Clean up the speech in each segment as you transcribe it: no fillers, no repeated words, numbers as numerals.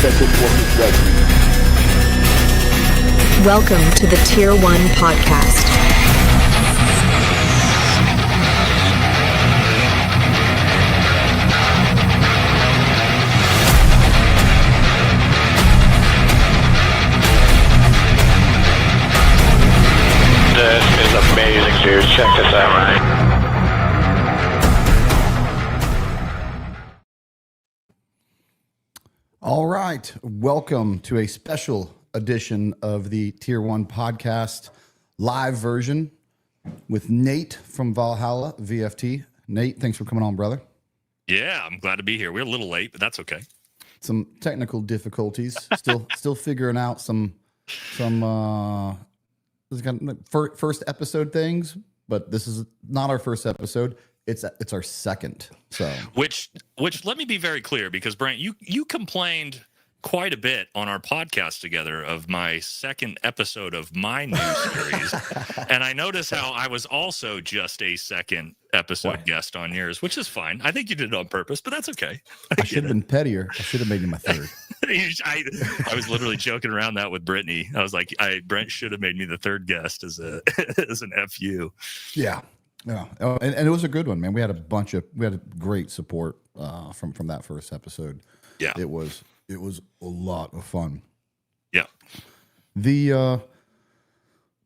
Special Forces Regiment. Welcome to the Tier 1 Podcast. This is amazing, dude. Check this out. All right. Welcome to a special edition of the Tier 1 Podcast live version with Nate from Valhalla VFT. Nate, thanks for coming on, brother. Yeah, I'm glad to be here. We're a little late, but that's okay. Some technical difficulties. Still figuring out some first episode things, but this is not our first episode. It's our second. So which let me be very clear, because Brent, you complained quite a bit on our podcast together of my second episode of my new series, and I noticed how I was also just a second episode guest on yours, which is fine. I think you did it on purpose, but that's okay. I should have been pettier. I should have made you my third. I was literally joking around that with Brittany. I was like, Brent should have made me the third guest as an FU. Yeah. Yeah, and it was a good one, man. We had a great support from that first episode. Yeah, it was a lot of fun. Yeah.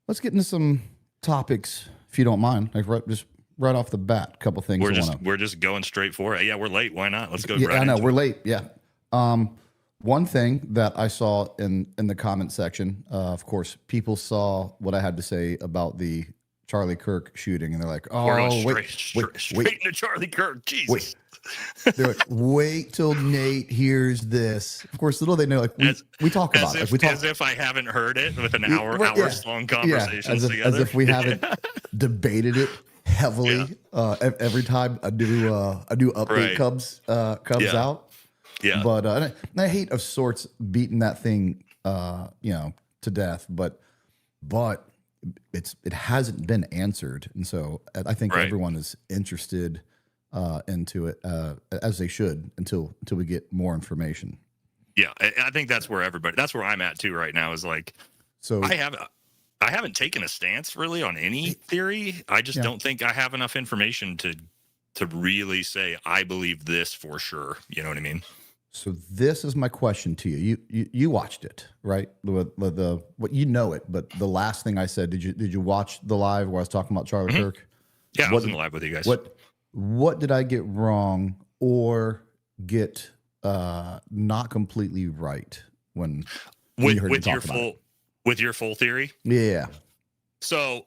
Let's get into some topics, if you don't mind. Like right off the bat, a couple things. We're just going straight for it. Yeah, we're late. Why not? Let's go. Yeah, right I know we're late. Yeah. One thing that I saw in the comment section, of course, people saw what I had to say about the Charlie Kirk shooting, and they're like, "Oh, straight into Charlie Kirk." Jesus. They're like, "Wait till Nate hears this." Of course, little they know, like we talk about it. As if I haven't heard it with an hours long conversations together. As if we haven't debated it heavily every time a new update comes out. Yeah, but I hate of sorts beating that thing, to death, but. It hasn't been answered, and so I think everyone is interested into it as they should until we get more information. Yeah, I think that's where I'm at too right now. Is like, so I haven't taken a stance really on any theory. I just don't think I have enough information to really say I believe this for sure. You know what I mean? So this is my question to you. You watched it, right? What you know it, but the last thing I said, did you watch the live where I was talking about Charlie Kirk? Yeah, I was in the live with you guys. What did I get wrong or get not completely right when you heard me talk about it? With your full theory? Yeah. So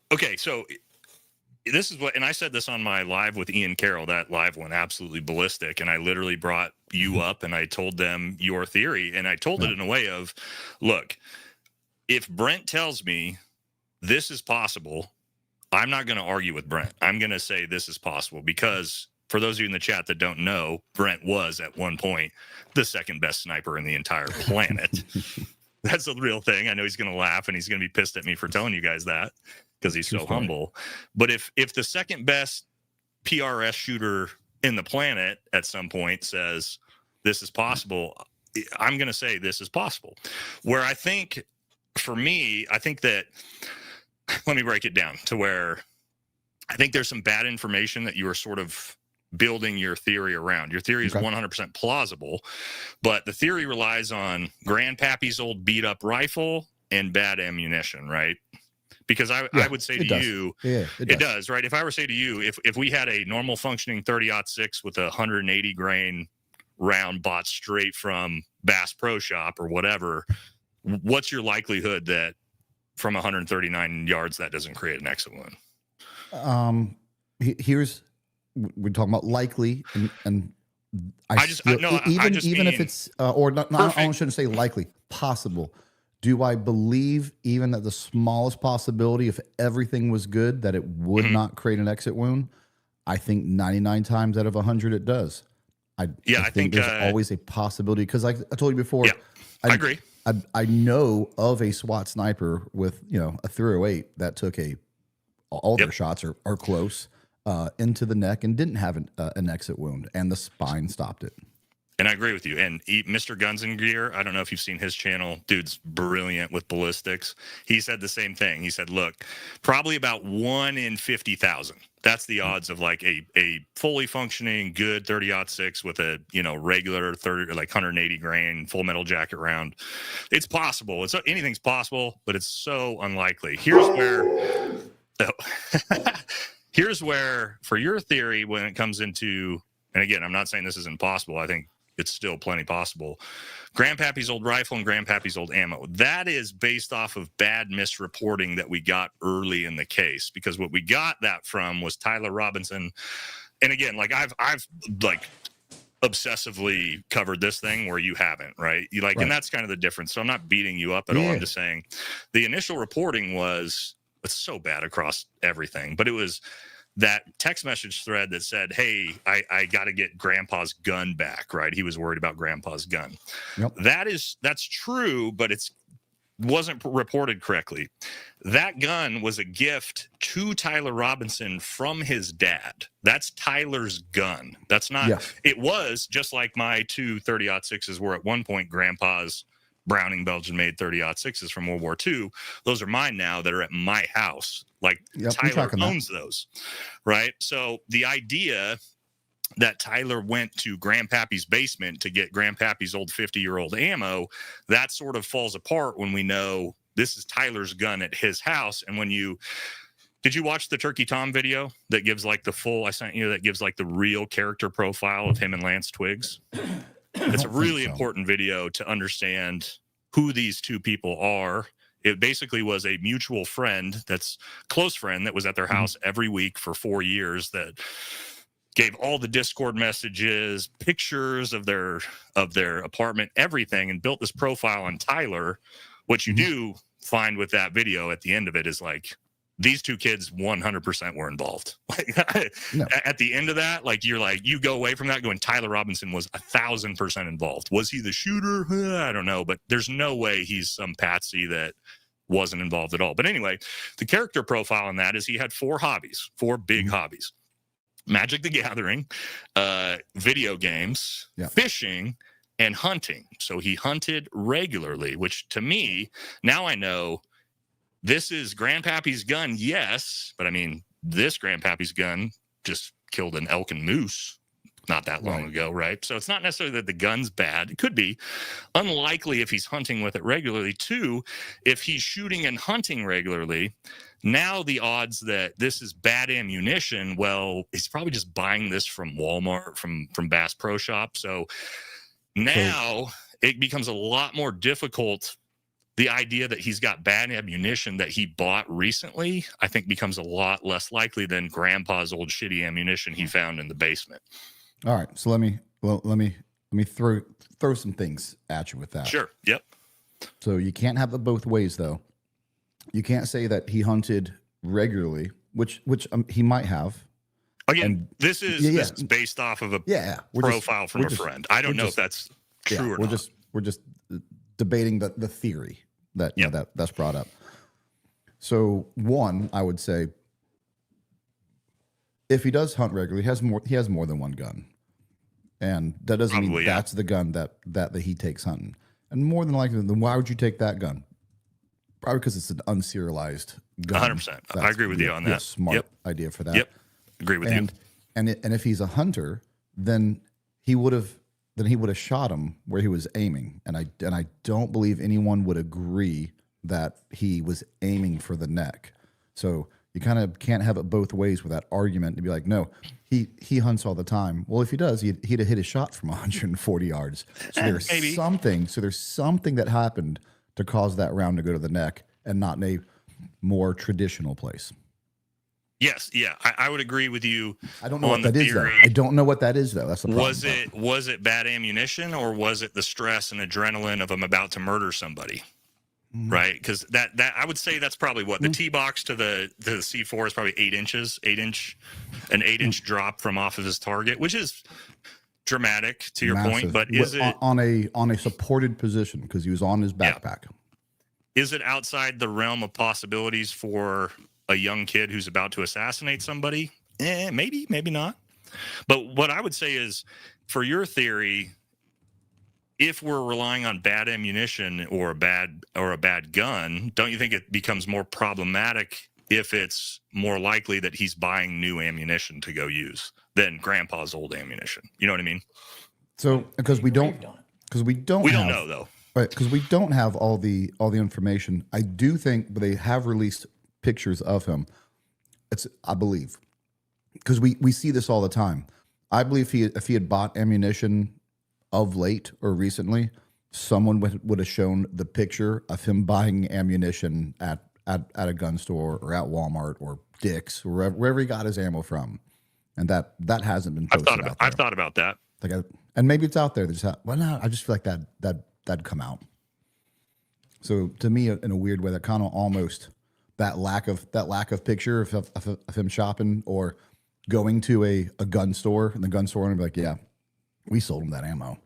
this is what, and I said this on my live with Ian Carroll. That live went absolutely ballistic, and I literally brought you up and I told them your theory, and I told it in a way of, look, if Brent tells me this is possible, I'm not going to argue with Brent. I'm going to say this is possible, because for those of you in the chat that don't know, Brent was at one point the second best sniper in the entire planet. That's a real thing. I know he's going to laugh and he's going to be pissed at me for telling you guys that, because he's so humble. But if the second best PRS shooter in the planet at some point says this is possible, I'm going to say this is possible. Where I think, for me, I think that, let me break it down to where I think there's some bad information that you are sort of building your theory around. Your theory is 100% plausible, but the theory relies on Grandpappy's old beat up rifle and bad ammunition, right? Because I would say to you, it does, right? If I were to say to you, if we had a normal functioning 30-06 with a 180 grain round bought straight from Bass Pro Shop or whatever, what's your likelihood that from 139 yards that doesn't create an exit wound? We're talking about likely, and even if it's or not, I shouldn't say likely, possible. Do I believe even at the smallest possibility, if everything was good, that it would not create an exit wound? I think 99 times out of 100 it does. I think there's always a possibility, because like I told you before, I agree. I know of a SWAT sniper with a 308 that took all their shots are close into the neck and didn't have an exit wound, and the spine stopped it. And I agree with you. And Mr. Guns and Gear, I don't know if you've seen his channel. Dude's brilliant with ballistics. He said the same thing. He said, look, probably about 1 in 50,000. That's the odds of like a fully functioning good 30-06 with a, regular 30 or like 180 grain full metal jacket round. It's possible. Anything's possible, but it's so unlikely. Here's where, for your theory, when it comes into, and again, I'm not saying this is impossible. I think it's still plenty possible. Grandpappy's old rifle and Grandpappy's old ammo. That is based off of bad misreporting that we got early in the case, because what we got that from was Tyler Robinson. And again, like I've like obsessively covered this thing where you haven't, right? Right. And that's kind of the difference. So I'm not beating you up at all. I'm just saying the initial reporting was, it's so bad across everything, but it was that text message thread that said, hey, I got to get Grandpa's gun back, right? He was worried about Grandpa's gun. Yep. That's true, but wasn't reported correctly. That gun was a gift to Tyler Robinson from his dad. That's Tyler's gun. That's not, It was just like my 2 30-06s were at one point Grandpa's Browning Belgian-made 30-06s from World War II. Those are mine now that are at my house. Like Tyler owns those, right? So the idea that Tyler went to Grandpappy's basement to get Grandpappy's old 50-year-old ammo, that sort of falls apart when we know this is Tyler's gun at his house. And did you watch the Turkey Tom video that gives like the full, I sent you, that gives like the real character profile of him and Lance Twiggs? It's a really important video to understand who these two people are. It basically was a mutual friend, that's close friend, that was at their house every week for 4 years, that gave all the Discord messages, pictures of their apartment, everything, and built this profile on Tyler. What you do find with that video at the end of it is like, these two kids 100% were involved. Like, at the end of that, like you go away from that going, Tyler Robinson was 1,000% involved. Was he the shooter? I don't know, but there's no way he's some patsy that wasn't involved at all. But anyway, the character profile on that is he had 4 big hobbies: Magic the Gathering, video games, fishing, and hunting. So he hunted regularly, which to me, now I know this is Grandpappy's gun, yes, but I mean, this Grandpappy's gun just killed an elk and moose not that long ago, right? So it's not necessarily that the gun's bad. It could be. Unlikely if he's hunting with it regularly. 2, if he's shooting and hunting regularly, now the odds that this is bad ammunition, well, he's probably just buying this from Walmart, from Bass Pro Shop. So now it becomes a lot more difficult. The idea that he's got bad ammunition that he bought recently, I think, becomes a lot less likely than Grandpa's old shitty ammunition he found in the basement. All right, so let me throw some things at you with that. Sure. Yep. So you can't have it both ways, though. You can't say that he hunted regularly, which he might have. Again, this is based off of a profile from a friend. I don't know if that's true or not. We're just debating the theory that that's brought up. So one, I would say, if he does hunt regularly, he has more than one gun, and that doesn't mean that's the gun that he takes hunting. And more than likely, then why would you take that gun? Probably because it's an unserialized gun. 100%. I agree with you on that. Smart idea for that. Yep. Agree with you. And if he's a hunter, then he would have shot him where he was aiming. And I don't believe anyone would agree that he was aiming for the neck. So you kind of can't have it both ways with that argument to be like, no, he hunts all the time. Well, if he does, he'd have hit a shot from 140 yards. So there's something that happened to cause that round to go to the neck and not in a more traditional place. Yes, yeah, I would agree with you. I don't know what that is, though. I don't know what that is, though. That's the problem. Was it bad ammunition, or was it the stress and adrenaline of him about to murder somebody? Right, because that I would say that's probably what the T box to the C4 is probably 8 inches, an 8-inch drop from off of his target, which is dramatic to your point. But is it on a supported position because he was on his backpack? Yeah. Is it outside the realm of possibilities for a young kid who's about to assassinate somebody? Maybe not. But what I would say is, for your theory, if we're relying on bad ammunition or a bad gun, don't you think it becomes more problematic if it's more likely that he's buying new ammunition to go use than grandpa's old ammunition? You know what I mean? So because we don't know though. Right, because we don't have all the information. I do think, but they have released pictures of him. I believe, because we see this all the time. I believe if he had bought ammunition of late or recently, someone would have shown the picture of him buying ammunition at a gun store or at Walmart or Dick's or wherever he got his ammo from, and that hasn't been posted. I've thought about that. And maybe it's out there. I just feel like that'd come out. So to me, in a weird way, that kind of almost that lack of picture of him shopping or going to a gun store, and the gun store and be like, yeah, we sold him that ammo.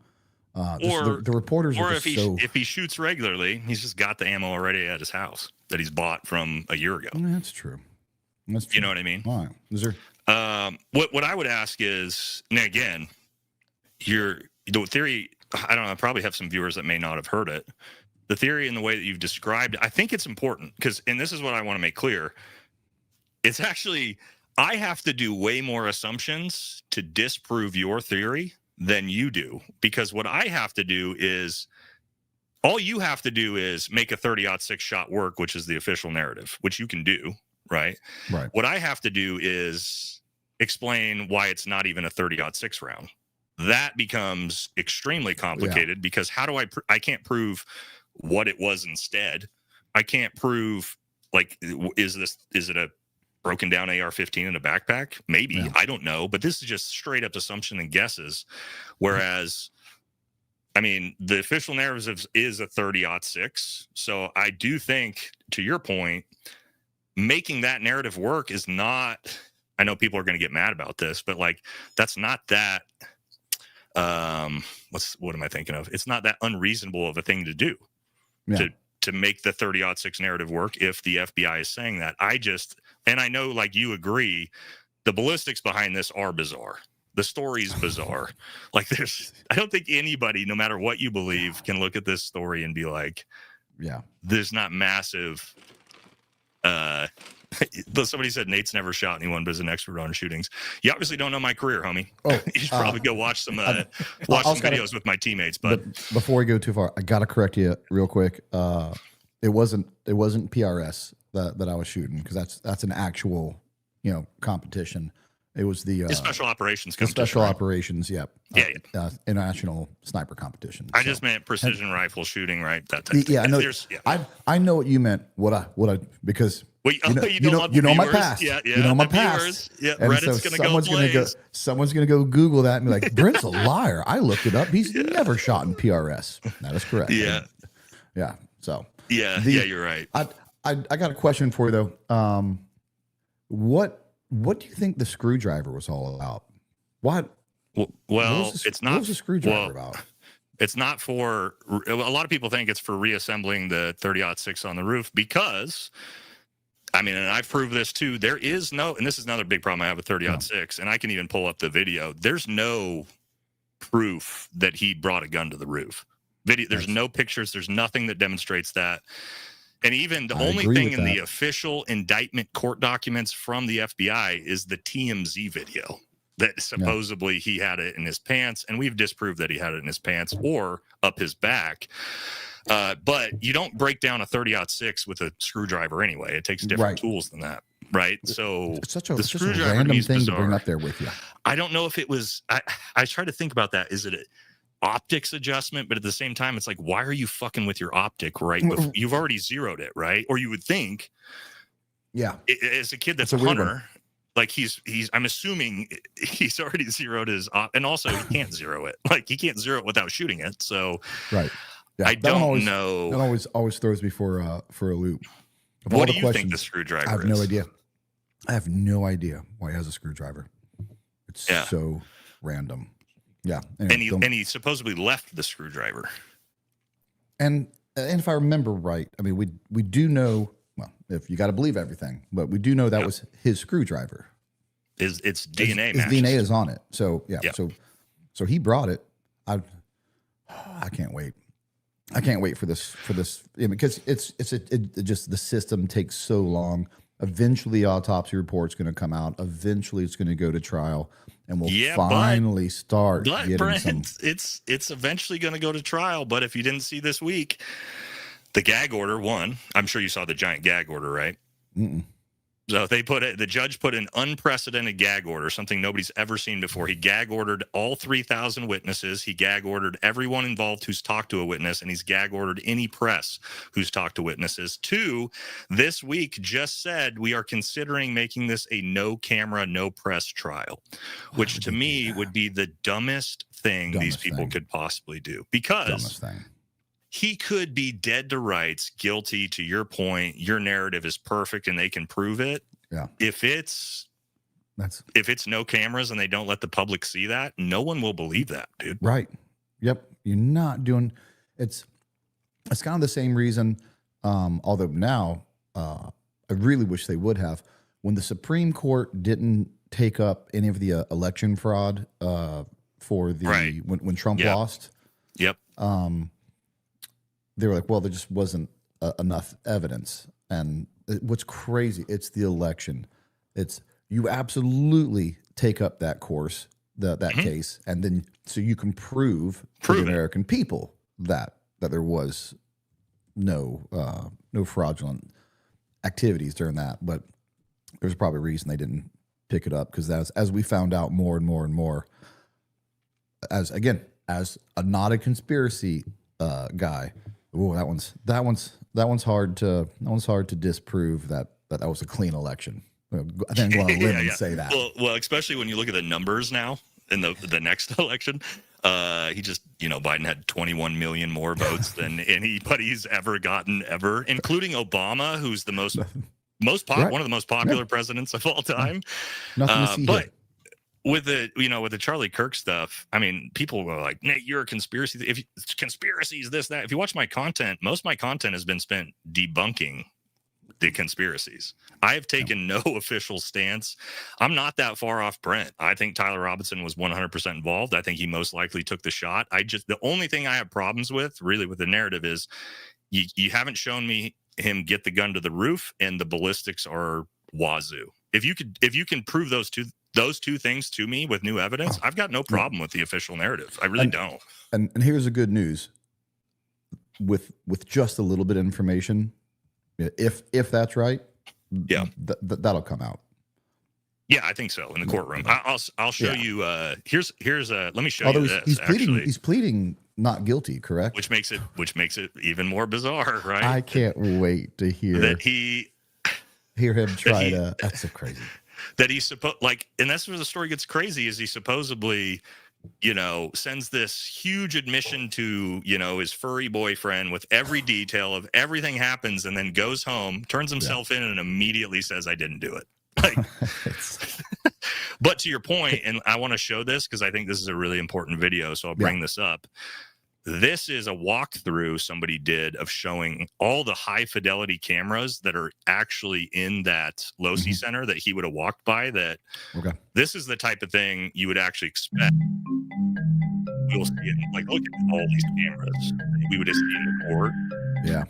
Or the reporters or are if he shoots regularly, he's just got the ammo already at his house that he's bought from a year ago. That's true. You know what I mean? All right. Is there? What I would ask is, and again, the theory, I don't know, I probably have some viewers that may not have heard it. The theory in the way that you've described, I think it's important because, and this is what I want to make clear. It's actually, I have to do way more assumptions to disprove your theory than you do, because what I have to do is, all you have to do is make a 30-06 shot work, which is the official narrative, which you can do, right? Right. What I have to do is explain why it's not even a 30-06 round. That becomes extremely complicated because how do I can't prove what it was instead. I can't prove, like, is it a broken down AR-15 in a backpack? Maybe. Yeah. I don't know. But this is just straight up assumption and guesses. Whereas, I mean, the official narrative is a 30-06. So I do think, to your point, making that narrative work is not, I know people are going to get mad about this, but like, that's not that, what am I thinking of? It's not that unreasonable of a thing to do. Yeah. To make the 30-06 narrative work if the FBI is saying that. And I know, like, you agree, the ballistics behind this are bizarre. The story's bizarre. Like, I don't think anybody, no matter what you believe, can look at this story and be like, yeah, there's not massive. Somebody said Nate's never shot anyone, but is an expert on shootings. You obviously don't know my career, homie. Oh, you should probably go watch some videos with my teammates. But before we go too far, I gotta correct you real quick. It wasn't PRS that I was shooting, because that's an actual competition. It was the special operations competition. Special right? operations, yeah. International sniper competition. I just meant precision rifle shooting, right? That type yeah, of thing. I know what you meant. What I because you know my past. Yeah, you know my past. Yeah, and Reddit's so someone's gonna go Google that and be like, Brent's a liar. I looked it up. He's never shot in PRS. That is correct. Yeah. Yeah. So you're right. I got a question for you though. What do you think the screwdriver was all about? What it's not. What was the screwdriver about? It's not for. A lot of people think it's for reassembling the 30-06 on the roof because, I mean, and I've proved this too. There is no, and this is another big problem I have with 30-06, and I can even pull up the video. There's no proof that he brought a gun to the roof. There's no pictures. There's nothing that demonstrates that. And even the only thing in the official indictment court documents from the FBI is the TMZ video that supposedly he had it in his pants. And we've disproved that he had it in his pants or up his back. But you don't break down a 30-06 with a screwdriver anyway. It takes different tools than that. Right. So it's such a random thing to bring up there with you. I don't know if it was, I try to think about that. Is it optics adjustment? But at the same time, it's like, why are you fucking with your optic, right? You've already zeroed it, right? Or you would think, as a kid that's a hunter, like I'm assuming he's already zeroed his and also he can't zero it. Like, he can't zero it without shooting it. So I don't know. That always throws me for a loop. What do you think the screwdriver is? I have no idea. I have no idea why he has a screwdriver. It's so random. Yeah, anyway, and he supposedly left the screwdriver. And if I remember right, I mean, we do know. Well, if you got to believe everything, but we do know that was his screwdriver. It's DNA. His DNA is on it. So so he brought it. I can't wait. I can't wait for this because it just the system takes so long. Eventually, autopsy report's going to come out. Eventually, it's going to go to trial, and we'll finally start getting Brent, some. It's eventually going to go to trial. But if you didn't see this week, the gag order won. I'm sure you saw the giant gag order, right? Mm-mm. So the judge put an unprecedented gag order, something nobody's ever seen before. He gag ordered all 3,000 witnesses. He gag ordered everyone involved who's talked to a witness, and he's gag ordered any press who's talked to witnesses. 2, this week just said we are considering making this a no camera, no press trial, which to me would be the dumbest thing these people could possibly do, because he could be dead to rights, guilty. To your point, your narrative is perfect and they can prove it. Yeah. If it's no cameras and they don't let the public see that, no one will believe that, dude. Right. Yep. You're not doing it's kind of the same reason. Although now I really wish they would have, when the Supreme Court didn't take up any of the election fraud for the when Trump lost. Yep. They were like, well, there just wasn't enough evidence. And what's crazy, it's the election. It's you absolutely take up that course, that case, and then so you can prove to the American people that there was no fraudulent activities during that. But there's probably a reason they didn't pick it up, because as we found out more and more and more, as a not a conspiracy guy. Oh, that one's hard to disprove that was a clean election. I think I'm going to live and say that. Well, especially when you look at the numbers now in the next election, Biden had 21 million more votes than anybody's ever gotten ever, including Obama, who's the one of the most popular presidents of all time. Nothing to see here. With the Charlie Kirk stuff, I mean, people were like, Nate, you're a conspiracy. If conspiracies, this, that. If you watch my content, most of my content has been spent debunking the conspiracies. I have taken no official stance. I'm not that far off Brent. I think Tyler Robinson was 100% involved. I think he most likely took the shot. The only thing I have problems with, really, with the narrative is you haven't shown me him get the gun to the roof, and the ballistics are wazoo. If you can prove those two things to me with new evidence, I've got no problem with the official narrative. I really don't. And here's the good news. With just a little bit of information, if that's right, that'll come out. Yeah, I think so in the courtroom. I'll show you. Here's let me show you this. He's pleading not guilty, correct? Which makes it even more bizarre, right? I can't wait to hear him try to. That's so crazy. That he's and that's where the story gets crazy, is he supposedly, sends this huge admission to, his furry boyfriend with every detail of everything happens, and then goes home, turns himself in, and immediately says, I didn't do it. But to your point, and I want to show this because I think this is a really important video, so I'll bring this up. This is a walkthrough somebody did of showing all the high fidelity cameras that are actually in that Losi Center that he would have walked by. This is the type of thing you would actually expect. We'll see it. Like, look at all these cameras we would have seen in court. Yeah.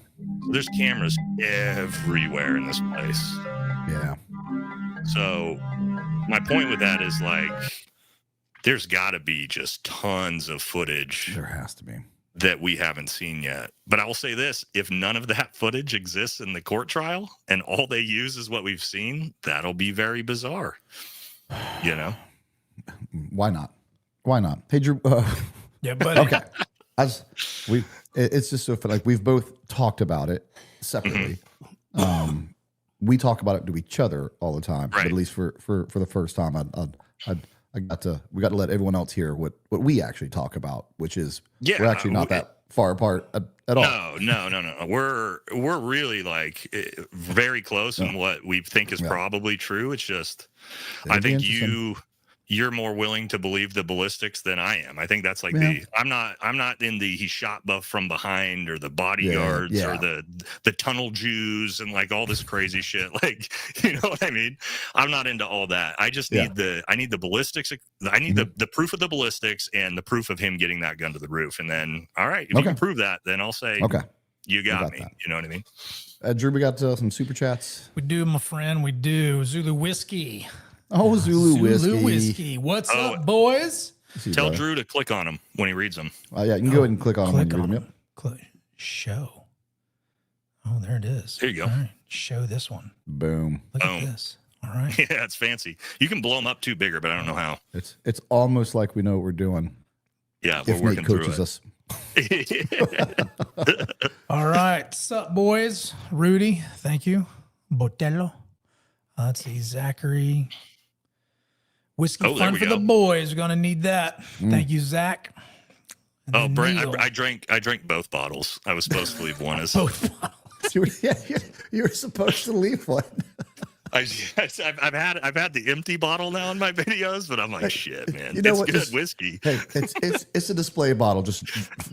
So there's cameras everywhere in this place. Yeah. So my point with that is, there's got to be just tons of footage. There has to be. That we haven't seen yet. But I will say this, if none of that footage exists in the court trial and all they use is what we've seen, that'll be very bizarre. Why not? Hey, Drew. Yeah, buddy. Okay. It's just so fun. We've both talked about it separately. We talk about it to each other all the time, but at least for the first time, we got to let everyone else hear what we actually talk about, which is we're actually not that far apart at all. No. We're really very close in what we think is probably true. It's just, I think you're more willing to believe the ballistics than I am. I think that's like I'm not in the he shot buff from behind or the bodyguards or the tunnel Jews and like all this crazy shit. Like, you know what I mean? I'm not into all that. I just need the ballistics. I need the proof of the ballistics and the proof of him getting that gun to the roof. And then, all right, if you can prove that, then I'll say, you got me. That. You know what I mean? Drew, we got some super chats. We do, my friend. We do. Zulu Whiskey. Oh, Zulu Whiskey. What's up, boys? Tell Drew to click on them when he reads them. Oh, yeah, you can go ahead and click on them when you read them. Yep. Click. Show. Oh, there it is. There you go. All right. Show this one. Boom. Look at this. All right. Yeah, it's fancy. You can blow them up too bigger, but I don't know how. It's almost like we know what we're doing. Yeah, we're working through it. Us. All right. Sup, boys? Rudy, thank you. Botello. Let's see. Zachary. Whiskey fun for the boys. We're going to need that. Thank you, Zach. And Brent, I drank both bottles. I was supposed to leave one as both bottles. You were supposed to leave one. I've had the empty bottle now in my videos, but I'm like, shit, man. You know it's what? Good whiskey. Hey, it's a display bottle. Just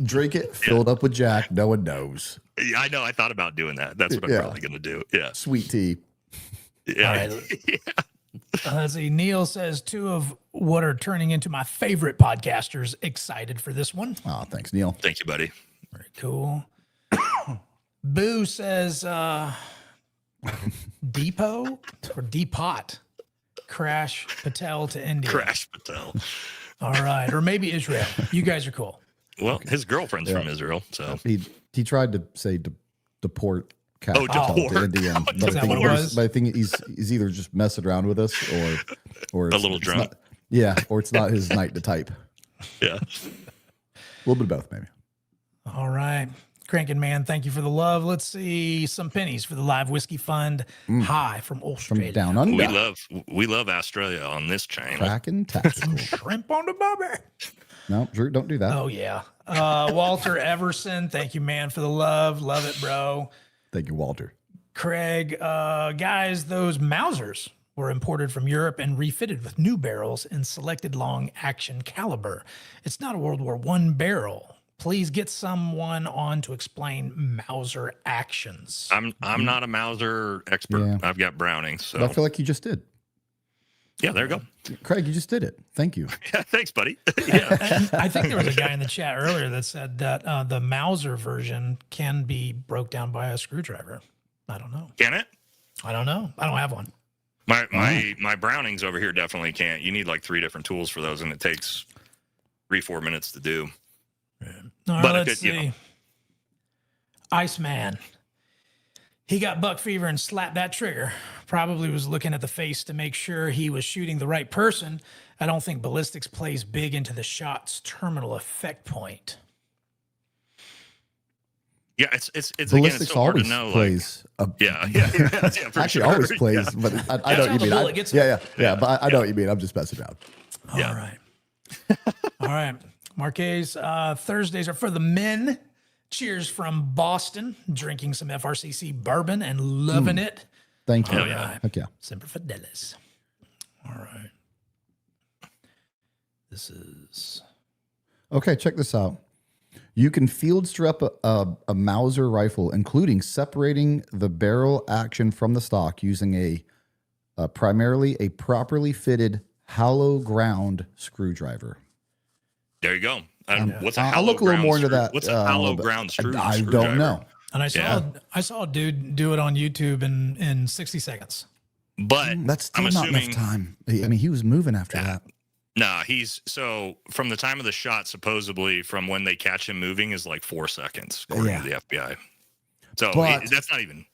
drink it, fill it up with Jack. No one knows. Yeah, I know. I thought about doing that. That's what I'm probably going to do. Yeah. Sweet tea. Yeah. Right. Let's see. Neil says 2 of what are turning into my favorite podcasters. Excited for this one. Oh, thanks, Neil. Thank you, buddy. Very cool. Boo says Depot or Depot. Crash Patel to India. Crash Patel. All right. Or maybe Israel. You guys are cool. Well, his girlfriend's from Israel, so he tried to say deport. Deport to India, but I think he's either just messing around with us or a little drunk. Or it's not his night to type. Yeah, a little bit of both, maybe. All right. Crankin' Man, thank you for the love. Let's see some pennies for the Live Whiskey Fund. Hi from Australia. From down under. We love Australia on this channel. Cracking tactical. Shrimp on the bobby. No, Drew, don't do that. Oh, yeah. Walter Everson, thank you, man, for the love. Love it, bro. Thank you, Walter. Craig, guys, those Mausers were imported from Europe and refitted with new barrels in selected long action caliber. It's not a World War I barrel. Please get someone on to explain Mauser actions. I'm not a Mauser expert. Yeah. I've got Browning, so I feel like you just did. Yeah, there you go. Craig, you just did it. Thank you. Yeah, thanks, buddy. Yeah. I think there was a guy in the chat earlier that said that the Mauser version can be broke down by a screwdriver. I don't know. Can it? I don't know. I don't have one. My Brownings over here definitely can't. You need like 3 different tools for those, and it takes 3-4 minutes to do. All right, let's see. Iceman. He got buck fever and slapped that trigger. Probably was looking at the face to make sure he was shooting the right person. I don't think ballistics plays big into the shot's terminal effect point. Yeah, it's ballistics again, it's so hard to know. Plays. Yeah, actually, always plays, but I know what you mean. But I know what you mean. I'm just messing around. All right. All right. Marquez, Thursdays are for the men. Cheers from Boston. Drinking some FRCC bourbon and loving it. Thank you. All right. Heck yeah. Semper Fidelis. All right. This is... Okay, check this out. You can field strap a Mauser rifle, including separating the barrel action from the stock using primarily a properly fitted hollow ground screwdriver. There you go. What's a I'll look a little more into that. What's a hollow ground screwdriver? I don't know. And I saw a dude do it on YouTube in 60 seconds. But that's still not enough time. I mean, he was moving after that. Nah, from the time of the shot, supposedly from when they catch him moving is like 4 seconds, according to the FBI. So that's not even.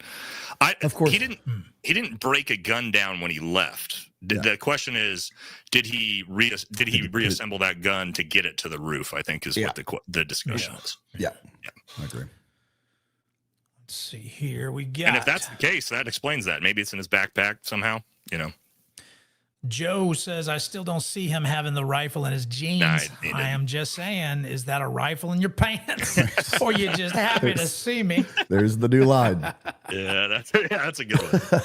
Of course, he didn't break a gun down when he left. The question is, did he reassemble that gun to get it to the roof? I think is what the discussion is. Yeah, I agree. Let's see here. We got. And if that's the case, that explains that. Maybe it's in his backpack somehow. Joe says, I still don't see him having the rifle in his jeans. I am just saying, is that a rifle in your pants? Or you just happy to see me? There's the new line. Yeah, that's a good one.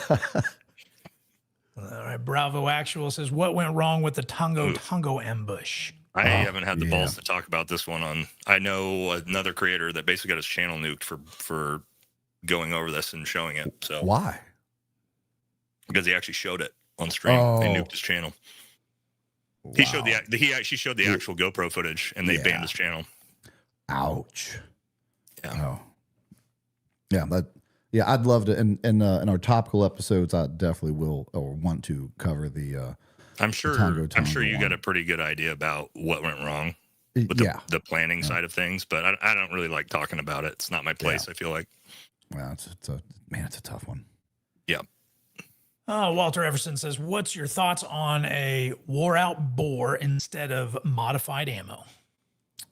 All right, right. Bravo Actual says, what went wrong with the Tongo ambush? I haven't had the balls to talk about this one on. I know another creator that basically got his channel nuked for going over this and showing it. So Why? Because he actually showed it on stream. They nuked his channel. He showed he actually showed the actual GoPro footage, and they banned his channel. Ouch. Yeah. Oh. Yeah, I'd love to. In our topical episodes, I definitely will or want to cover the. I'm sure you one. got a pretty good idea about what went wrong with the planning side of things, but I don't really like talking about it. It's not my place. I feel like. Well, it's a tough one. Yeah. Walter Everson says, what's your thoughts on a wore out bore instead of modified ammo?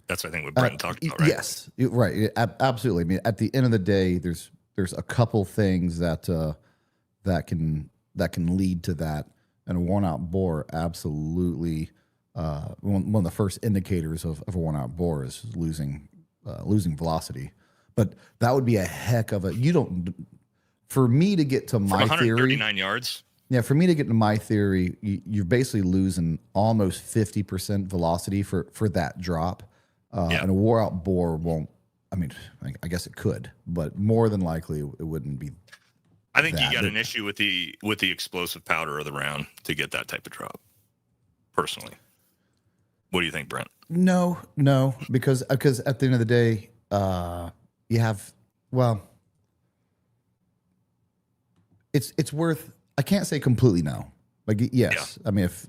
That's, I think, what Brent talked about, right? Yes, right. Absolutely. I mean, at the end of the day, there's a couple things that can lead to that. And a worn out bore, absolutely. One of the first indicators of a worn out bore is losing velocity. But that would be a heck of a. For me to get to my 139 theory, yards. Yeah, for me to get to my theory, you're basically losing almost 50% velocity for that drop. And a wore out bore won't. I mean, I guess it could, but more than likely it wouldn't be. I think you got an issue with the explosive powder of the round to get that type of drop. Personally, what do you think, Brent? No, because at the end of the day, you have it's worth. I can't say completely no. Like yes, I mean if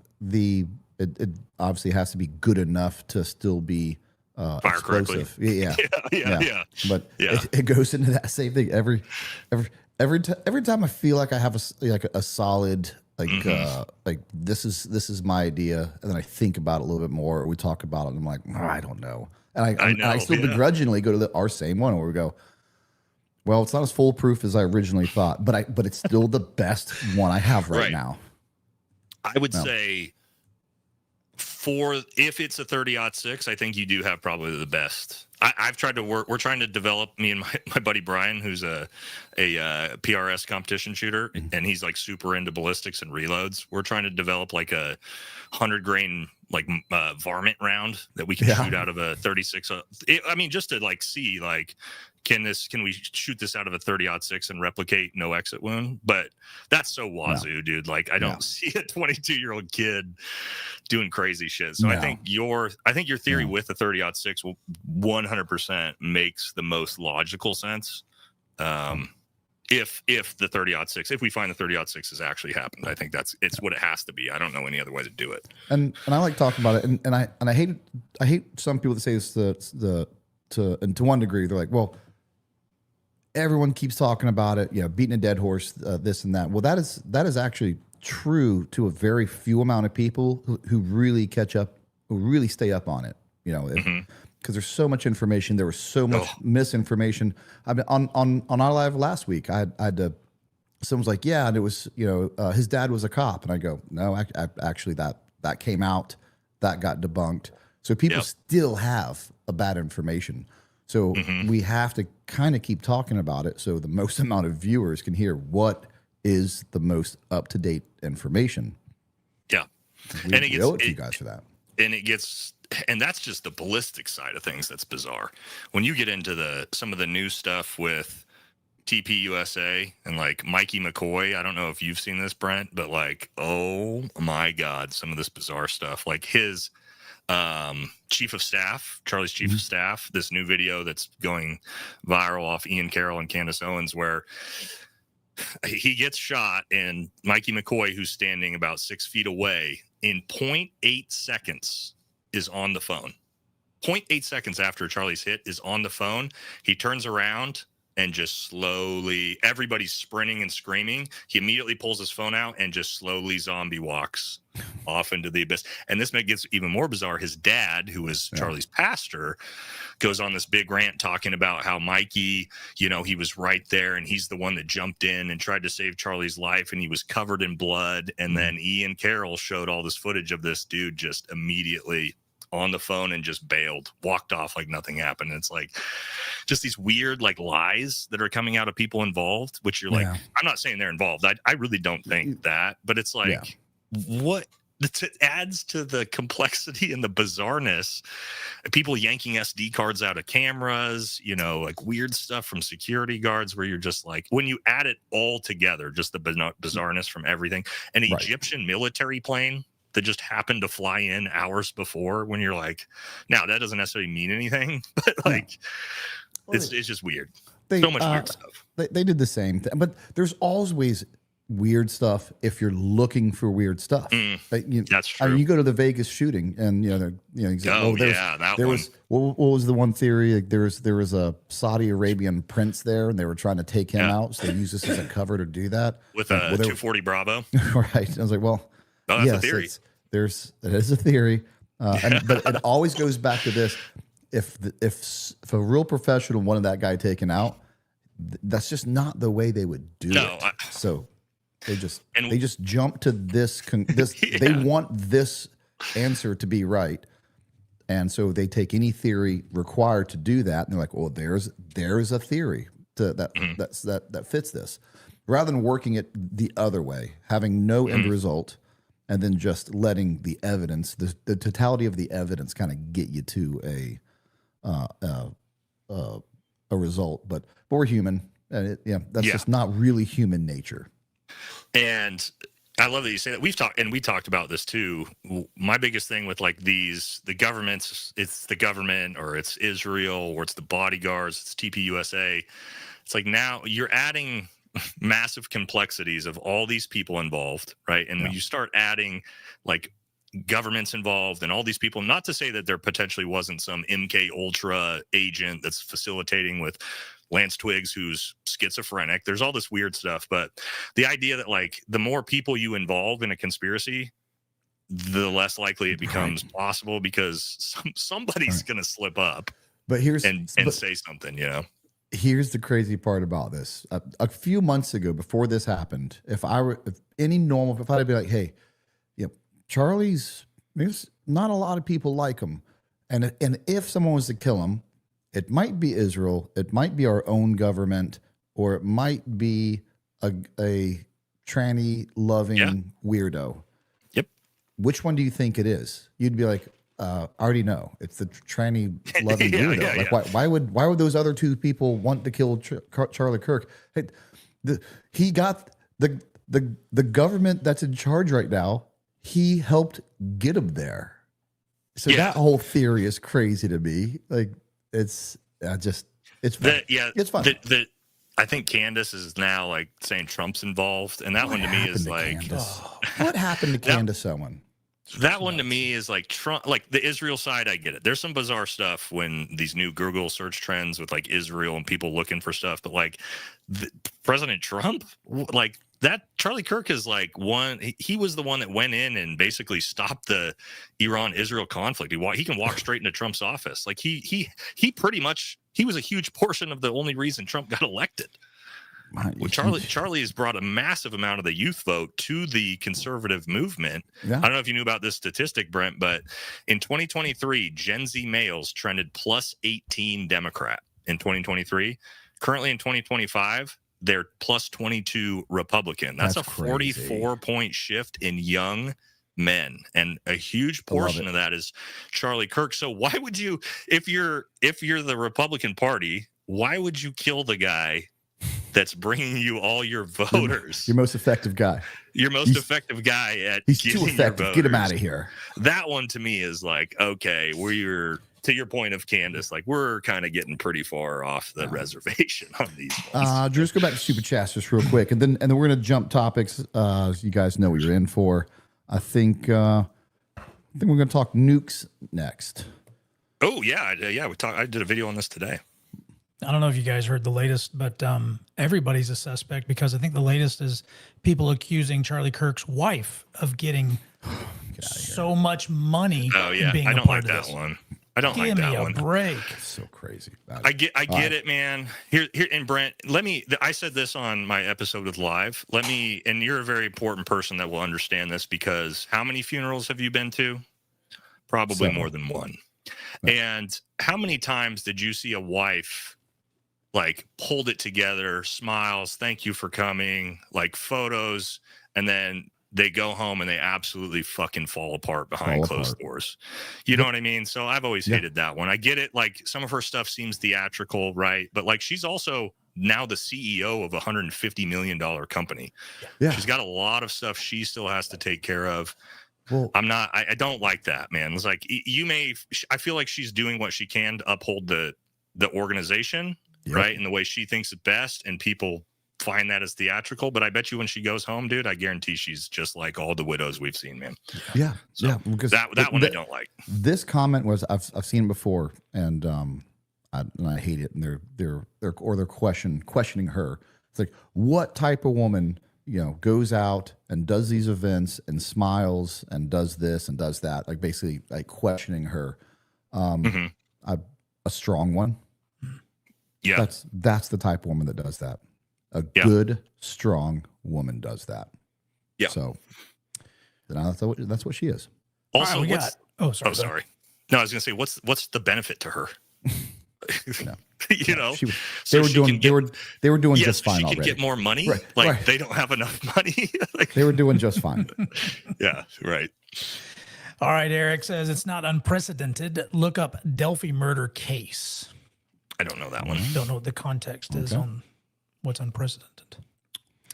it obviously has to be good enough to still be fire explosive. Correctly. Yeah. But it goes into that same thing every time I feel like I have a solid like this is my idea, and then I think about it a little bit more, or we talk about it, and I'm like, I don't know, and I still begrudgingly go to our same one where we go, well, it's not as foolproof as I originally thought, but it's still the best one I have right now. I would say if it's a 30-06, I think you do have probably the best. I've tried to work. We're trying to develop, me and my buddy Brian, who's a PRS competition shooter, and he's like super into ballistics and reloads. We're trying to develop like a 100 grain like varmint round that we can shoot out of a 36. I mean, just to like see like. Can we shoot this out of a 30-06 and replicate no exit wound? But that's so wazoo, dude. Like I don't see a 22-year-old kid doing crazy shit. So I think your theory with the 30-06 will 100% makes the most logical sense. If the 30-06, if we find the 30-06 has actually happened, I think it's what it has to be. I don't know any other way to do it. And I like talking about it, and I hate some people that say this to one degree. They're like, well, everyone keeps talking about it, beating a dead horse, this and that. Well, that is actually true to a very few amount of people who really catch up, who really stay up on it, because there's so much information. There was so much misinformation. I mean, on our live last week, I had to, someone's like, yeah, and it was, his dad was a cop. And I go, no, actually that came out, that got debunked. So people still have a bad information. So we have to kind of keep talking about it so the most amount of viewers can hear what is the most up-to-date information. Yeah. And it owe it to you guys for that. And that's just the ballistic side of things that's bizarre. When you get into some of the new stuff with TP USA and like Mikey McCoy, I don't know if you've seen this, Brent, but like, oh my God, some of this bizarre stuff, like his chief of staff, Charlie's chief of staff, this new video that's going viral off Ian Carroll and Candace Owens, where he gets shot and Mikey McCoy, who's standing about 6 feet away, in 0.8 seconds is on the phone. 0.8 seconds after Charlie's hit is on the phone. He turns around and just slowly, everybody's sprinting and screaming. He immediately pulls his phone out and just slowly zombie walks off into the abyss. And this gets even more bizarre. His dad, who is Charlie's pastor, goes on this big rant talking about how Mikey, he was right there and he's the one that jumped in and tried to save Charlie's life and he was covered in blood. And then Ian Carroll showed all this footage of this dude just immediately on the phone and just bailed, walked off like nothing happened. It's like just these weird like lies that are coming out of people involved, which you're like, I'm not saying they're involved. I really don't think that, but it's like, what it adds to the complexity and the bizarreness. People yanking SD cards out of cameras, like weird stuff from security guards where you're just like, when you add it all together, just the bizarreness from everything, an Egyptian military plane that just happened to fly in hours before, when you're like, now that doesn't necessarily mean anything, but like, it's just weird. So much weird stuff. They did the same thing, but there's always weird stuff if you're looking for weird stuff. That's true. I mean, you go to the Vegas shooting, and that there one. was what was the one theory? Like there was a Saudi Arabian prince there, and they were trying to take him out, so they used this as a cover to do that with a 240 Bravo. Right. I was like, well, that's a theory. It is a theory, but it always goes back to this: if a real professional wanted that guy taken out, that's just not the way they would do it. So. They just jump to this. They want this answer to be right, and so they take any theory required to do that, and they're like, "Well, there's a theory that fits this," rather than working it the other way, having no end result, and then just letting the evidence, the totality of the evidence, kind of get you to a result. But we're human, and that's just not really human nature. And I love that you say that. We talked about this too. My biggest thing with like the governments, it's the government, or it's Israel, or it's the bodyguards, it's TPUSA. It's like, now you're adding massive complexities of all these people involved, right? And when you start adding like governments involved and all these people, not to say that there potentially wasn't some MK Ultra agent that's facilitating with Lance Twiggs, who's schizophrenic. There's all this weird stuff, but the idea that like the more people you involve in a conspiracy, the less likely it becomes possible, because somebody's going to slip up. But say something. Here's the crazy part about this. A few months ago, before this happened, if I'd be like, hey, there's not a lot of people like him, and if someone was to kill him, it might be Israel, it might be our own government, or it might be a tranny-loving weirdo. Yep. Which one do you think it is? You'd be like, I already know. It's the tranny-loving weirdo. Like, why would those other two people want to kill Charlie Kirk? Hey, he got the government that's in charge right now. He helped get him there. So that whole theory is crazy to me. Like, it's fun. It's fun. I think Candace is now like saying Trump's involved, and that one to me is like, what happened to Candace Owen? That one to me is like Trump, like the Israel side. I get it. There's some bizarre stuff when these new Google search trends with like Israel and people looking for stuff, but like President Trump, like that Charlie Kirk is like he was the one that went in and basically stopped the Iran-Israel conflict. He can walk straight into Trump's office. Like he pretty much, he was a huge portion of the only reason Trump got elected. Well, Charlie has brought a massive amount of the youth vote to the conservative movement. I don't know if you knew about this statistic, Brent, but in 2023, Gen Z males trended plus 18 Democrat in 2023. Currently in 2025, they're plus 22 Republican. That's a 44-point shift in young men, and a huge portion of that is Charlie Kirk. So why would you, if you're the Republican Party, why would you kill the guy that's bringing you all your voters? Your most effective guy. Effective guy at he's too effective. Get him out of here. That one to me is like, okay, we're, to your point of Candace, like we're kind of getting pretty far off the reservation on these ones. Drew, let's go back to Super Chats just real quick, and then we're gonna jump topics. You guys know what you're in for. I think we're gonna talk nukes next. Oh yeah. I did a video on this today. I don't know if you guys heard the latest, but everybody's a suspect, because I think the latest is people accusing Charlie Kirk's wife of getting so much money. Oh yeah, being I don't like that this. one. I don't Give like that me a one. break. It's so crazy. I get it, man. Here, and Brent, I said this on my episode with Live. And you're a very important person that will understand this, because how many funerals have you been to? Probably more than one. And how many times did you see a wife like pulled it together, smiles, thank you for coming, like photos, and then they go home and they absolutely fucking fall apart behind closed doors. You know what I mean? So I've always hated that one. I get it. Like some of her stuff seems theatrical, right? But like she's also now the CEO of a $150 million company. Yeah. She's got a lot of stuff she still has to take care of. Well, I don't like that, man. It's like I feel like she's doing what she can to uphold the organization, right? In the way she thinks it best, and people find that as theatrical. But I bet you when she goes home, dude, I guarantee she's just like all the widows we've seen, man. Yeah. So yeah. Because that one I don't like. This comment was I've seen it before, and I hate it. And they're questioning her. It's like, what type of woman, goes out and does these events and smiles and does this and does that, like basically like questioning her. A strong one. Yeah. That's the type of woman that does that. A good, strong woman does that. Yeah. So that's what she is. Also, right, sorry. No, I was going to say, what's the benefit to her? They were doing just fine she already. Can get more money. Right. They don't have enough money. They were doing just fine. Yeah. Right. All right. Eric says it's not unprecedented. Look up Delphi murder case. I don't know that one. Don't know what the context is on what's unprecedented.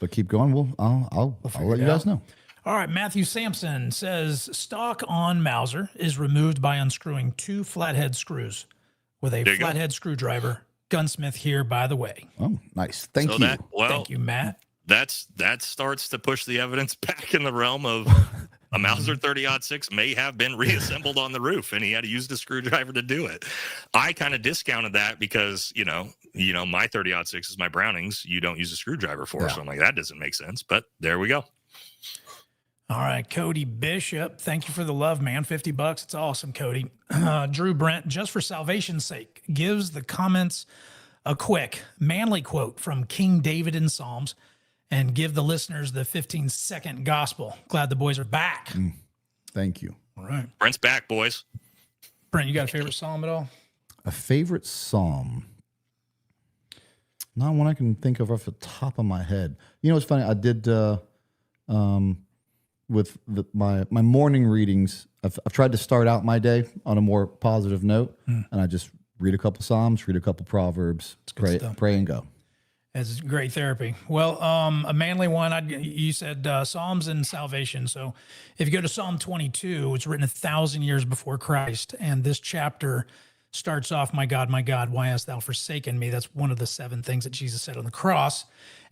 But keep going. I'll let you guys know. All right. Matthew Sampson says stock on Mauser is removed by unscrewing 2 flathead screws with a flathead screwdriver. Gunsmith here, by the way. Oh, nice. Thank you. Thank you, Matt. That starts to push the evidence back in the realm of a Mauser 30-06 may have been reassembled on the roof, and he had to use the screwdriver to do it. I kind of discounted that because, my 30-06 is my Brownings. You don't use a screwdriver for, so I'm like, that doesn't make sense. But there we go. All right, Cody Bishop, thank you for the love, man. $50. It's awesome, Cody. Drew Brent, just for salvation's sake, gives the comments a quick, manly quote from King David in Psalms and give the listeners the 15-second gospel. Glad the boys are back. Thank you. All right. Brent's back, boys. Brent, you got a favorite psalm at all? A favorite psalm? Not one I can think of off the top of my head. It's funny. I did... with my morning readings, I've tried to start out my day on a more positive note, and I just read a couple Psalms, read a couple Proverbs, pray and go. It's great therapy. Well, a manly one, you said Psalms and salvation. So if you go to Psalm 22, it's written 1,000 years before Christ, and this chapter starts off, my God, why hast thou forsaken me? That's one of the 7 things that Jesus said on the cross.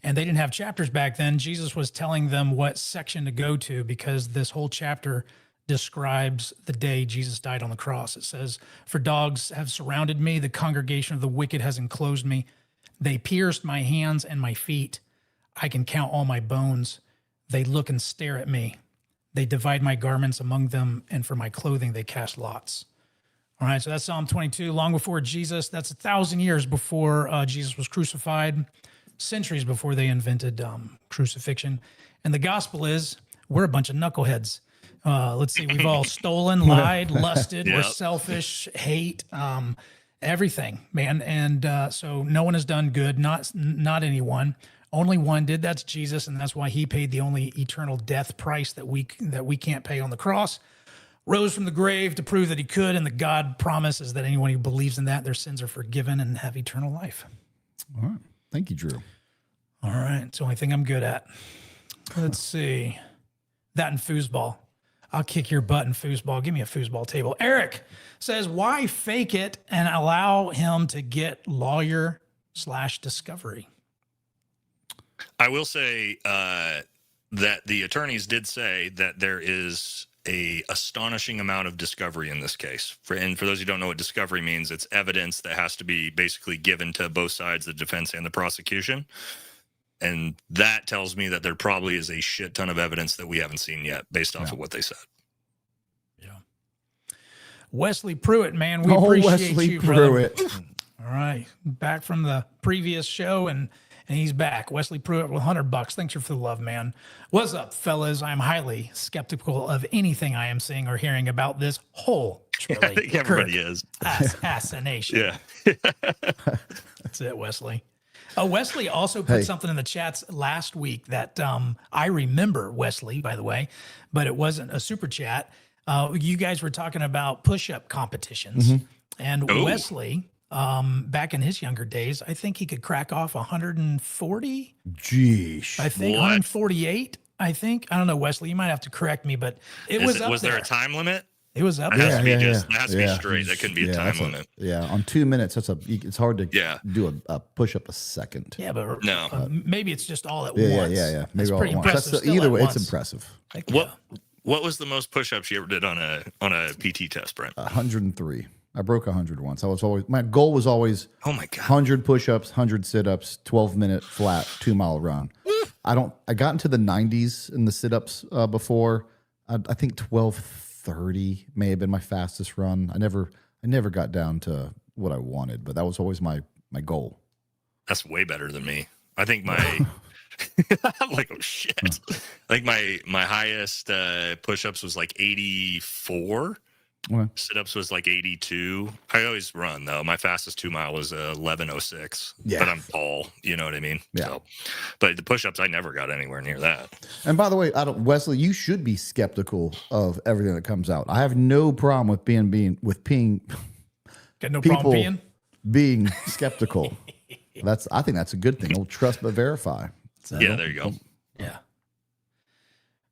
And they didn't have chapters back then. Jesus was telling them what section to go to because this whole chapter describes the day Jesus died on the cross. It says, for dogs have surrounded me. The congregation of the wicked has enclosed me. They pierced my hands and my feet. I can count all my bones. They look and stare at me. They divide my garments among them, and for my clothing they cast lots. All right, so that's Psalm 22. Long before Jesus, that's 1,000 years before Jesus was crucified. Centuries before they invented crucifixion. And the gospel is we're a bunch of knuckleheads. Let's see, we've all stolen, lied, lusted, we're selfish, hate, everything, man. And so no one has done good, not anyone. Only one did, that's Jesus, and that's why he paid the only eternal death price that we can't pay on the cross. Rose from the grave to prove that he could, and the God promise is that anyone who believes in that, their sins are forgiven and have eternal life. All right. Thank you, Drew. All right. It's the only thing I'm good at. Let's see. That and foosball. I'll kick your butt in foosball. Give me a foosball table. Eric says, why fake it and allow him to get lawyer/discovery? I will say that the attorneys did say that there is a astonishing amount of discovery in this case. And for those who don't know what discovery means, it's evidence that has to be basically given to both sides, the defense and the prosecution. And that tells me that there probably is a shit ton of evidence that we haven't seen yet based off of what they said. Yeah. Wesley Pruitt, man, we appreciate Wesley you, brother. Pruitt. All right. Back from the previous show, and he's back. Wesley Pruitt with $100. Thanks for the love, man. What's up, fellas? I'm highly skeptical of anything I am seeing or hearing about this whole Charlie I think everybody is. assassination. Yeah. That's it, Wesley. Wesley also put Hey. something in the chats last week that I remember, Wesley, by the way, but it wasn't a super chat. You guys were talking about push-up competitions, and Ooh. Wesley, back in his younger days, I think he could crack off 140. Jeez. I think What? 148. I think, I don't know, Wesley. You might have to correct me, but it was up Was there there. a time limit? It was up It there. has to be that has to be straight. That couldn't be a time that's limit. on 2 minutes, it's hard to Yeah. do a push up a second. Yeah, but No. Maybe it's just all at Yeah, once. yeah. That's Maybe all pretty at once. impressive. That's still either at way, it's once. impressive. Heck What yeah. What was the most push-ups you ever did on a PT test, Brent? 103. I broke 100 once. My goal was always Oh my god. 100 push-ups, 100 sit-ups, 12-minute flat, 2-mile run. I got into the 90s in the sit-ups before. I think 12:30 may have been my fastest run. I never got down to what I wanted, but that was always my goal. That's way better than me. I think my I'm like, oh shit. I think my highest push-ups was like 84. Okay. Sit-ups was like 82. I always run though. My fastest 2-mile was 11:06. Yeah. But I'm tall, you know what I mean? Yeah. So, but the push-ups I never got anywhere near that. And by the way, Wesley, you should be skeptical of everything that comes out. I have no problem with being Got no people problem peeing? being skeptical. I think that's a good thing. Don't trust but verify. Yeah, there you go. Yeah.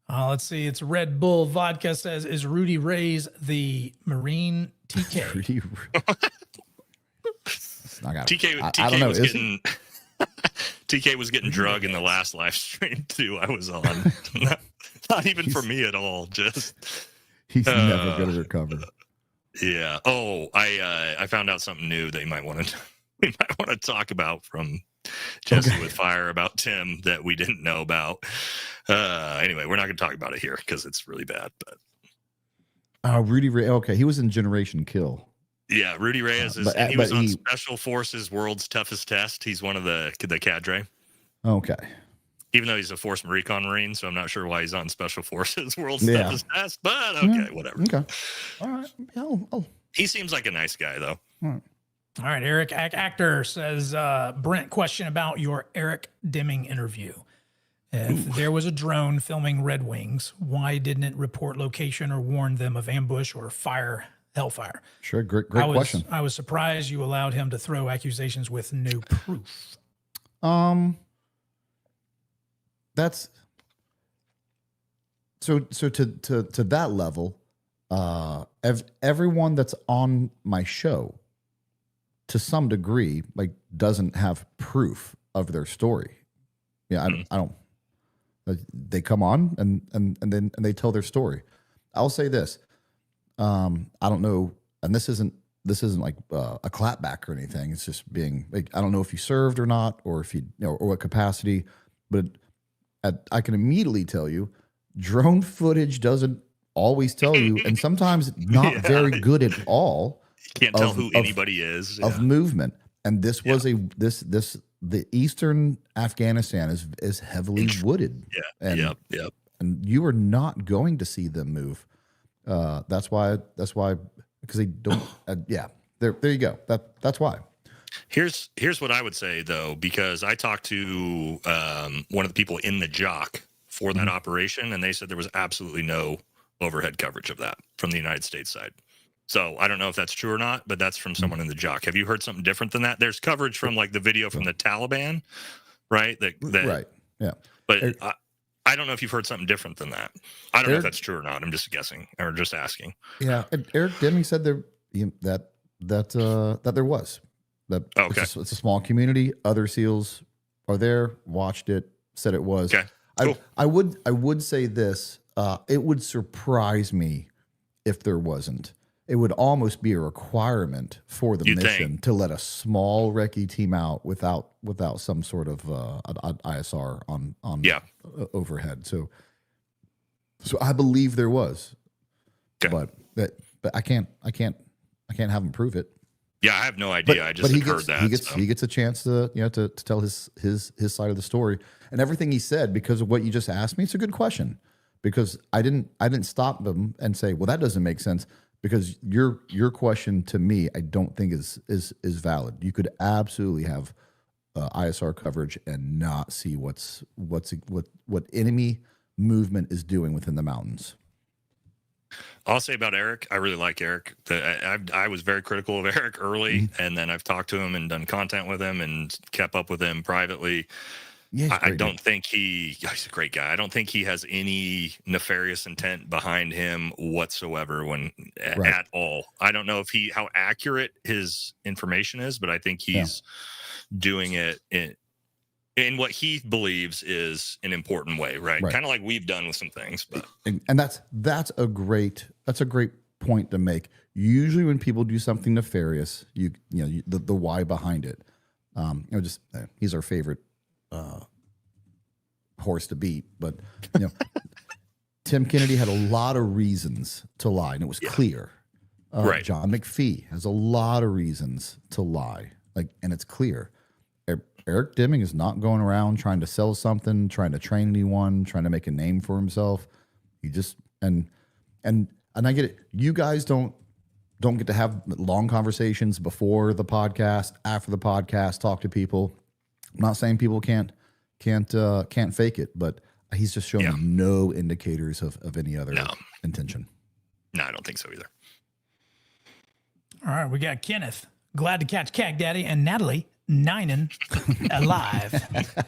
Let's see. It's Red Bull Vodka says, is Rudy Ray's the Marine TK? TK don't know. was Is getting TK was getting drug in the last live stream too. I was on. Not even for me at all. Just he's never going to recover. yeah. Oh, I found out something new that we might want to talk about from Jesse with Fire about Tim that we didn't know about. Anyway, we're not going to talk about it here because it's really bad. But Rudy Ray. Okay, he was in Generation Kill. yeah, Rudy Reyes is. And he was on Special Forces World's Toughest Test. He's one of the cadre. Okay. Even though he's a Force Recon Marine, so I'm not sure why he's on Special Forces World's Toughest Test. But okay, whatever. Okay. All right. He seems like a nice guy, though. All right. Eric Actor says, Brent, question about your Eric Deming interview. If there was a drone filming Red Wings, why didn't it report location or warn them of ambush or hellfire? Sure. Great question. I was surprised you allowed him to throw accusations with no proof. That's so to that level. Everyone that's on my show, to some degree, like doesn't have proof of their story. Yeah, I don't. They come on and then they tell their story. I'll say this. I don't know, and this isn't like a clapback or anything. It's just being like, I don't know if you served or not, or if you know, or what capacity, but I can immediately tell you, drone footage doesn't always tell you, and sometimes not very good at all. You can't tell who anybody is. Of movement. And this was the eastern Afghanistan is heavily wooded. Yeah. And, Yep. And you are not going to see them move. That's why because they don't. There you go. That's why. Here's what I would say though, because I talked to one of the people in the JOC for that operation, and they said there was absolutely no overhead coverage of that from the United States side. So I don't know if that's true or not, but that's from someone in the JOC. Have you heard something different than that? There's coverage from like the video from the Taliban, right? Right. Yeah. But I don't know if you've heard something different than that. I don't know if that's true or not. I'm just guessing or just asking. Yeah. And Eric Deming said that there was. Okay. It's a small community. Other SEALs are there, watched it, said it was. Okay. Cool. I would say this. It would surprise me if there wasn't. It would almost be a requirement for the mission to let a small recce team out without some sort of an ISR on overhead. So I believe there was, but I can't have him prove it. Yeah, I have no idea. I just heard that. He gets a chance to tell his side of the story, and everything he said, because of what you just asked me. It's a good question, because I didn't stop them and say, well, that doesn't make sense, because your question to me, I don't think is valid. You could absolutely have ISR coverage and not see what enemy movement is doing within the mountains. I'll say about Eric, I really like Eric. I was very critical of Eric early, and then I've talked to him and done content with him and kept up with him privately. Yeah, I don't think he's a great guy. I don't think he has any nefarious intent behind him whatsoever at all. I don't know how accurate his information is, but I think he's doing it in what he believes is an important way, right? Kind of like we've done with some things, but and that's a great point to make. Usually when people do something nefarious, the why behind it, he's our favorite horse to beat, but Tim Kennedy had a lot of reasons to lie, and it was clear. Right. John McPhee has a lot of reasons to lie, and it's clear. Eric Deming is not going around trying to sell something, trying to train anyone, trying to make a name for himself. He just and I get it. You guys don't get to have long conversations before the podcast, after the podcast, talk to people. I'm not saying people can't fake it, but he's just showing me no indicators of any other intention. No, I don't think so either. All right, we got Kenneth. Glad to catch Cag Daddy and Natalie Ninen alive.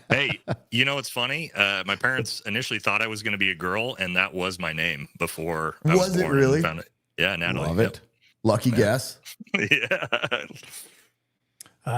Hey, what's funny? My parents initially thought I was going to be a girl, and that was my name before I was born. It really? Yeah, Natalie. Love it. Lucky guess. Yeah.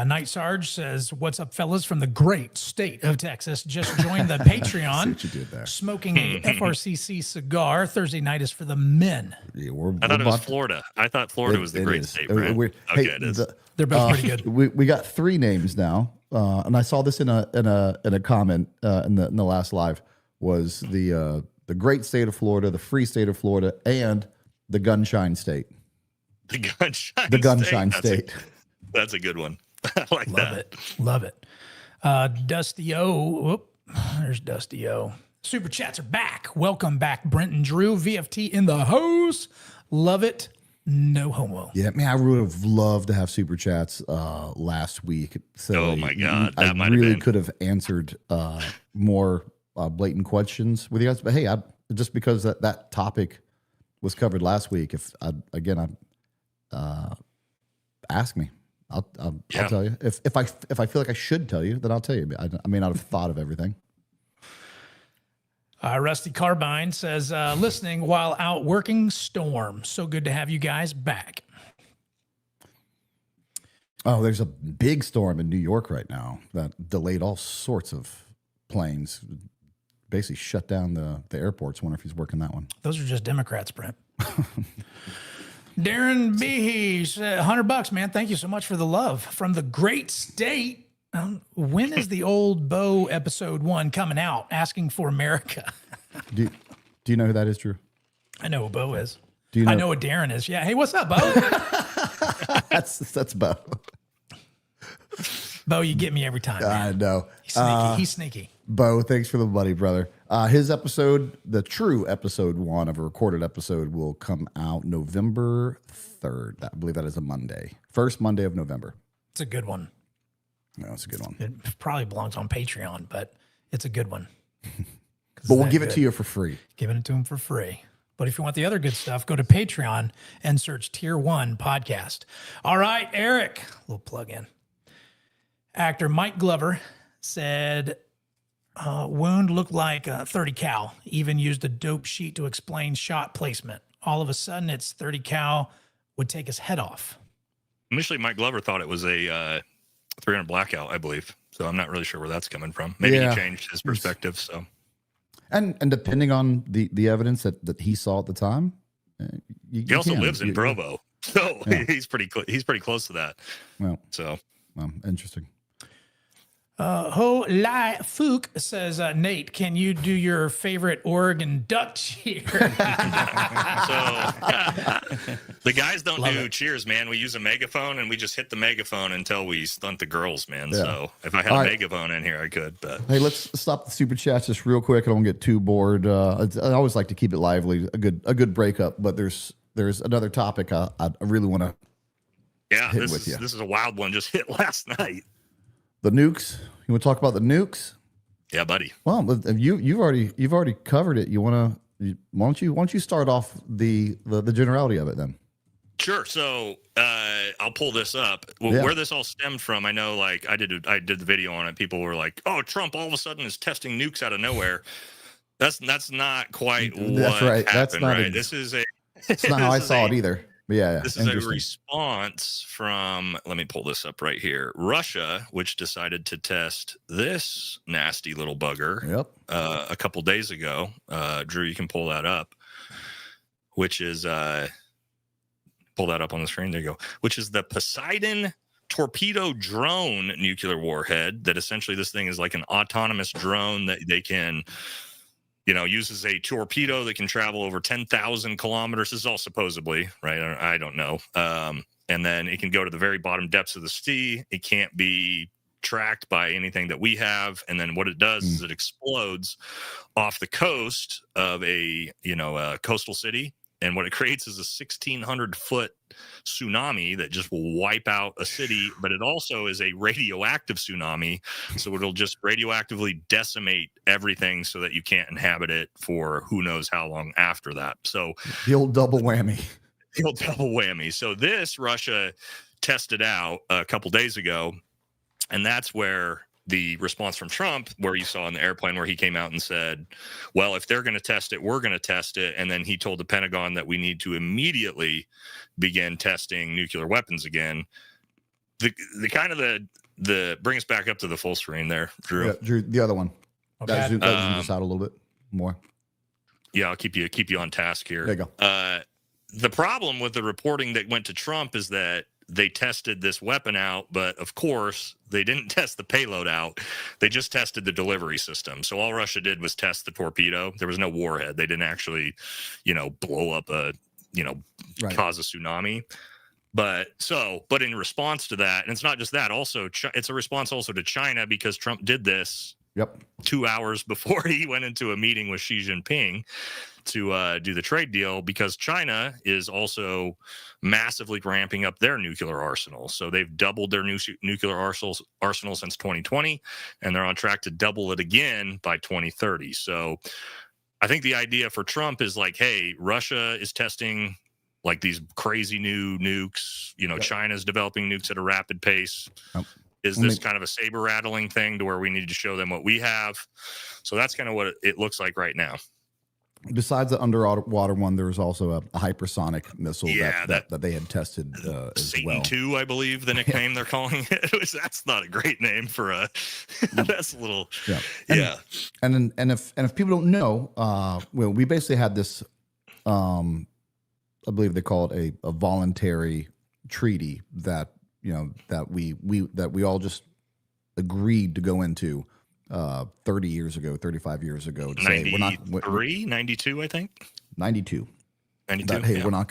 Night Sarge says, "What's up, fellas, from the great state of Texas? Just joined the Patreon. See what you did there. Smoking a FRCC cigar. Thursday night is for the men." Yeah, I thought it was Florida. I thought Florida was the great state, right? Okay, it is. They're both pretty good. We got 3 names now, and I saw this in a comment in the last live. Was the great state of Florida, the free state of Florida, and the gunshine state. The gunshine. The gunshine state. That's a good one. I like that. Love it. Dusty O. There's Dusty O. Super chats are back. Welcome back, Brent and Drew. VFT in the house. Love it. No homo. Yeah, man, I would have loved to have super chats last week. So oh my God, I really could have answered more blatant questions with you guys. But hey, just because that topic was covered last week, ask me. I'll tell you. If I feel like I should tell you, then I'll tell you. I may not have thought of everything. Rusty Carbine says, listening while out working storm. So good to have you guys back. Oh, there's a big storm in New York right now that delayed all sorts of planes. Basically shut down the airports. Wonder if he's working that one. Those are just Democrats, Brent. Darren Behe said, $100, man. Thank you so much for the love from the great state. When is the old Bo episode 1 coming out? Asking for America. Do you know who that is, Drew? I know who Bo is. Do you know? I know what Darren is. Yeah. Hey, what's up, Bo? that's Bo. Bo, you get me every time. Man. I know. He's sneaky. He's sneaky. Bo, thanks for the buddy, brother. His episode, the true episode 1 of a recorded episode, will come out November 3rd. I believe that is a Monday. First Monday of November. It's a good one. No, it's a good one. It probably belongs on Patreon, but it's a good one. But we'll give it to you for free. Giving it to him for free. But if you want the other good stuff, go to Patreon and search Tier 1 Podcast. All right, Eric, a little plug in. Actor Mike Glover said, wound looked like 30 cal. Even used a dope sheet to explain shot placement. All of a sudden, it's 30 cal would take his head off. Initially, Mike Glover thought it was a 300 blackout, I believe. So I'm not really sure where that's coming from. Maybe he changed his perspective. So, and depending on the evidence that he saw at the time, he also lives in Provo, so he's pretty close to that. Well, so interesting. Ho Lai Fook says, Nate, can you do your favorite Oregon duck cheer? So the guys don't do cheers, man. We use a megaphone and we just hit the megaphone until we stunt the girls, man. Yeah. So if I had a megaphone in here, I could. But hey, let's stop the super chats just real quick. I don't get too bored. I always like to keep it lively. A good breakup, but there's another topic I really want to. Yeah, this is a wild one. Just hit last night. The nukes. You want to talk about the nukes? Yeah, buddy. Well, you've already covered it. Why don't you start off the generality of it then? Sure. So I'll pull this up. Yeah. Where this all stemmed from, I know, like I did the video on it. People were like, "Oh, Trump all of a sudden is testing nukes out of nowhere." That's not quite That's what right. happened. That's not right. This is a. It's not how I saw it either. But yeah. This is a response from. Let me pull this up right here. Russia, which decided to test this nasty little bugger. Yep. A couple days ago. Drew, you can pull that up. Which is pull that up on the screen. There you go. Which is the Poseidon torpedo drone nuclear warhead. That essentially this thing is like an autonomous drone that they can, uses a torpedo that can travel over 10,000 kilometers. This is all supposedly, right? I don't know. And then it can go to the very bottom depths of the sea. It can't be tracked by anything that we have. And then what it does is it explodes off the coast of a coastal city. And what it creates is a 1,600-foot tsunami that just will wipe out a city. But it also is a radioactive tsunami. So it'll just radioactively decimate everything so that you can't inhabit it for who knows how long after that. So the old double whammy. The old double whammy. So this Russia tested out a couple days ago. And that's where the response from Trump, where you saw in the airplane where he came out and said, well, if they're going to test it, we're going to test it. And then he told the Pentagon that we need to immediately begin testing nuclear weapons again. The kind of the bring us back up to the full screen there, Drew. Yeah, Drew, the other one. Okay. That zooms us out a little bit more. Yeah, I'll keep you on task here. There you go. The problem with the reporting that went to Trump is that they tested this weapon out, but of course they didn't test the payload out. They just tested the delivery system. So all Russia did was test the torpedo. There was no warhead. They didn't actually, blow up cause a tsunami. But in response to that, and it's not just that, also it's a response also to China, because Trump did this 2 hours before he went into a meeting with Xi Jinping to do the trade deal, because China is also massively ramping up their nuclear arsenal. So they've doubled their nuclear arsenal since 2020, and they're on track to double it again by 2030. So I think the idea for Trump is like, hey, Russia is testing like these crazy new nukes. China's developing nukes at a rapid pace. Is this kind of a saber rattling thing to where we need to show them what we have? So that's kind of what it looks like right now. Besides the underwater one, there was also a hypersonic missile that they had tested as Satan well. 2, I believe the nickname they're calling it. That's not a great name for a. That's a little. Yeah. And if people don't know, we basically had this. I believe they call it a voluntary treaty that we all just agreed to go into 30 years ago, 35 years ago. To 93, 92, I think. 92. 92. That, hey, we're not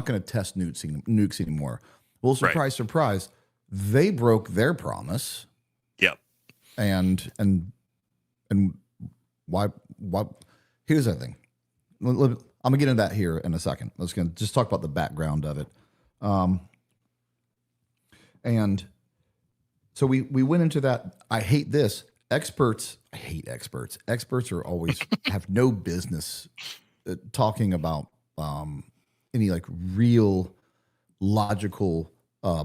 gonna test nukes anymore. Well, surprise, they broke their promise. Yep. And why? Here's the thing. I'm gonna get into that here in a second. Let's just talk about the background of it. And so we went into that. I hate this. I hate experts. Experts are always have no business talking about any like real logical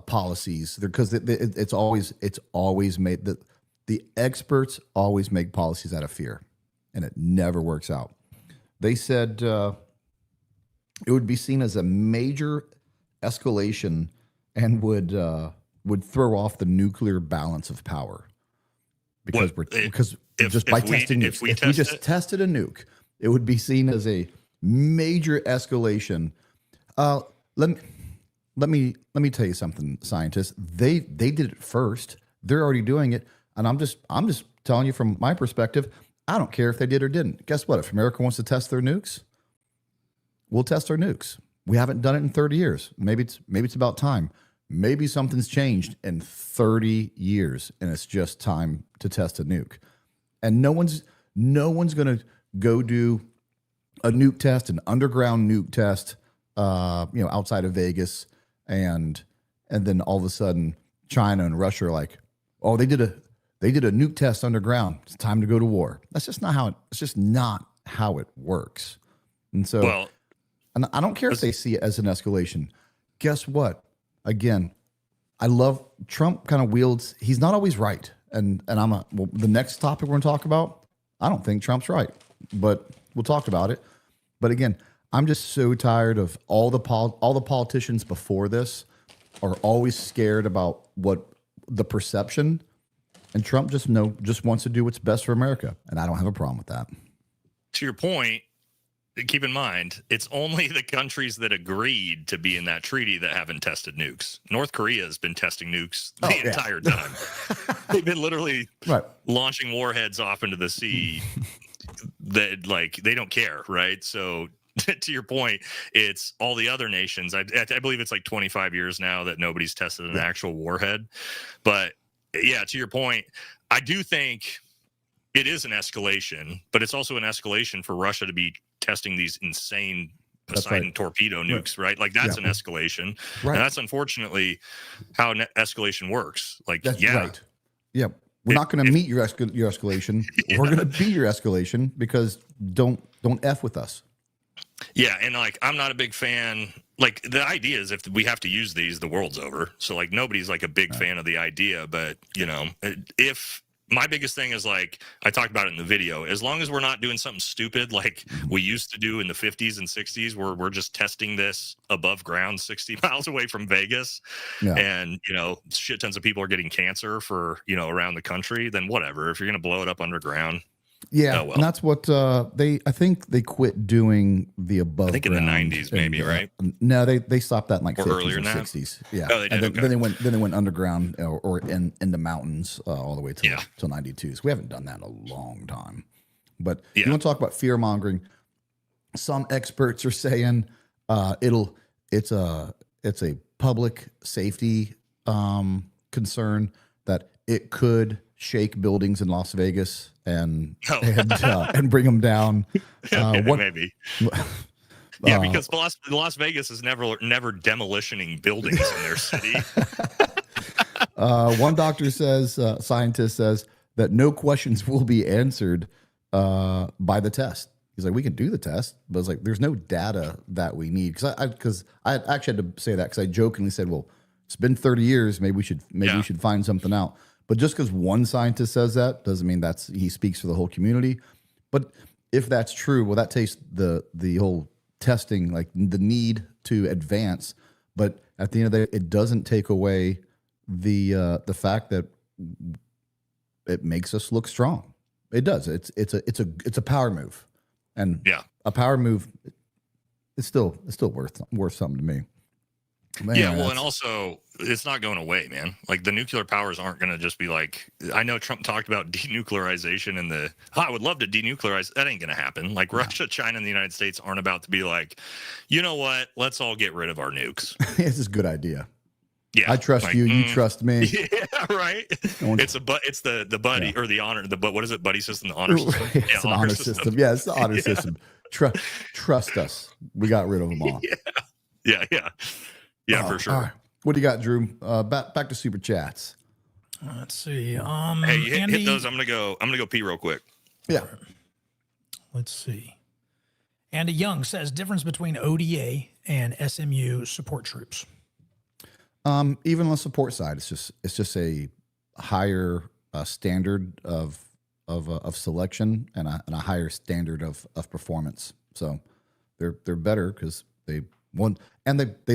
policies, because it's always made that the experts always make policies out of fear, and it never works out. They said it would be seen as a major escalation and would throw off the nuclear balance of power. Because if we just tested a nuke, it would be seen as a major escalation. Let me tell you something, scientists. They did it first. They're already doing it, and I'm just telling you from my perspective. I don't care if they did or didn't. Guess what? If America wants to test their nukes, we'll test our nukes. We haven't done it in 30 years. Maybe it's about time. Maybe something's changed in 30 years, and it's just time to test a nuke. And no one's going to go do a nuke test, an underground nuke test, outside of Vegas, and then all of a sudden China and Russia are like, oh, they did a nuke test underground. It's time to go to war. That's just not how it works. And so, Well, and I don't care if they see it as an escalation. Guess what? Again, I love Trump kind of wields, he's not always right. And the next topic we're going to talk about, I don't think Trump's right, but we'll talk about it. But again, I'm just so tired of all the politicians before this are always scared about what the perception, and Trump just wants to do what's best for America. And I don't have a problem with that. To your point, keep in mind, it's only the countries that agreed to be in that treaty that haven't tested nukes. North Korea has been testing nukes the entire time. They've been literally launching warheads off into the sea that, like, they don't care, right? So to your point, it's all the other nations. I believe it's like 25 years now that nobody's tested an actual warhead. But yeah, to your point, I do think it is an escalation, but it's also an escalation for Russia to be testing these insane Poseidon torpedo nukes, right? Like that's an escalation. Right. And that's unfortunately how escalation works. Like, that's right. Yeah. We're not going to meet your escalation. We're going to be your escalation because don't F with us. Yeah. And like, I'm not a big fan. Like the idea is if we have to use these, the world's over. So like nobody's like a big fan of the idea, but you know, if my biggest thing is like, I talked about it in the video, as long as we're not doing something stupid like we used to do in the 50s and 60s, where we're just testing this above ground 60 miles away from Vegas and, you know, shit tons of people are getting cancer for, you know, around the country, then whatever. If you're going to blow it up underground. Yeah. And that's what I think they quit doing the above I think in the 90s, maybe, right? No, they stopped that in like 50s earlier or than 60s. Yeah. Oh, they did. And then they went underground or in the mountains all the way till 92. So we haven't done that in a long time. But you want to talk about fear mongering? Some experts are saying it's a public safety concern that it could shake buildings in Las Vegas and bring them down. Maybe. Yeah, because Las Vegas is never demolitioning buildings in their city. One doctor says, scientist says that no questions will be answered by the test. He's like, we can do the test, but it's like there's no data that we need. Because I actually had to say that because I jokingly said, well, it's been 30 years. Maybe we should find something out. But just because one scientist says that doesn't mean he speaks for the whole community. But if that's true, well, that takes the whole testing, like the need to advance. But at the end of the day, it doesn't take away the fact that it makes us look strong. It does. It's a power move, and a power move is still worth something to me. Man, yeah, well, and also it's not going away, man. Like the nuclear powers aren't going to just be like, I know Trump talked about denuclearization and I would love to denuclearize. That ain't going to happen. Like Russia, China, and the United States aren't about to be like, you know what? Let's all get rid of our nukes. This is a good idea. Yeah, I trust you. You trust me. Yeah, right. It's the buddy or the honor. What is it? Buddy system. The honor system. It's an honor system. Yeah, it's the honor system. Trust us. We got rid of them all. Yeah, for sure. Right. What do you got, Drew? Back to super chats. Let's see. Hey, hit those. I'm gonna go pee real quick. Yeah. Let's see. Andy Young says difference between ODA and SMU support troops. Even on the support side, it's just a higher standard of selection and a higher standard of performance. So they're better because they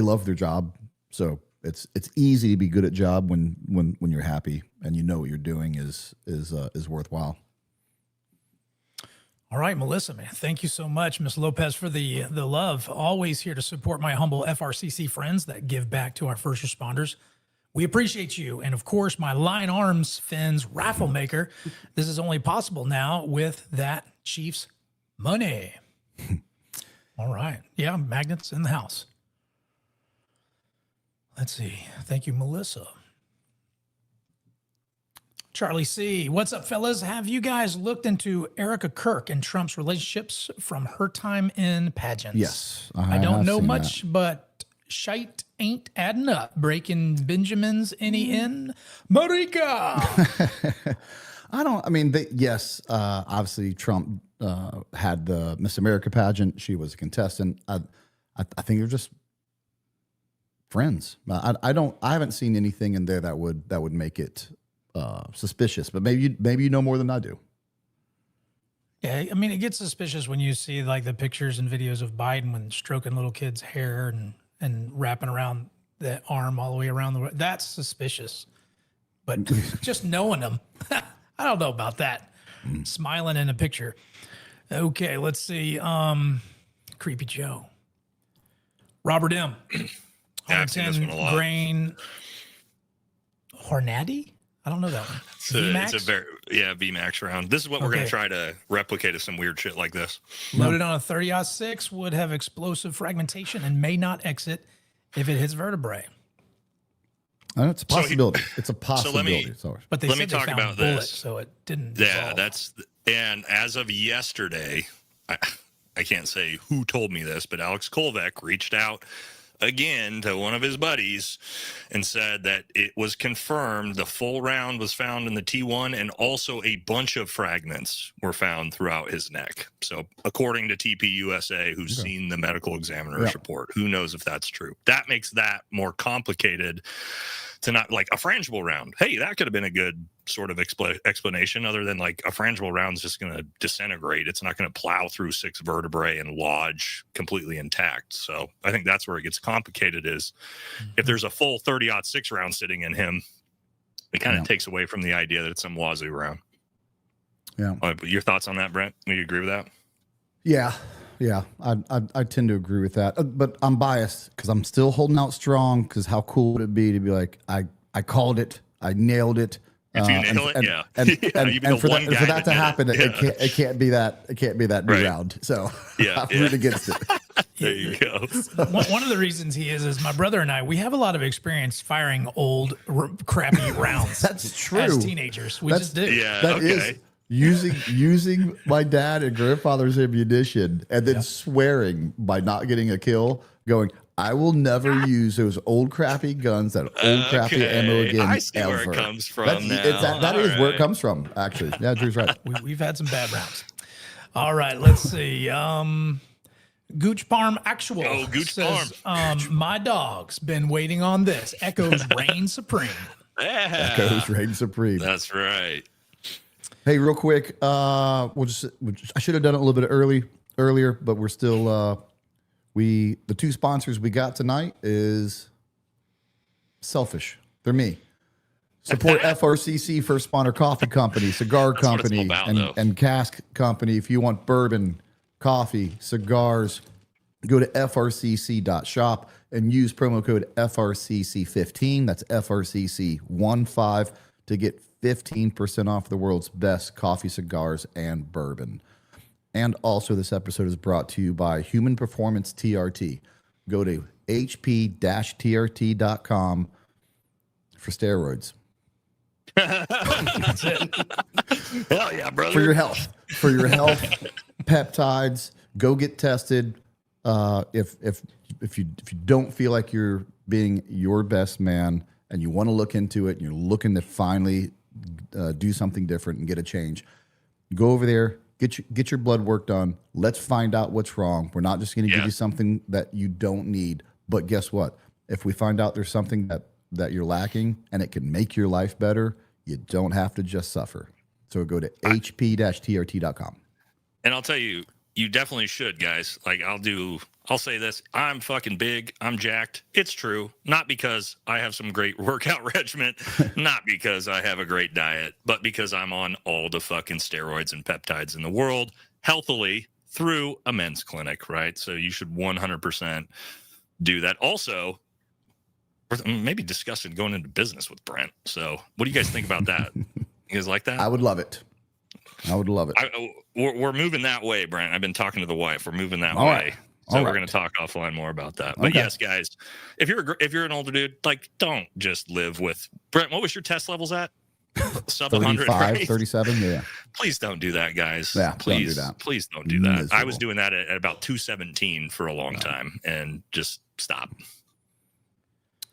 love their job. So it's easy to be good at job when you're happy and you know what you're doing is worthwhile. All right, Melissa, man, thank you so much, Ms. Lopez, for the love. Always here to support my humble FRCC friends that give back to our first responders. We appreciate you. And of course, my Line Arms Fins raffle maker. This is only possible now with that Chiefs money. All right. Yeah, magnets in the house. Let's see. Thank you, Melissa. Charlie C. What's up, fellas? Have you guys looked into Erica Kirk and Trump's relationships from her time in pageants? Yes. I don't know much, but shite ain't adding up. Breaking Benjamins any in Marika. Yes, obviously Trump had the Miss America pageant. She was a contestant. I think they're just friends. I haven't seen anything in there that would make it suspicious, but maybe you know more than I do. Yeah, I mean, it gets suspicious when you see like the pictures and videos of Biden when stroking little kids' hair and wrapping around the arm all the way around the. That's suspicious. But just knowing them, I don't know about that. Smiling in a picture. Okay, let's see. Creepy Joe. Robert M. Yeah, I've seen this one a lot. Grain. Hornady? I don't know that one. It's a very VMAX round. This is what we're going to try to replicate of some weird shit like this. Loaded on a 30-06 would have explosive fragmentation and may not exit if it hits vertebrae. It's a possibility. It's a possibility. But let me talk about this. So it didn't. Yeah, dissolve. and as of yesterday, I can't say who told me this, but Alex Kolvek reached out again to one of his buddies and said that it was confirmed the full round was found in the T1 and also a bunch of fragments were found throughout his neck. So according to TPUSA, who's seen the medical examiner's report, who knows if that's true. That makes that more complicated to not like a frangible round. Hey, that could have been a good sort of explanation other than like a frangible round is just going to disintegrate. It's not going to plow through 6 vertebrae and lodge completely intact. So I think that's where it gets complicated is if there's a full 30-06 round sitting in him, it kind of takes away from the idea that it's some wazoo round. Yeah. Your thoughts on that, Brent? Do you agree with that? Yeah. I tend to agree with that, but I'm biased because I'm still holding out strong. Because how cool would it be to be like, I called it, I nailed it. If you nail it, yeah. And for that to happen, it can't be that. It can't be that new round. So I'm rooting against it. There you go. One of the reasons he is my brother and I, we have a lot of experience firing old, crappy rounds. That's true. As teenagers, we just do. Yeah. That is using my dad and grandfather's ammunition and then swearing by not getting a kill, going, I will never use those old crappy guns, that old crappy ammo again. I see ever. where it comes from now. That is where it comes from, actually. Yeah, Drew's right. We've had some bad rounds. All right, let's see. Gooch Parm Actual says, my dog's been waiting on this. Echoes reign supreme. Yeah. Echoes reign supreme. That's right. Hey, real quick, I should have done it a little bit earlier, but we're still the 2 sponsors we got tonight is selfish. They're me. Support FRCC, First Spawner Coffee Company, Cigar Company, and Cask Company. If you want bourbon, coffee, cigars, go to frcc.shop and use promo code FRCC15. That's FRCC15 to get 15% off the world's best coffee, cigars, and bourbon. And also, this episode is brought to you by Human Performance TRT. Go to hp-trt.com for steroids. That's it. Hell yeah, brother. For your health. Peptides. Go get tested. If you don't feel like you're being your best man and you want to look into it and you're looking to finally do something different and get a change, go over there. Get your blood work done. Let's find out what's wrong. We're not just going to give you something that you don't need. But guess what? If we find out there's something that you're lacking and it can make your life better, you don't have to just suffer. So go to hp-trt.com. And I'll tell you, you definitely should, guys. Like I'll say this. I'm fucking big. I'm jacked. It's true. Not because I have some great workout regimen, not because I have a great diet, but because I'm on all the fucking steroids and peptides in the world healthily through a men's clinic, right? So you should 100% do that. Also, maybe discussing going into business with Brent. So what do you guys think about that? You guys like that? I would love it. We're moving that way, Brent. I've been talking to the wife. We're moving that way. Right. So we're going to talk offline more about that. But yes, guys, if you're an older dude, like, don't just live with Brent. What was your test levels at? Sub 100, 35, right? 37. Yeah. Please don't do that, guys. Yeah, please, don't do that. Please don't do that. Miserable. I was doing that at about 217 for a long time, and just stop.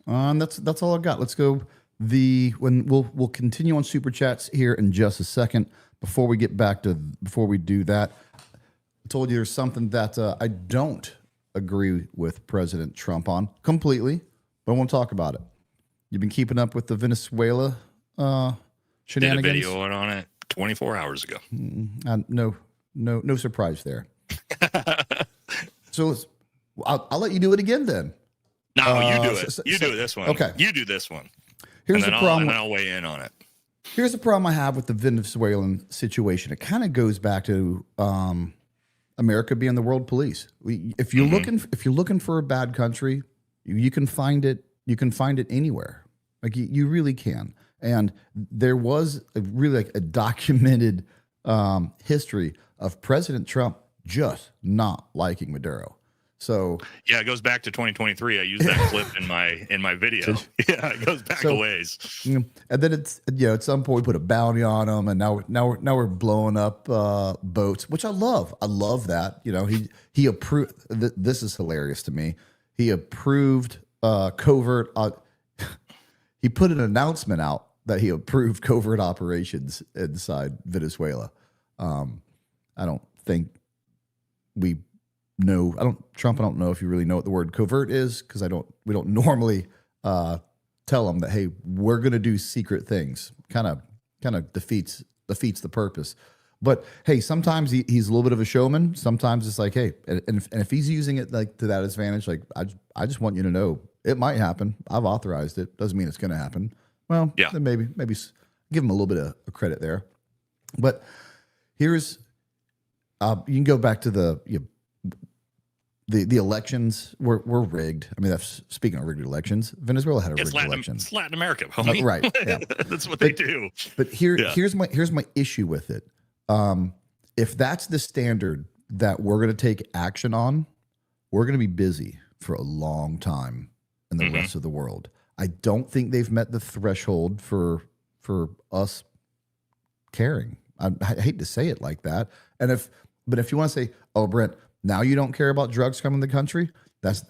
That's all I got. Let's go. We'll continue on super chats here in just a second. Before we do that, I told you there's something that I don't agree with President Trump on completely, but I won't talk about it. You've been keeping up with the Venezuela shenanigans. Did a video on it 24 hours ago. No surprise there. So I'll let you do it again then. No, you do it. You do this one. Okay. You do this one. Here's the problem. And then I'll weigh in on it. Here's the problem I have with the Venezuelan situation. It kind of goes back to America being the world police. If you're looking for a bad country, you can find it. You can find it anywhere. Like you really can. And there was a documented history of President Trump just not liking Maduro. So yeah, it goes back to 2023. I used that clip in my video. Yeah, it goes back a ways. And then it's at some point we put a bounty on him, and now we're blowing up boats, which I love. I love that. He approved. This is hilarious to me. He approved covert. He put an announcement out that he approved covert operations inside Venezuela. I don't think we know. I don't know if you really know what the word covert is, because we don't normally tell them that, hey, we're going to do secret things. Kind of defeats the purpose. But hey, sometimes he's a little bit of a showman. Sometimes it's like, hey, and if he's using it like to that advantage, like I just want you to know it might happen. I've authorized it. Doesn't mean it's going to happen. Well, yeah, then maybe give him a little bit of credit there. But here's you can go back to the elections were rigged. I mean, that's speaking of rigged elections. Venezuela had a rigged election. It's Latin America, homie. Right? Yeah. That's what they do. But here's my issue with it. If that's the standard that we're going to take action on, we're going to be busy for a long time in the rest of the world. I don't think they've met the threshold for us caring. I hate to say it like that. But if you want to say, oh, Brent, now you don't care about drugs coming to the country, that's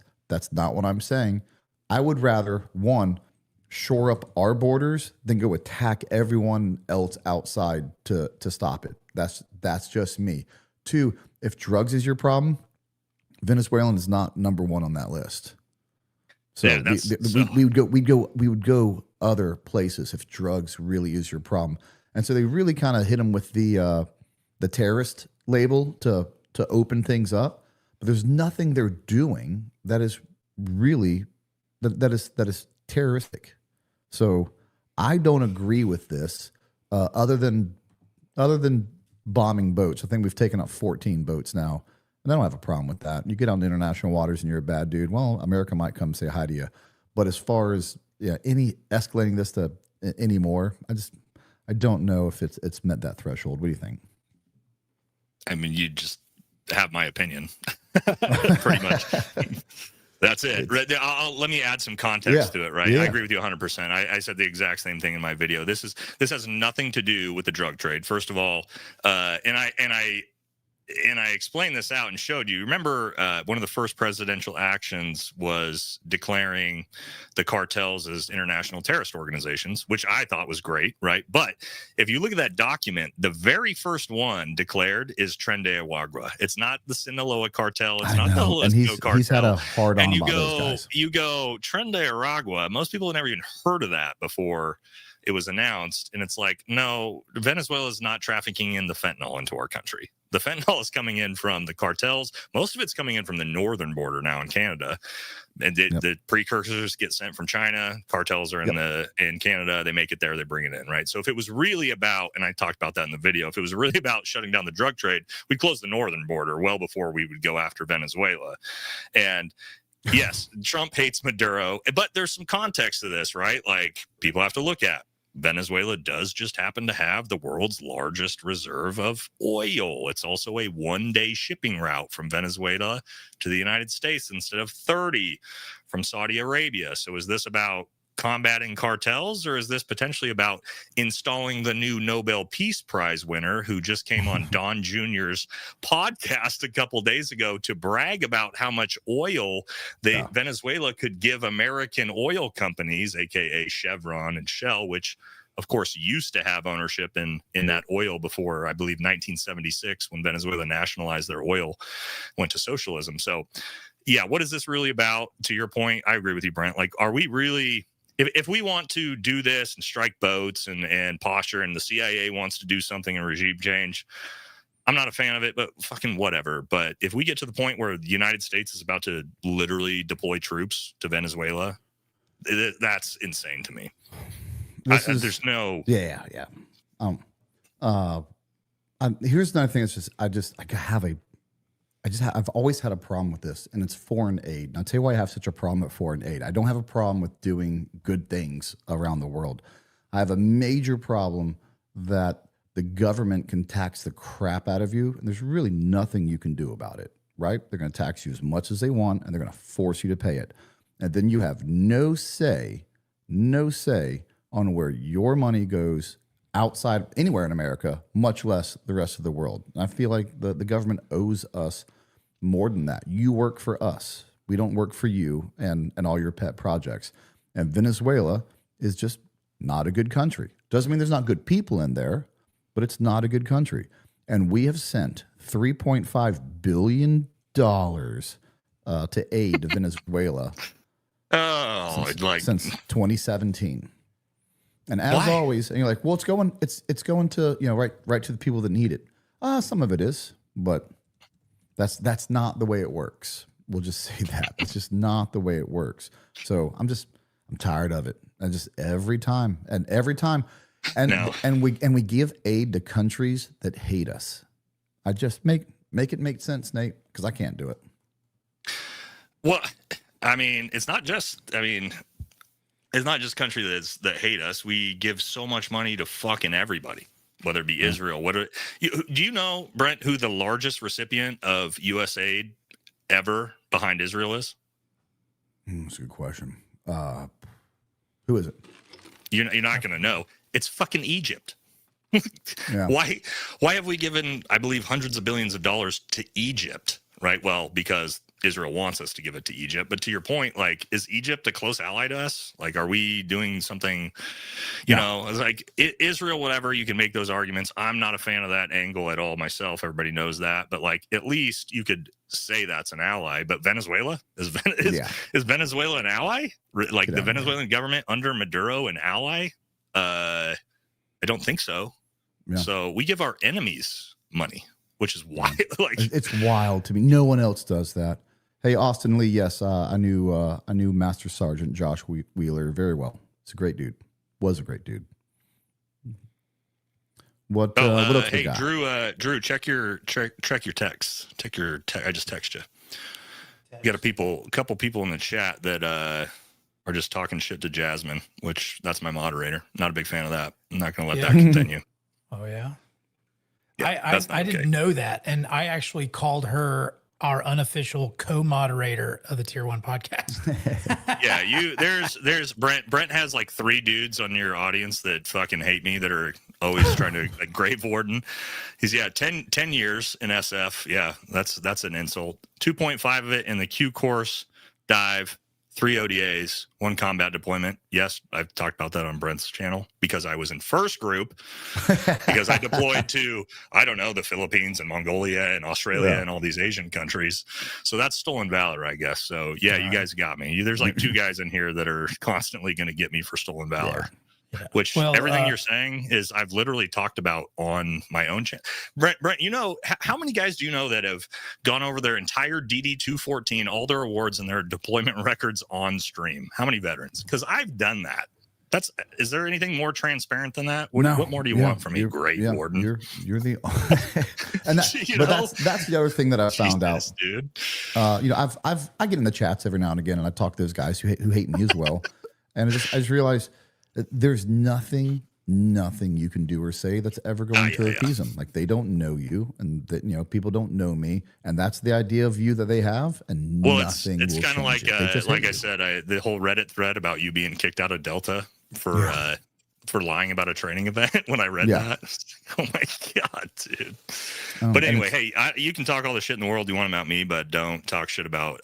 not what I'm saying. I would rather, one, shore up our borders than go attack everyone else outside to stop it. That's just me. Two, if drugs is your problem, Venezuelan is not number one on that list. So, yeah, we would go other places if drugs really is your problem. And so they really kind of hit them with the terrorist label to open things up. But there's nothing they're doing that is really that is terroristic. So I don't agree with this. Other than bombing boats, I think we've taken out 14 boats now. And I don't have a problem with that. You get out in international waters and you're a bad dude, well, America might come say hi to you. But as far as any escalating this to anymore, I don't know if it's met that threshold. What do you think? I mean, you just have my opinion, pretty much. That's it. Let me add some context to it, right? Yeah. I agree with you 100%. I said the exact same thing in my video. This has nothing to do with the drug trade, first of all. And I explained this out and showed you. Remember, one of the first presidential actions was declaring the cartels as international terrorist organizations, which I thought was great, right? But if you look at that document, the very first one declared is Tren de Aragua. It's not the Sinaloa cartel. It's not the Jalisco cartel. He's had a hard on about those guys. You go Tren de Aragua. Most people have never even heard of that before it was announced. And it's like, no, Venezuela is not trafficking in the fentanyl into our country. The fentanyl is coming in from the cartels. Most of it's coming in from the northern border now in Canada. And the precursors get sent from China. Cartels are in Canada. They make it there. They bring it in, right? So if it was really about, and I talked about that in the video, if it was really about shutting down the drug trade, we'd close the northern border well before we would go after Venezuela. And yes, Trump hates Maduro, but there's some context to this, right? Like, people have to look at Venezuela does just happen to have the world's largest reserve of oil. It's also a one-day shipping route from Venezuela to the United States instead of 30 from Saudi Arabia. So is this about combating cartels, or is this potentially about installing the new Nobel Peace Prize winner who just came on Don Jr.'s podcast a couple days ago to brag about how much oil Venezuela could give American oil companies, aka Chevron and Shell, which of course used to have ownership in that oil before, I believe, 1976, when Venezuela nationalized their oil, went to socialism. So yeah, what is this really about? To your point, I agree with you, Brent. Like, are we really, if we want to do this and strike boats and posture, and the CIA wants to do something in regime change, I'm not a fan of it, but fucking whatever. But if we get to the point where the United States is about to literally deploy troops to Venezuela, that's insane to me. There's no. Yeah. Here's another thing. It's just, I've always had a problem with this, and it's foreign aid. And I'll tell you why I have such a problem with foreign aid. I don't have a problem with doing good things around the world. I have a major problem that the government can tax the crap out of you, and there's really nothing you can do about it, right? They're going to tax you as much as they want, and they're going to force you to pay it. And then you have no say on where your money goes outside anywhere in America, much less the rest of the world. And I feel like the government owes us more than that. You work for us. We don't work for you and all your pet projects. And Venezuela is just not a good country. Doesn't mean there's not good people in there, but it's not a good country. And we have sent $3.5 billion to aid Venezuela since 2017. And as always, and you're like, well, it's going to, right to the people that need it. Some of it is, but that's not the way it works. We'll just say that. It's just not the way it works. So I'm tired of it. And just every time. And we give aid to countries that hate us. I just make it make sense, Nate, because I can't do it. Well, I mean, it's not just countries that hate us. We give so much money to fucking everybody, whether it be Israel. Do you know, Brent, who the largest recipient of U.S. aid ever behind Israel is? That's a good question. Who is it? You're not going to know. It's fucking Egypt. Yeah. Why have we given, I believe, hundreds of billions of dollars to Egypt? Right. Well, because Israel wants us to give it to Egypt. But to your point, like, is Egypt a close ally to us? Like, are we doing something, like Israel, whatever, you can make those arguments. I'm not a fan of that angle at all myself. Everybody knows that. But like, at least you could say that's an ally. But Venezuela? Is Venezuela an ally? Like the Venezuelan government under Maduro an ally? I don't think so. Yeah. So we give our enemies money, which is wild. Like, it's wild to me. No one else does that. Hey, Austin Lee. Yes, I knew Master Sergeant Josh Wheeler very well. It's a great dude. Was a great dude. What else we got? Drew, check your text. I just text you. You got a couple people in the chat that are just talking shit to Jasmine, which that's my moderator. Not a big fan of that. I'm not going to let that continue. Oh yeah. Yeah, I didn't know that, and I actually called her our unofficial co-moderator of the Tier 1 podcast. Yeah, there's Brent. Brent has like 3 dudes on your audience that fucking hate me, that are always trying to like grave warden. He's 10 years in SF. Yeah, that's an insult. 2.5 of it in the Q course dive. 3 ODAs, 1 combat deployment. Yes, I've talked about that on Brent's channel because I was in first group because I deployed to, I don't know, the Philippines and Mongolia and Australia and all these Asian countries. So that's stolen valor, I guess. So yeah, you guys got me. There's like 2 guys in here that are constantly going to get me for stolen valor. Yeah. Which everything you're saying is I've literally talked about on my own channel. Brent, how many guys do you know that have gone over their entire DD-214, all their awards and their deployment records on stream? How many veterans? Because I've done that. Is there anything more transparent than that? What more do you want from me, Great Warden? You're the and that's the other thing that I found out, dude. I get in the chats every now and again, and I talk to those guys who hate me as well, and I just realized that there's nothing nothing you can do or say that's ever going to appease them. Like, they don't know you, and that, you know, people don't know me, and that's the idea of you that they have, and nothing it's will kind of change it. They like hate I you. said, the whole Reddit thread about you being kicked out of Delta for lying about a training event. When I read that, oh my god, dude. But anyway, hey, you can talk all the shit in the world you want about me, but don't talk shit about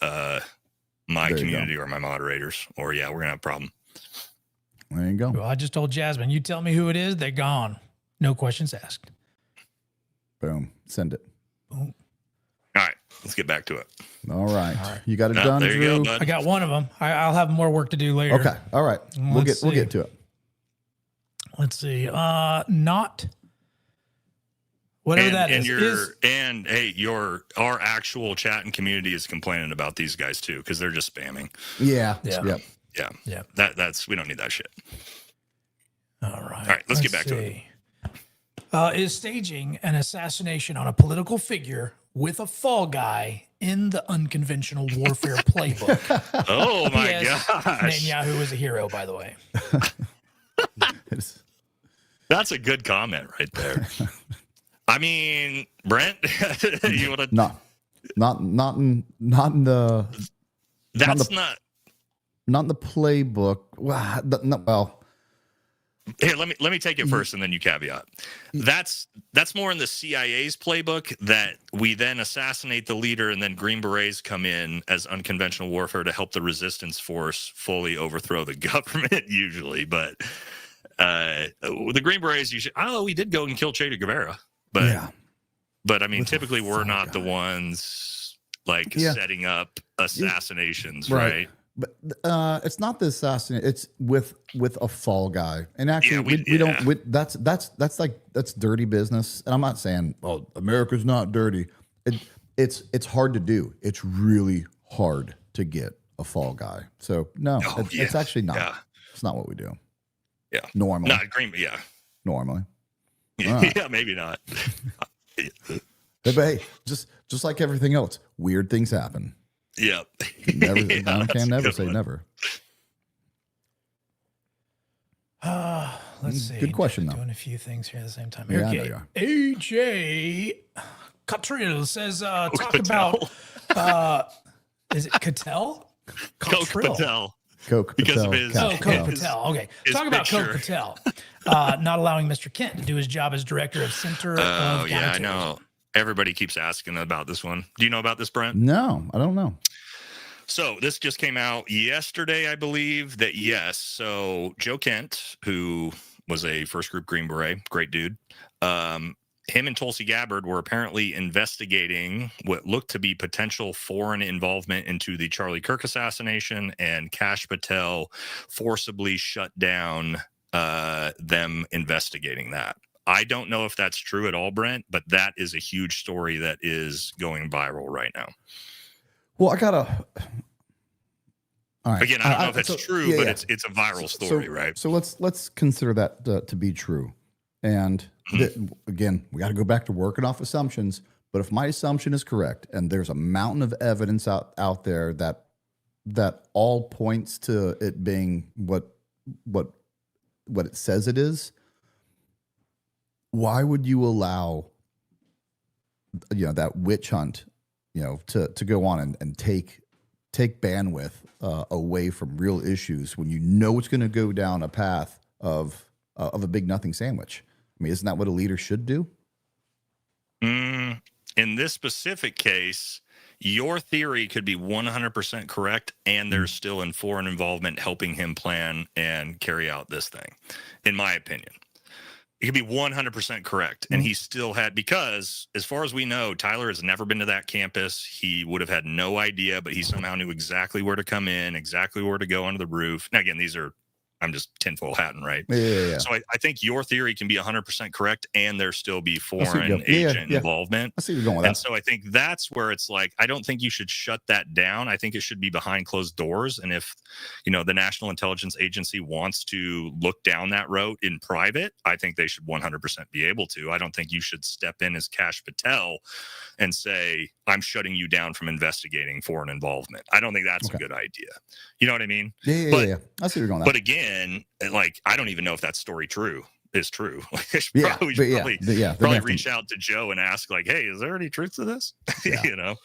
my community or my moderators, or we're gonna have a problem. There you go. Well, I just told Jasmine, you tell me who it is, they're gone. No questions asked. Boom. Send it. Boom. All right, let's get back to it. All right. You got it done, there you Drew? go, bud. I got one of them. I'll have more work to do later. Okay. All right. We'll get to it. Let's see. Not whatever that is. And hey, our actual chat and community is complaining about these guys too, because they're just spamming. Yeah. Yeah. Yeah. That's we don't need that shit. All right. All right, let's get back to it. Is staging an assassination on a political figure with a fall guy in the unconventional warfare playbook? Oh my P.S. gosh. Netanyahu is a hero, by the way. That's a good comment right there. I mean, Brent, you want to? Not in the. That's not in the playbook. Well, here, let me take it first, and then you caveat. That's more in the CIA's playbook, that we then assassinate the leader, and then Green Berets come in as unconventional warfare to help the resistance force fully overthrow the government. Usually, but the Green Berets usually. Oh, we did go and kill Che Guevara, but I mean, typically we're not the ones like setting up assassinations, right? But it's not the assassinate. It's with a fall guy, and actually we don't. That's dirty business. And I'm not saying, oh, America's not dirty. It's hard to do. It's really hard to get a fall guy. So no, it's actually not. Yeah. It's not what we do. Yeah, normally. Not green, but normally. Yeah, maybe not. But hey, just like everything else, weird things happen. Yep. Never, I can never say never. Let's see. Good question, though. Doing a few things here at the same time. Yeah, Okay. I know you are. AJ Cottrell says, talk about, is it Cattell? Coke Patel. Coke because Patel, of his. Coke Patel. Okay. Talk about Coke Patel. Not allowing Mr. Kent to do his job as director of Center of I Counterterrorism. know. Everybody keeps asking about this one. Do you know about this, Brent? No, I don't know. So this just came out yesterday, I believe, that yes. So Joe Kent, who was a first group Green Beret, great dude. Him and Tulsi Gabbard were apparently investigating what looked to be potential foreign involvement into the Charlie Kirk assassination, and Kash Patel forcibly shut down them investigating that. I don't know if that's true at all, Brent, but that is a huge story that is going viral right now. Well, I gotta. All right. Again, I don't know if it's true, but it's a viral story, right? So let's consider that to be true. And again, we got to go back to working off assumptions. But if my assumption is correct, and there's a mountain of evidence out there that all points to it being what it says it is, why would you allow that witch hunt to go on and take bandwidth away from real issues when you know it's going to go down a path of a big nothing sandwich? I mean, isn't that what a leader should do? In this specific case, your theory could be 100% correct, and there's still foreign involvement helping him plan and carry out this thing, in my opinion. It could be 100% correct. And he still had, because as far as we know, Tyler has never been to that campus. He would have had no idea, but he somehow knew exactly where to come in, exactly where to go onto the roof. Now, again, I'm just tinfoil hatting, right? Yeah. So I think your theory can be 100% correct, and there still be foreign agent involvement. I see where you're going with that. And so I think that's where it's like, I don't think you should shut that down. I think it should be behind closed doors. And if, the National Intelligence Agency wants to look down that road in private, I think they should 100% be able to. I don't think you should step in as Kash Patel and say, I'm shutting you down from investigating foreign involvement. I don't think that's a good idea. You know what I mean? Yeah. I see where you're going with that. But again, like, I don't even know if that story true. is true. Yeah, probably but yeah, probably, but yeah, probably reach out to Joe and ask like, hey, is there any truth to this? Yeah. You know,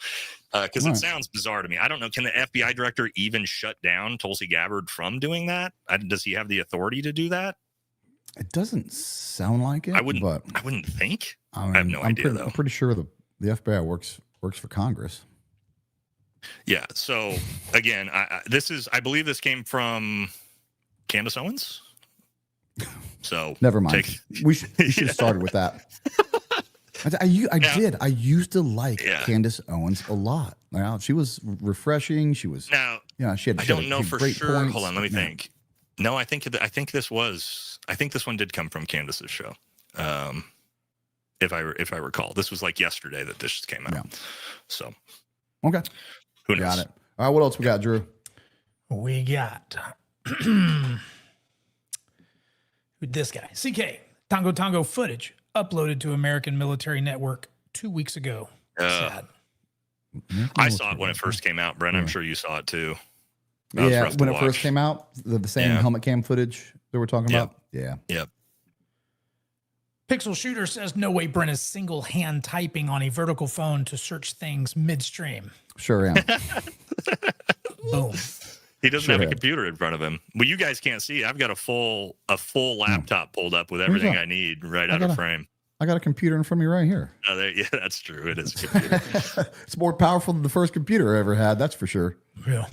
because it sounds bizarre to me. I don't know. Can the FBI director even shut down Tulsi Gabbard from doing that? Does he have the authority to do that? It doesn't sound like it. I wouldn't. But I wouldn't think. I mean, I have no idea though. I'm pretty sure the FBI works for Congress. Yeah. So again, I believe this came from Candace Owens. So Never mind. We should have started with that. I used to like Candace Owens a lot. Now she was refreshing. She was she had. I don't know for great sure. points. Hold on, let me think. No, I think this one did come from Candace's show. If I recall, this was like yesterday that this came out. Yeah. So okay, who knows? Got it. All right, what else we got, Drew? We got this guy, CK Tango footage uploaded to American Military Network 2 weeks ago. Sad. I saw it when it first came out, Brent. I'm sure you saw it too. Yeah, when it first came out, the same helmet cam footage that we're talking about. Yeah. Yep. Pixel Shooter says, no way Brent is single hand typing on a vertical phone to search things midstream. Sure am. Boom. He doesn't have a computer in front of him. Well, you guys can't see. I've got a full laptop pulled up with everything I need right out of frame. I got a computer in front of me right here. Oh, yeah, that's true. It is a computer. It's more powerful than the first computer I ever had. That's for sure. Yeah.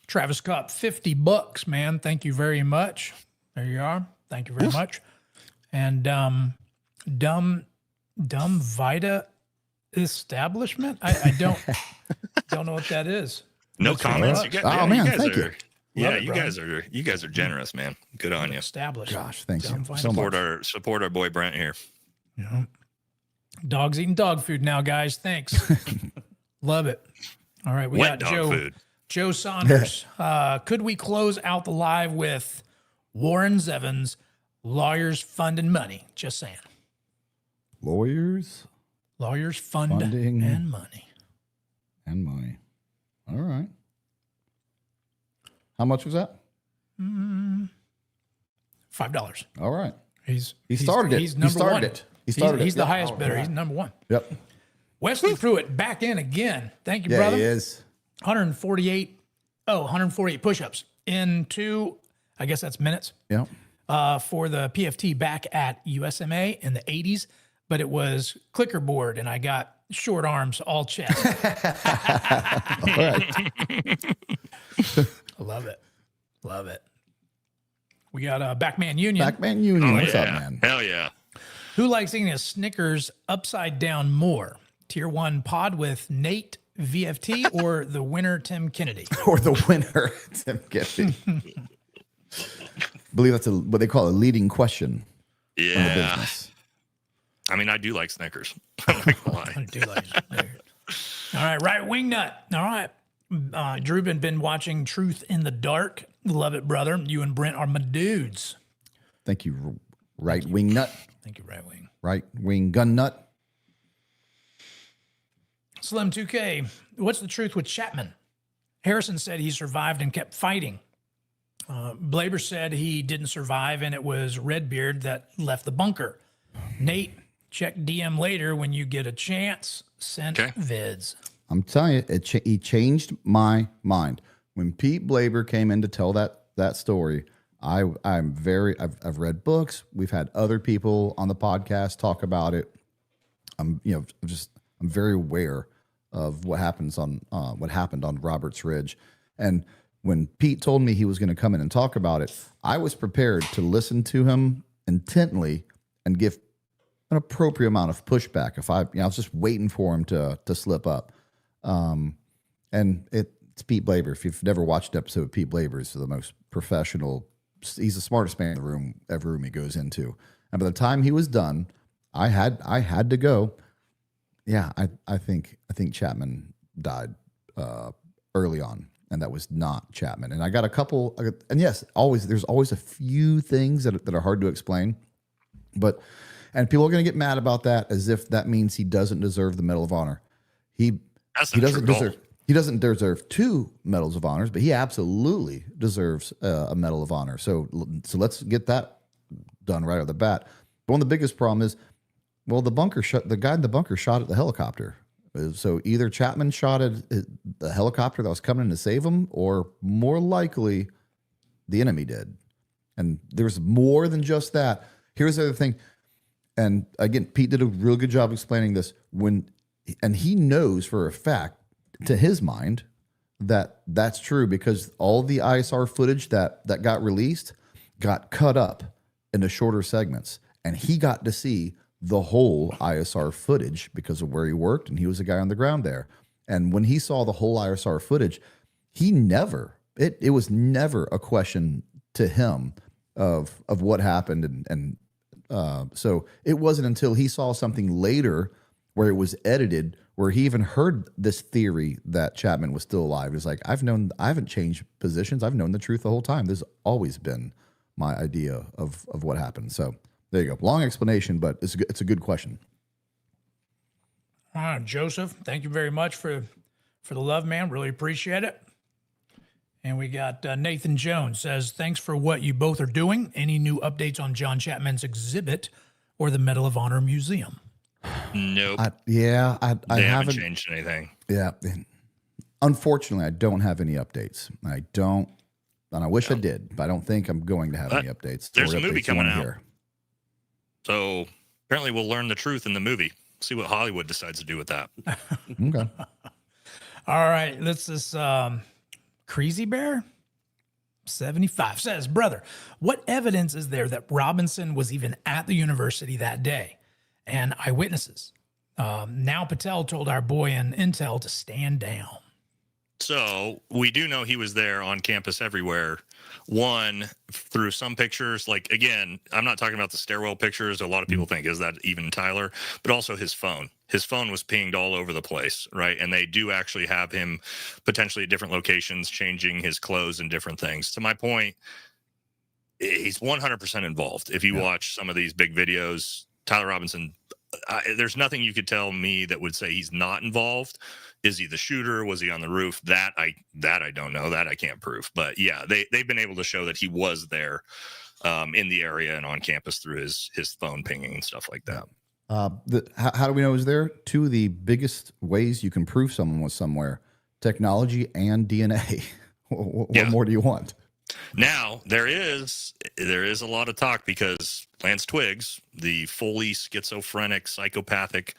Travis Cup, $50, man. Thank you very much. There you are. Thank you very much. And dumb Vita establishment. I don't know what that is. No comments. You got, thank you. Yeah, you guys are generous, man. Good on you. Established. Gosh, thanks you so much. Support our boy Brent here. Yeah. Dogs eating dog food now, guys. Thanks. Love it. All right, we got Joe Saunders. Could we close out the live with Warren Zevons, lawyers, fund, and money? Just saying. Lawyers, funding, and money. And money. All right. How much was that? $5. All right. He started it. He's number one. He's the highest bidder. Right. He's number one. Yep. Wesley Pruitt back in again. Thank you, yeah, brother. He is. 148 push-ups into, I guess that's minutes. Yep. For the PFT back at USMA in the 80s, but it was clicker board, and I got short arms, all chest. All right. Love it. Love it. We got Backman Union. Backman Union. Oh, What's up, man? Hell yeah. Who likes eating a Snickers upside down more? Tier 1 pod with Nate VFT or the winner Tim Kennedy? Or the winner Tim Kennedy. Believe that's what they call a leading question in the business. I mean, I do like Snickers. I'm not gonna lie. I do like Snickers. All right, right wing nut. All right. Drew been watching Truth in the Dark. Love it, brother. You and Brent are my dudes. Thank you, right wing nut. Thank you, right wing. Right wing gun nut. Slim 2K. What's the truth with Chapman? Harrison said he survived and kept fighting. Blaber said he didn't survive and it was Redbeard that left the bunker. Nate, check DM later when you get a chance. Send vids. I'm telling you, he changed my mind. When Pete Blaber came in to tell that story, I've read books. We've had other people on the podcast talk about it. I'm very aware of what happened on Roberts Ridge. And when Pete told me he was going to come in and talk about it, I was prepared to listen to him intently and give an appropriate amount of pushback. I was just waiting for him to slip up. And it's Pete Blaber. If you've never watched an episode of Pete Blaber, he's the most professional. He's the smartest man in the room, every room he goes into. And by the time he was done, I had to go. Yeah, I think Chapman died early on, and that was not Chapman. And I got a couple. And yes, there's always a few things that are hard to explain, and people are going to get mad about that as if that means he doesn't deserve the Medal of Honor. He doesn't deserve 2 medals of honors, but he absolutely deserves a Medal of Honor. So let's get that done right off the bat. But one of the biggest problem is, well, the guy in the bunker shot at the helicopter. So either Chapman shot at the helicopter that was coming in to save him, or more likely the enemy did. And there's more than just that. Here's the other thing. And again, Pete did a real good job explaining this. And he knows for a fact, to his mind, that that's true, because all the ISR footage that got released got cut up into shorter segments. And he got to see the whole ISR footage because of where he worked, and he was a guy on the ground there. And when he saw the whole ISR footage, it was never a question to him of what happened. So it wasn't until he saw something later where it was edited, where he even heard this theory that Chapman was still alive. It's like, I haven't changed positions. I've known the truth the whole time. There's always been my idea of what happened. So there you go. Long explanation, but it's a good question. All right, Joseph, thank you very much for the love, man. Really appreciate it. And we got Nathan Jones says, thanks for what you both are doing. Any new updates on John Chapman's exhibit or the Medal of Honor Museum? Nope. I haven't changed anything. Yeah. Unfortunately, I don't have any updates. I don't, and I wish I did, but I don't think I'm going to have any updates. There's a movie coming out. Here. So apparently we'll learn the truth in the movie. See what Hollywood decides to do with that. Okay. All right. Let's just, Crazy Bear 75 says, brother, what evidence is there that Robinson was even at the university that day? And eyewitnesses. Now Patel told our boy in Intel to stand down. So we do know he was there on campus everywhere. One, through some pictures, like, again, I'm not talking about the stairwell pictures. A lot of people think, is that even Tyler? But also his phone. His phone was pinged all over the place, right? And they do actually have him potentially at different locations, changing his clothes and different things. To my point, he's 100% involved. If you watch some of these big videos, Tyler Robinson, there's nothing you could tell me that would say he's not involved. Is he the shooter? Was he on the roof? That I don't know. That I can't prove. But yeah, they've been able to show that he was there in the area and on campus through his phone pinging and stuff like that. How do we know he was there? Two of the biggest ways you can prove someone was somewhere: technology and DNA. What more do you want? Now, there is a lot of talk because Lance Twiggs, the fully schizophrenic, psychopathic,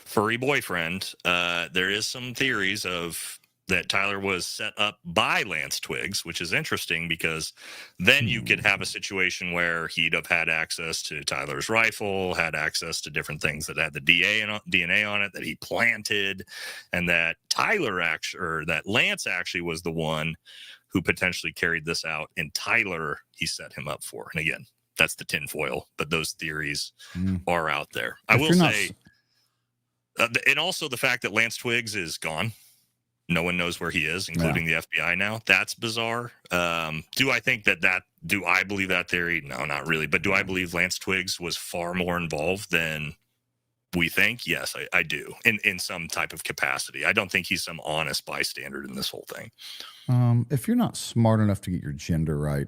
furry boyfriend, there is some theories of that Tyler was set up by Lance Twiggs, which is interesting because then you could have a situation where he'd have had access to Tyler's rifle, had access to different things that had the DNA on it that he planted, and that that Lance actually was the one who potentially carried this out, and Tyler, he set him up for. And again, that's the tinfoil, but those theories are out there. I will say, and also the fact that Lance Twiggs is gone. No one knows where he is, including the FBI now. That's bizarre. Do I think do I believe that theory? No, not really. But do I believe Lance Twiggs was far more involved than we think? Yes, I do, in some type of capacity. I don't think he's some honest bystander in this whole thing. If you're not smart enough to get your gender right,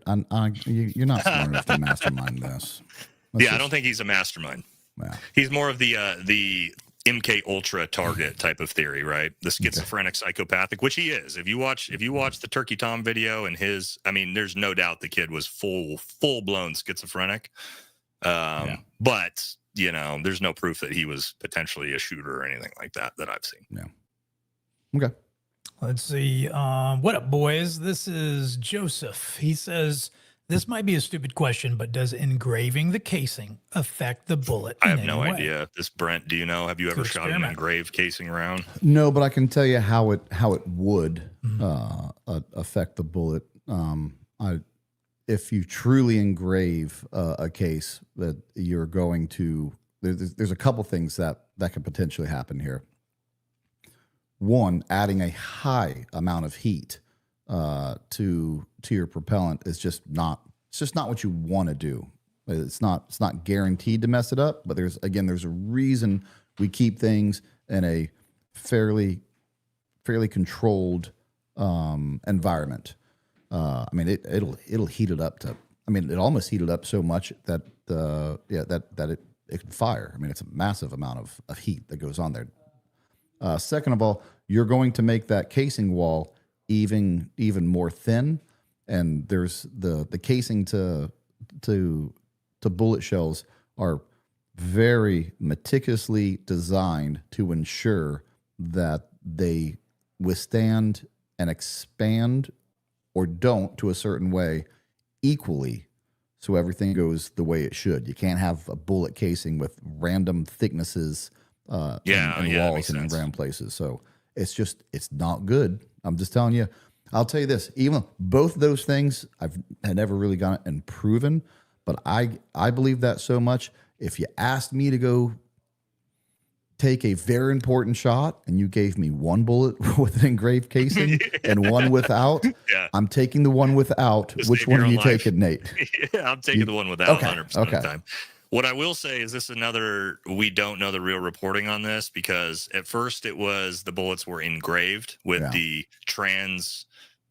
you're not smart enough to mastermind this. I don't think he's a mastermind. Yeah. He's more of the MK Ultra target type of theory, right? The schizophrenic, psychopathic, which he is. If you watch the Turkey Tom video and there's no doubt the kid was full blown schizophrenic. But there's no proof that he was potentially a shooter or anything like that I've seen. Yeah. Okay. Let's see. What up, boys? This is Joseph. He says, this might be a stupid question, but does engraving the casing affect the bullet? I have no idea. This Brent, do you know? Have you ever shot an engraved casing round? No, but I can tell you how it would affect the bullet. If you truly engrave a case, that you're going to, there's a couple things that could potentially happen here. One, adding a high amount of heat to your propellant is just not what you want to do. It's not guaranteed to mess it up, but there's a reason we keep things in a fairly controlled environment. It'll heat it up to. It almost heated up so much that it can fire. I mean, it's a massive amount of heat that goes on there. Second of all, you're going to make that casing wall even more thin, and there's the casing to bullet shells are very meticulously designed to ensure that they withstand and expand or don't to a certain way equally, so everything goes the way it should. You can't have a bullet casing with random thicknesses in walls and in random places. So it's not good. I'm just telling you. I'll tell you this, even both those things had never really gotten proven, but I believe that so much. If you asked me to go take a very important shot and you gave me one bullet with an engraved casing and one without, I'm taking the one without. Which one are you taking, Nate? I'm taking the one without 100% of the Okay. time. What I will say is we don't know the real reporting on this, because at first it was the bullets were engraved with the trans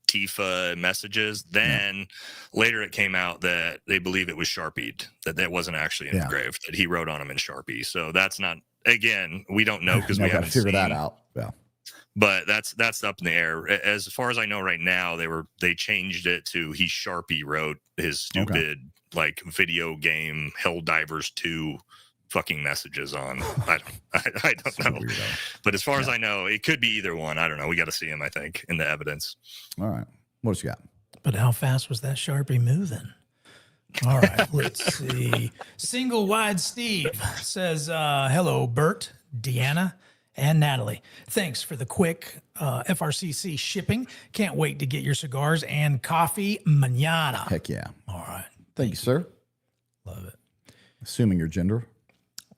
Tifa messages. Then later it came out that they believe it was Sharpied, that wasn't actually engraved, that he wrote on them in Sharpie. So that's not, again, we don't know because we haven't figured that out. Yeah. But that's up in the air. As far as I know right now, they changed it to he Sharpie wrote his stupid like video game Helldivers 2 fucking messages on. I don't know. But as far as I know, it could be either one. I don't know. We got to see him, I think, in the evidence. All right. What else you got? But how fast was that Sharpie moving? All right, let's see. Single Wide Steve says, hello, Bert, Deanna, and Natalie. Thanks for the quick FRCC shipping. Can't wait to get your cigars and coffee mañana. Heck yeah. All right. Thank you, sir. Love it. Assuming your gender.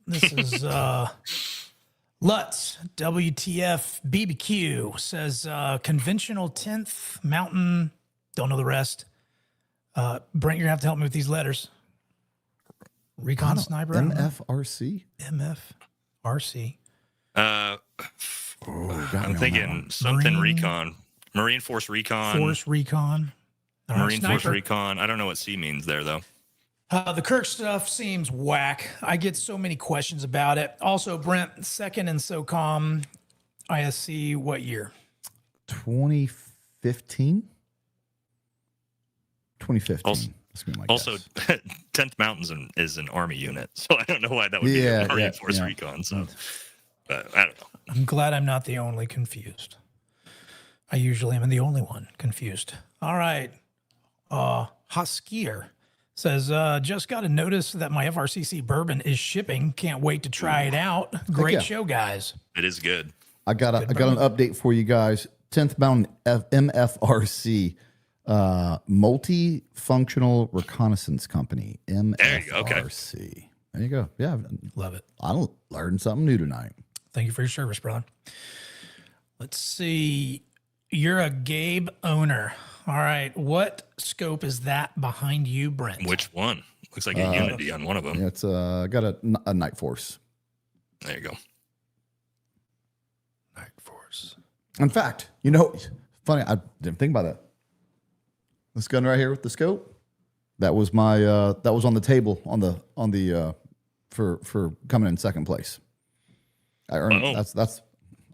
This is Lutz, WTF BBQ, says conventional 10th mountain, don't know the rest. Brent, you're going to have to help me with these letters. Recon sniper? MFRC? MFRC. I'm thinking something recon. Marine Force Recon. Force Recon. Marine Force Recon. I don't know what C means there, though. The Kirk stuff seems whack. I get so many questions about it. Also, Brent, second in SOCOM ISC, what year? 2015? 2015. Also, 10th Mountains is an Army unit, so I don't know why that would be a Marine Force Recon. So, but I don't know. I'm glad I'm not the only confused. I usually am the only one confused. All right. Huskier says, just got a notice that my FRCC bourbon is shipping. Can't wait to try it out. Great show, guys. It is good. I got an update for you guys. 10th Mountain MFRC, Multifunctional Reconnaissance Company, MFRC. There you go. Okay. There you go. Yeah. Love it. I learned something new tonight. Thank you for your service, brother. Let's see. You're a Gabe owner. All right. What scope is that behind you, Brent? Which one? Looks like a Unity on one of them. Yeah, it's got a Night Force. There you go. Night Force. In fact, funny, I didn't think about that. This gun right here with the scope, that was my that was on the table on the for coming in second place. I earned that's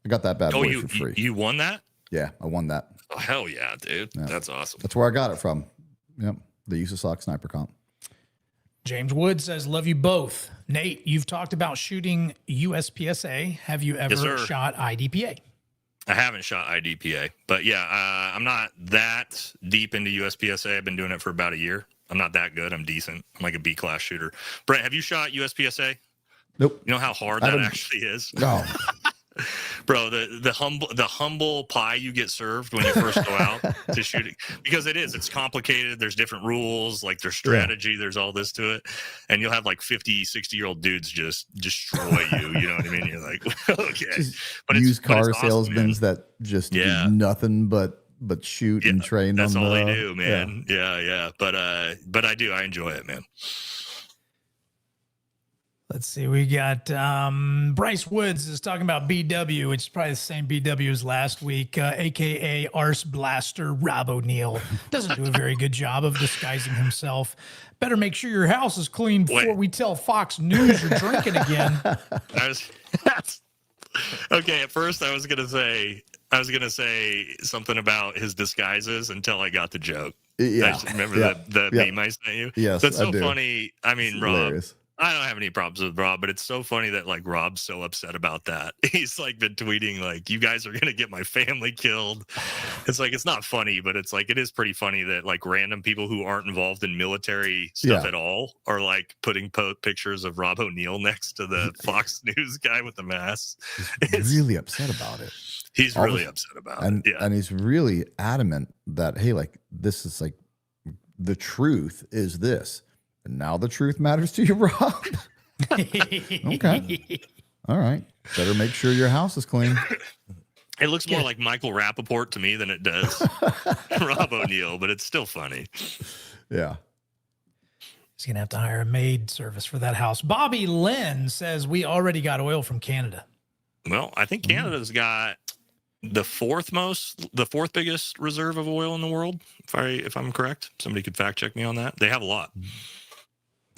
I got that bad boy for free. You won that? Yeah, I won that. Oh, hell yeah, dude. Yeah. That's awesome. That's where I got it from. Yep. The USASOC sniper comp. James Wood says, love you both. Nate, you've talked about shooting USPSA. Have you ever shot IDPA? I haven't shot IDPA, but yeah, I'm not that deep into USPSA. I've been doing it for about a year. I'm not that good. I'm decent. I'm like a B-class shooter. Brent, have you shot USPSA? Nope. You know how hard that actually is? No. Bro, the humble pie you get served when you first go out to shooting, because it's complicated. There's different rules, like there's strategy, there's all this to it. And you'll have like 50, 60-year-old dudes just destroy you. You know what I mean? You're like, okay. But used car awesome, salesmen that just do nothing but shoot and train. That's all they do, man. Yeah. But I enjoy it, man. Let's see. We got Bryce Woods is talking about BW, which is probably the same BW as last week, aka Arse Blaster Rob O'Neill. Doesn't do a very good job of disguising himself. Better make sure your house is clean before we tell Fox News you're drinking again. Okay, at first I was gonna say something about his disguises until I got the joke. Yeah. Remember the meme I sent you? Yes, That's so I do. funny. I mean, It's Rob, hilarious. I don't have any problems with Rob, but it's so funny that like Rob's so upset about that. He's like been tweeting like, "You guys are gonna get my family killed." It's like it's not funny, but it's like it is pretty funny that like random people who aren't involved in military stuff at all are like putting pictures of Rob O'Neill next to the Fox News guy with the mask. He's really upset about it. He's really upset about it. Yeah. And he's really adamant that, hey, like, this is like, the truth is this. And now the truth matters to you, Rob. Okay. All right. Better make sure your house is clean. It looks more like Michael Rappaport to me than it does Rob O'Neill, but it's still funny. Yeah. He's going to have to hire a maid service for that house. Bobby Lynn says we already got oil from Canada. Well, I think Canada's got the fourth biggest reserve of oil in the world. If I'm correct, somebody could fact check me on that. They have a lot.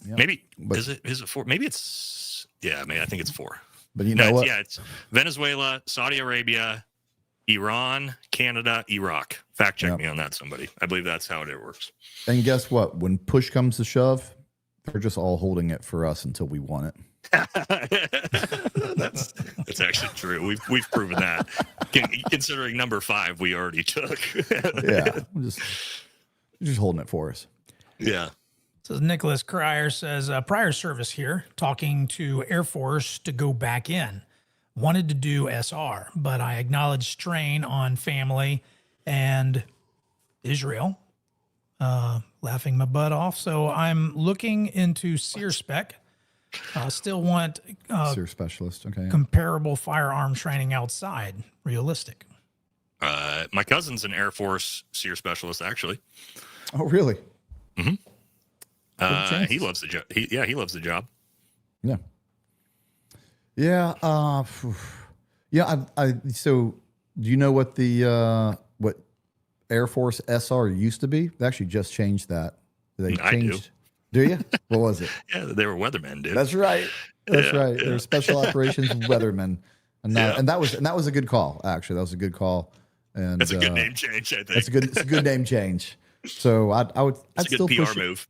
Yeah. Maybe But- is it four? Maybe it's I think it's four. But you know what? It's Venezuela, Saudi Arabia, Iran, Canada, Iraq. Fact check me on that, somebody. I believe that's how it works. And guess what? When push comes to shove, they're just all holding it for us until we want it. That's actually true. We've proven that. Considering number 5 we already took. Yeah. We're just holding it for us. Yeah. So Nicholas Cryer says, prior service here, talking to Air Force to go back in. Wanted to do SR, but I acknowledged strain on family and Israel. Laughing my butt off. So I'm looking into SEER spec. Still want Seer specialist. Okay. comparable firearm training outside. Realistic. My cousin's an Air Force SEER specialist, actually. Oh, really? Mm-hmm. chances. He loves the job. He loves the job. Yeah. Yeah. Yeah. So do you know what what Air Force SR used to be? They actually just changed that. They I do. changed. Do you? What was it? Yeah, they were weathermen, dude. That's right. That's Yeah, right. yeah. They're special operations weathermen. And Yeah. that was a good call. Actually, that was a good call. And That's a good name change, I think. It's a good name change. So I'd It's a still good PR push move.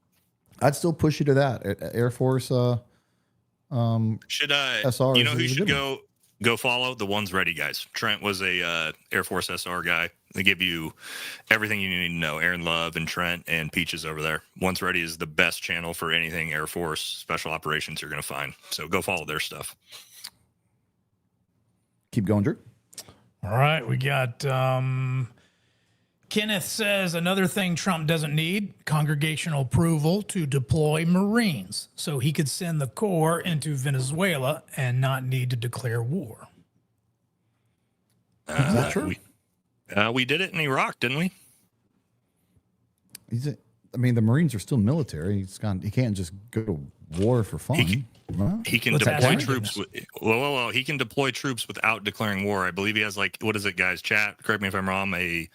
I'd still push you to that Air Force. Should SR you know is who a should good go follow? The One's Ready guys. Trent was a Air Force SR guy. They give you everything you need to know. Aaron Love and Trent and Peaches over there. One's Ready is the best channel for anything Air Force special operations you're going to find. So go follow their stuff. Keep going, Drew. All right, we got Kenneth says another thing Trump doesn't need, congregational approval to deploy Marines. So he could send the Corps into Venezuela and not need to declare war. Is that true? We did it in Iraq, didn't we? The Marines are still military. He can't just go to war for fun. He can Let's deploy ask troops. He can deploy troops without declaring war. I believe he has what is it, guys? Chat. Correct me if I'm wrong. A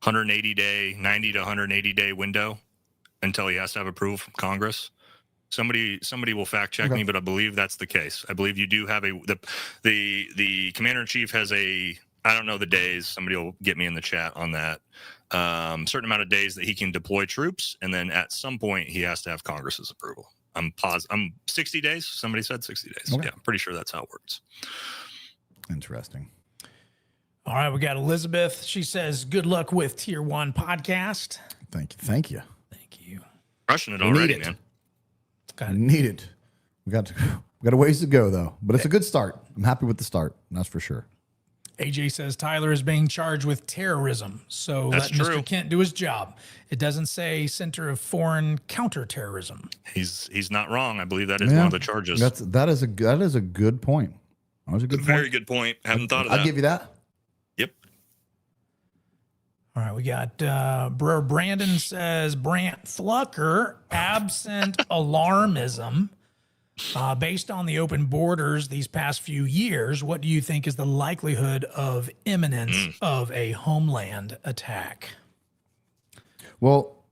90 to 180 day window until he has to have approval from Congress. Somebody will fact check me, but I believe that's the case. I believe you do have the commander in chief has I don't know the days. Somebody will get me in the chat on that. Certain amount of days that he can deploy troops, and then at some point he has to have Congress's approval. I'm 60 days. Somebody said 60 days. Okay. Yeah, I'm pretty sure that's how it works. Interesting. All right, we got Elizabeth. She says, good luck with Tier 1 Podcast. Thank you. Thank you. Crushing it We already, need it. man. Got I it. need it. We got a ways to go though, but it's a good start. I'm happy with the start. That's for sure. AJ says Tyler is being charged with terrorism. So That's let true. Mr. Kent do his job. It doesn't say Center of Foreign Counterterrorism. He's not wrong. I believe that is one of the charges. That is a good point. That was a good Very point. good point. Haven't thought of that. I'll give you that. Yep. All right, we got Brandon says Brant Flucker, absent alarmism. Based on the open borders these past few years, what do you think is the likelihood of imminence of a homeland attack? Well,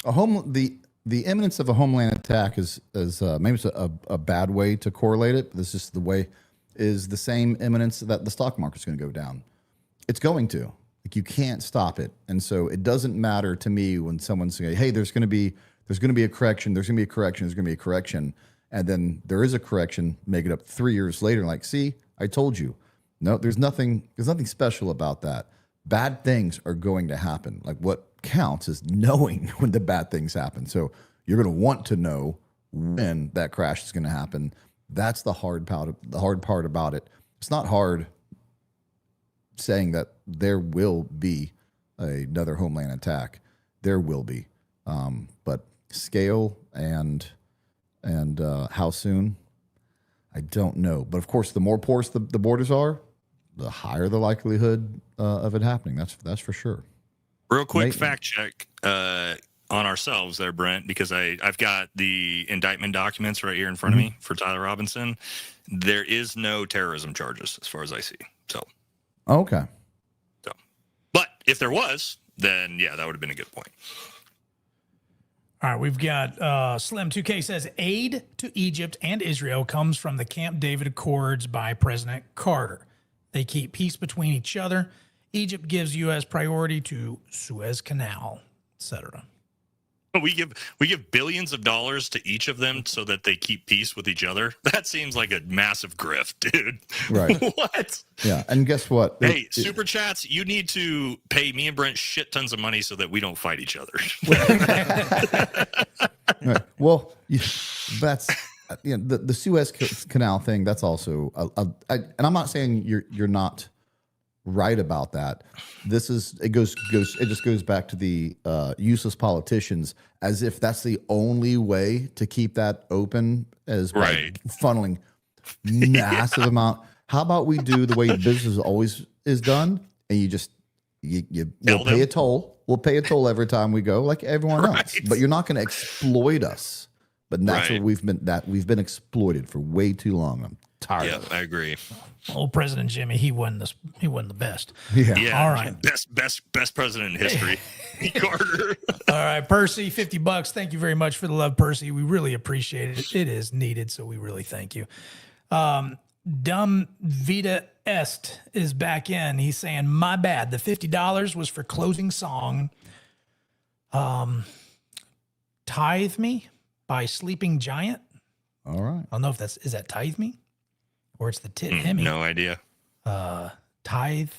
the imminence of a homeland attack is maybe it's a bad way to correlate it. But this is the way is the same imminence that the stock market's going to go down. It's going to. Like, you can't stop it, and so it doesn't matter to me when someone's saying, "Hey, there's going to be a correction. There's going to be a correction. There's going to be a correction," and then there is a correction. Make it up 3 years later. Like, see, I told you. No, there's nothing special about that. Bad things are going to happen. Like, what counts is knowing when the bad things happen. So you're going to want to know when that crash is going to happen. That's the hard part about it. It's not hard saying that there will be another homeland attack. There will be, but scale and how soon, I don't know. But of course, the more porous the borders are, the higher the likelihood of it happening. That's for sure. Real quick fact check on ourselves there, Brent, because I've got the indictment documents right here in front of me for Tyler Robinson. There is no terrorism charges as far as I see. So. Okay. So, but if there was, then yeah, that would have been a good point. All right, we've got Slim 2K says aid to Egypt and Israel comes from the Camp David Accords by President Carter. They keep peace between each other. Egypt gives U.S. priority to Suez Canal, etc. We give billions of dollars to each of them so that they keep peace with each other. That seems like a massive grift, dude. Right. What? Yeah, and guess what? Hey, Super Chats, you need to pay me and Brent shit tons of money so that we don't fight each other. Right. Well, that's the Suez Canal thing. That's also and I'm not saying you're not right about that. It just goes back to the useless politicians, as if that's the only way to keep that open, as by funneling massive amount. How about we do the way business always is done, and we'll pay a toll. We'll pay a toll every time we go, like everyone else. But you're not going to exploit us. But that's what we've been exploited for way too long. I'm tired of it. I agree. Old President Jimmy, he wasn't the best. Yeah. All right. Best president in history. Carter. All right, Percy, $50. Thank you very much for the love, Percy. We really appreciate it. It is needed, so we really thank you. Dumb Vita Est is back in. He's saying, my bad. The $50 was for closing song. Tithe Me by Sleeping Giant. All right. I don't know if is that Tithe Me? Or it's the tit hemi. No idea. Tithe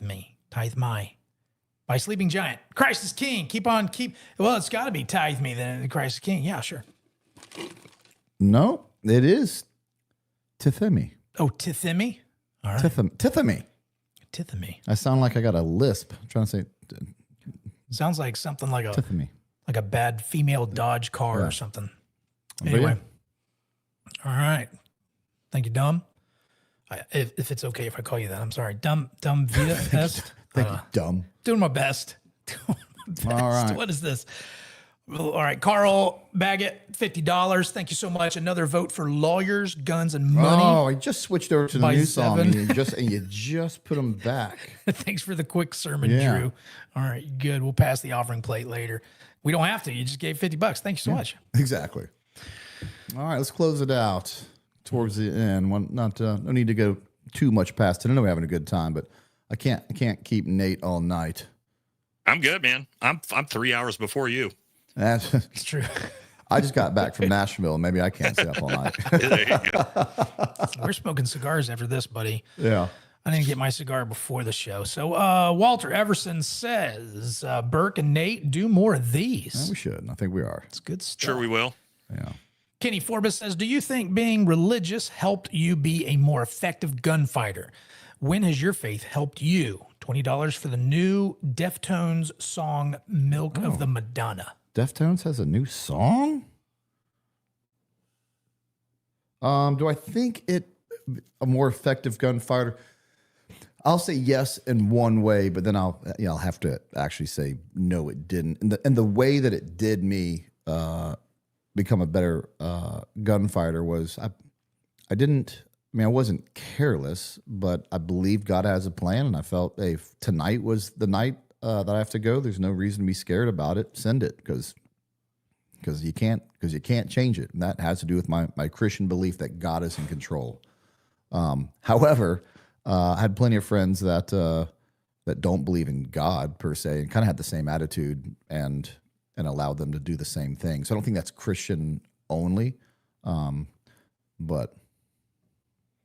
Me. Tithe My. By Sleeping Giant. Christ is King. Well, it's got to be Tithe Me then. Christ is King. Yeah, sure. No, it is Tithemi. Oh, Tithemi? All right. Tithemi. Tithemi. I sound like I got a lisp. I'm trying to say. Sounds like something like Tithemi. Like a bad female Dodge car or something. But Anyway. All right. Thank you, Dumb. If it's okay if I call you that, I'm sorry. Dumb Vita Est. Thank you, Dumb. Doing my best. All right. What is this? Well, all right, Carl Baggett, $50. Thank you so much. Another vote for Lawyers, Guns, and Money. Oh, I just switched over to the By new song, and 7. you just put them back. Thanks for the quick sermon, Yeah. Drew. All right, good. We'll pass the offering plate later. We don't have to. You just gave $50. Thank you so much. Exactly. All right, let's close it out towards the end. No need to go too much past it. I know we're having a good time, but I can't keep Nate all night. I'm good, man. I'm 3 hours before you. It's true. I just got back from Nashville. Maybe I can't stay up all night. There you go. We're smoking cigars after this, buddy. Yeah. I didn't get my cigar before the show. So Walter Everson says, Burke and Nate, do more of these. Yeah, we should. I think we are. It's good stuff. Sure we will. Yeah. Kenny Forbes says, do you think being religious helped you be a more effective gunfighter? When has your faith helped you? $20 for the new Deftones song, Milk of the Madonna. Deftones has a new song? Do I think it a more effective gunfighter? I'll say yes in one way, but then I'll have to actually say no, it didn't. And the way that it did me become a better gunfighter was I wasn't careless, but I believe God has a plan, and I felt, hey, if tonight was the night that I have to go, there's no reason to be scared about it. Send it, because you can't change it, and that has to do with my Christian belief that God is in control. However, I had plenty of friends that don't believe in God per se, and kind of had the same attitude, and allowed them to do the same thing. So I don't think that's Christian only, but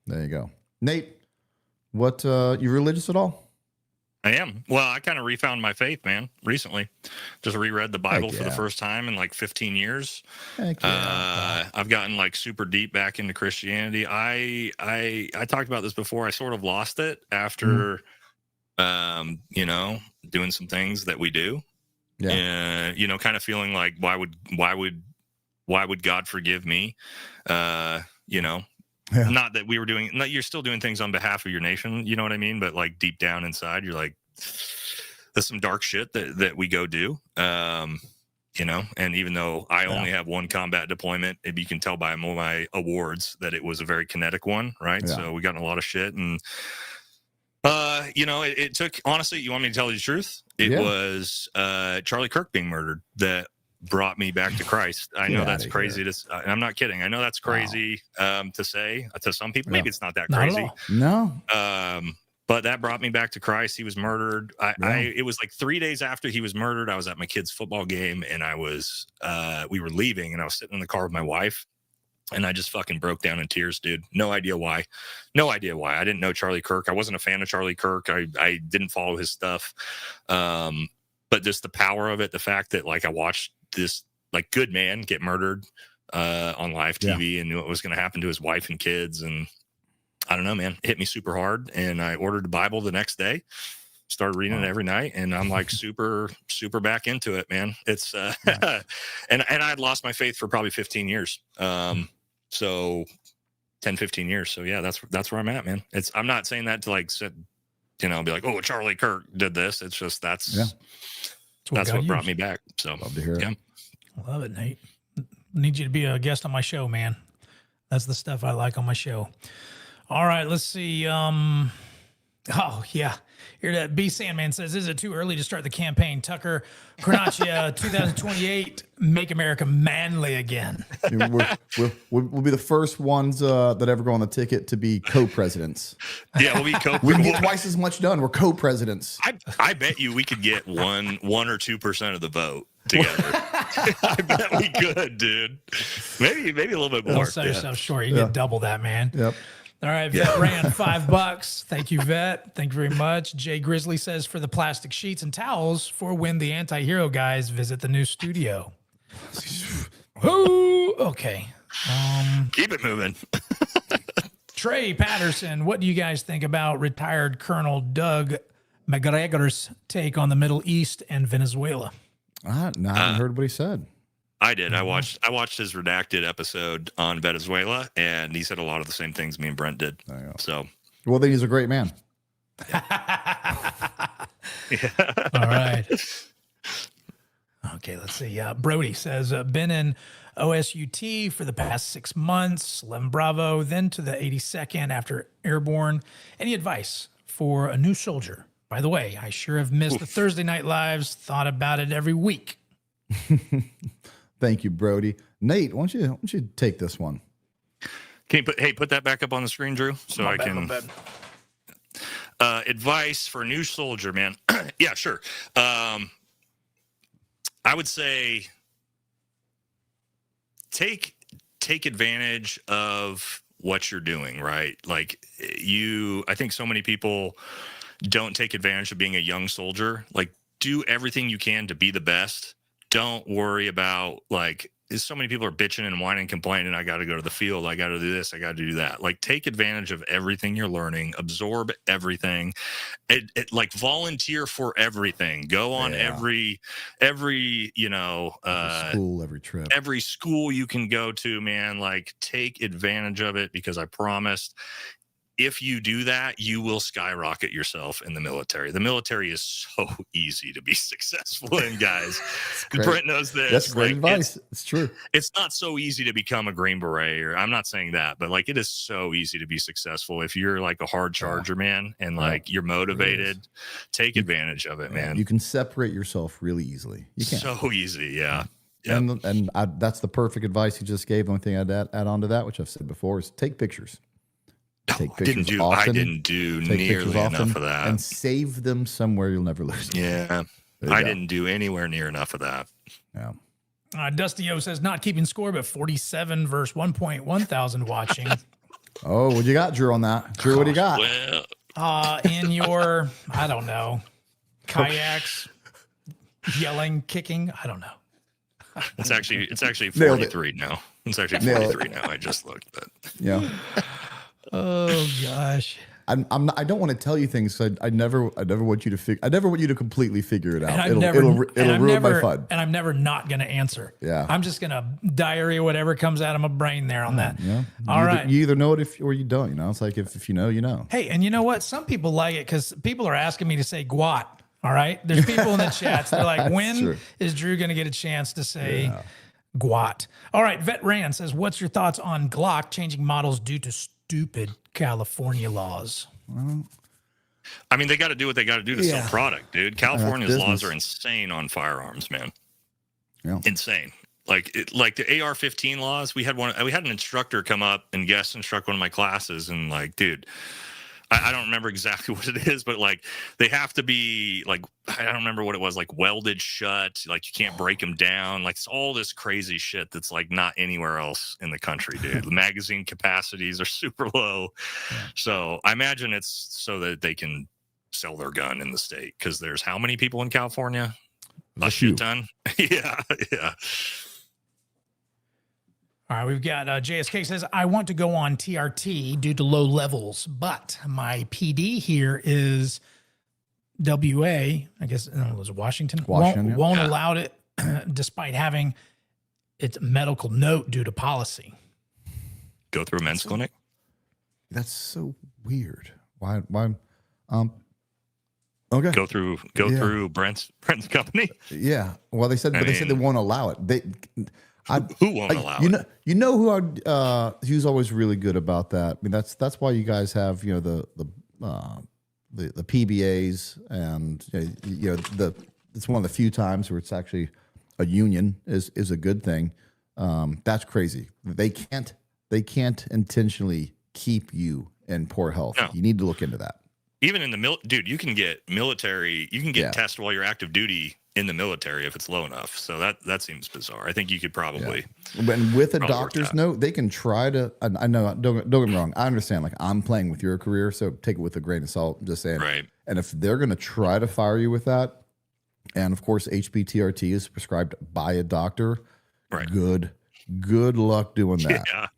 there you go. Nate, what you religious at all? I am. Well, I kind of refound my faith, man, recently. Just reread the Bible for the first time in like 15 years. Heck yeah. I've gotten like super deep back into Christianity. I talked about this before. I sort of lost it after, doing some things that we do. Yeah. Kind of feeling like, why would God forgive me? Yeah. Not that we were doing, you're still doing things on behalf of your nation, you know what I mean? But like deep down inside, you're like, there's some dark shit that we go do, and even though I only have one combat deployment, if you can tell by my awards that it was a very kinetic one, right? Yeah. So we got in a lot of shit, and it took, honestly, you want me to tell you the truth? It was Charlie Kirk being murdered that brought me back to Christ. I know that's crazy I'm not kidding. I know that's crazy to say to some people. Maybe it's not that crazy. No. But that brought me back to Christ. He was murdered. It was like 3 days after he was murdered. I was at my kid's football game, and we were leaving, and I was sitting in the car with my wife, and I just fucking broke down in tears, dude. No idea why. I didn't know Charlie Kirk. I wasn't a fan of Charlie Kirk. I didn't follow his stuff. But just the power of it, the fact that like I watched this like good man get murdered on live TV and knew what was going to happen to his wife and kids. And I don't know, man, it hit me super hard. And I ordered the Bible the next day, started reading it every night. And I'm like super, super back into it, man. It's and I'd lost my faith for probably 15 years. So 10, 15 years. So yeah, that's where I'm at, man. I'm not saying that to like sit, be like, oh, Charlie Kirk did this. It's just, that's what brought me back. So love to hear it. I love it, Nate. Need you to be a guest on my show, man. That's the stuff I like on my show. All right, let's see. Oh, yeah. Here that B Sandman says, is it too early to start the campaign? Tucker, Cornacchia, 2028, make America manly again. We'll be the first ones that ever go on the ticket to be co-presidents. Yeah, we'll be co-presidents. We can get twice as much done. We're co-presidents. I bet you we could get 1 or 2% of the vote together. I bet we could, dude. Maybe a little bit more. Don't sell yourself short. You get double that, man. Yep. All right, Vet ran $5. Thank you, Vet. Thank you very much. Jay Grizzly says, for the plastic sheets and towels for when the anti-hero guys visit the new studio. Ooh, okay. Keep it moving. Trey Patterson, what do you guys think about retired Colonel Doug McGregor's take on the Middle East and Venezuela? I haven't heard what he said. I did. I watched his redacted episode on Venezuela, and he said a lot of the same things me and Brent did. So, well, then he's a great man. All right. Okay, let's see. Brody says, been in OSUT for the past 6 months, 11 Bravo, then to the 82nd after Airborne. Any advice for a new soldier? By the way, I sure have missed the Thursday night lives. Thought about it every week. Thank you, Brody. Nate, why don't you take this one? Can you put that back up on the screen, Drew, so I can. Advice for a new soldier, man. Yeah, sure. I would say take advantage of what you're doing, right? Like I think so many people don't take advantage of being a young soldier. Like, do everything you can to be the best. Don't worry about, like, so many people are bitching and whining and complaining. I got to go to the field. I got to do this. I got to do that. Like, take advantage of everything you're learning. Absorb everything. Like, volunteer for everything. Go on every school, every trip, every school you can go to, man. Like, take advantage of it, because I promised if you do that, you will skyrocket yourself in the military. The military is so easy to be successful in, guys. Brent knows this. That's great advice. It's true. It's not so easy to become a Green Beret, or I'm not saying that, but like it is so easy to be successful if you're like a hard charger, man, and like you're motivated. Take advantage of it, man. You can separate yourself really easily. You can. So easy, yeah. Yep. And that's the perfect advice you just gave. The only thing I'd add on to that, which I've said before, is take pictures. Take pictures often. I didn't do nearly enough of that. And save them somewhere you'll never lose them. Yeah. I didn't do anywhere near enough of that. Yeah. Dusty O says, not keeping score, but 47 versus 1.1 thousand watching. Oh, what you got, Drew, on that? Drew, what do you got? Well, In your, I don't know, kayaks, yelling, kicking, I don't know. it's actually 43 now. It's actually 43 now. I just looked, but yeah. Oh gosh. I don't want to tell you things. So I never want you to figure. I never want you to completely figure it out. It'll ruin my fun. And I'm never not going to answer. Yeah. I'm just going to diarrhea whatever comes out of my brain there on that. Yeah. All right. You either know it or you don't. You know, it's like if you know, you know. Hey, and you know what? Some people like it because people are asking me to say "gwat." All right. There's people in the chats. They're like, when is Drew going to get a chance to say "gwat"? All right. Vet Rand says, "What's your thoughts on Glock changing models due to stupid California laws?" I mean, they got to do what they got to do to sell product, dude. California's laws are insane on firearms, man. Yeah. Insane. Like the AR-15 laws. We had an instructor come up and guest instruct one of my classes, and like, dude, I don't remember exactly what it is, but like they have to be like, I don't remember what it was, like welded shut, like you can't break them down, like it's all this crazy shit that's like not anywhere else in the country, dude. The magazine capacities are super low. So I imagine it's so that they can sell their gun in the state, because there's how many people in California? A shit ton. Yeah. All right, we've got JSK says, I want to go on TRT due to low levels, but my PD here is WA, I guess it was Washington won't allow it despite having its medical note due to policy. Go through a men's clinic? That's so weird. Why? Okay. Go through Brent's company? Yeah. Well, they said they won't allow it. Who won't allow it? You know who who's always really good about that. I mean, that's why you guys have the PBAs, and it's one of the few times where it's actually a union is a good thing. That's crazy. They can't intentionally keep you in poor health. No. You need to look into that. Even in the dude, you can get tested while you're active duty in the military if it's low enough. So that seems bizarre. I think you could probably. And with a doctor's note, they can try to. I know. Don't get me wrong. I understand. Like, I'm playing with your career, so take it with a grain of salt. I'm just saying. Right. And if they're going to try to fire you with that, and of course HBTRT is prescribed by a doctor. Right. Good luck doing that. Yeah.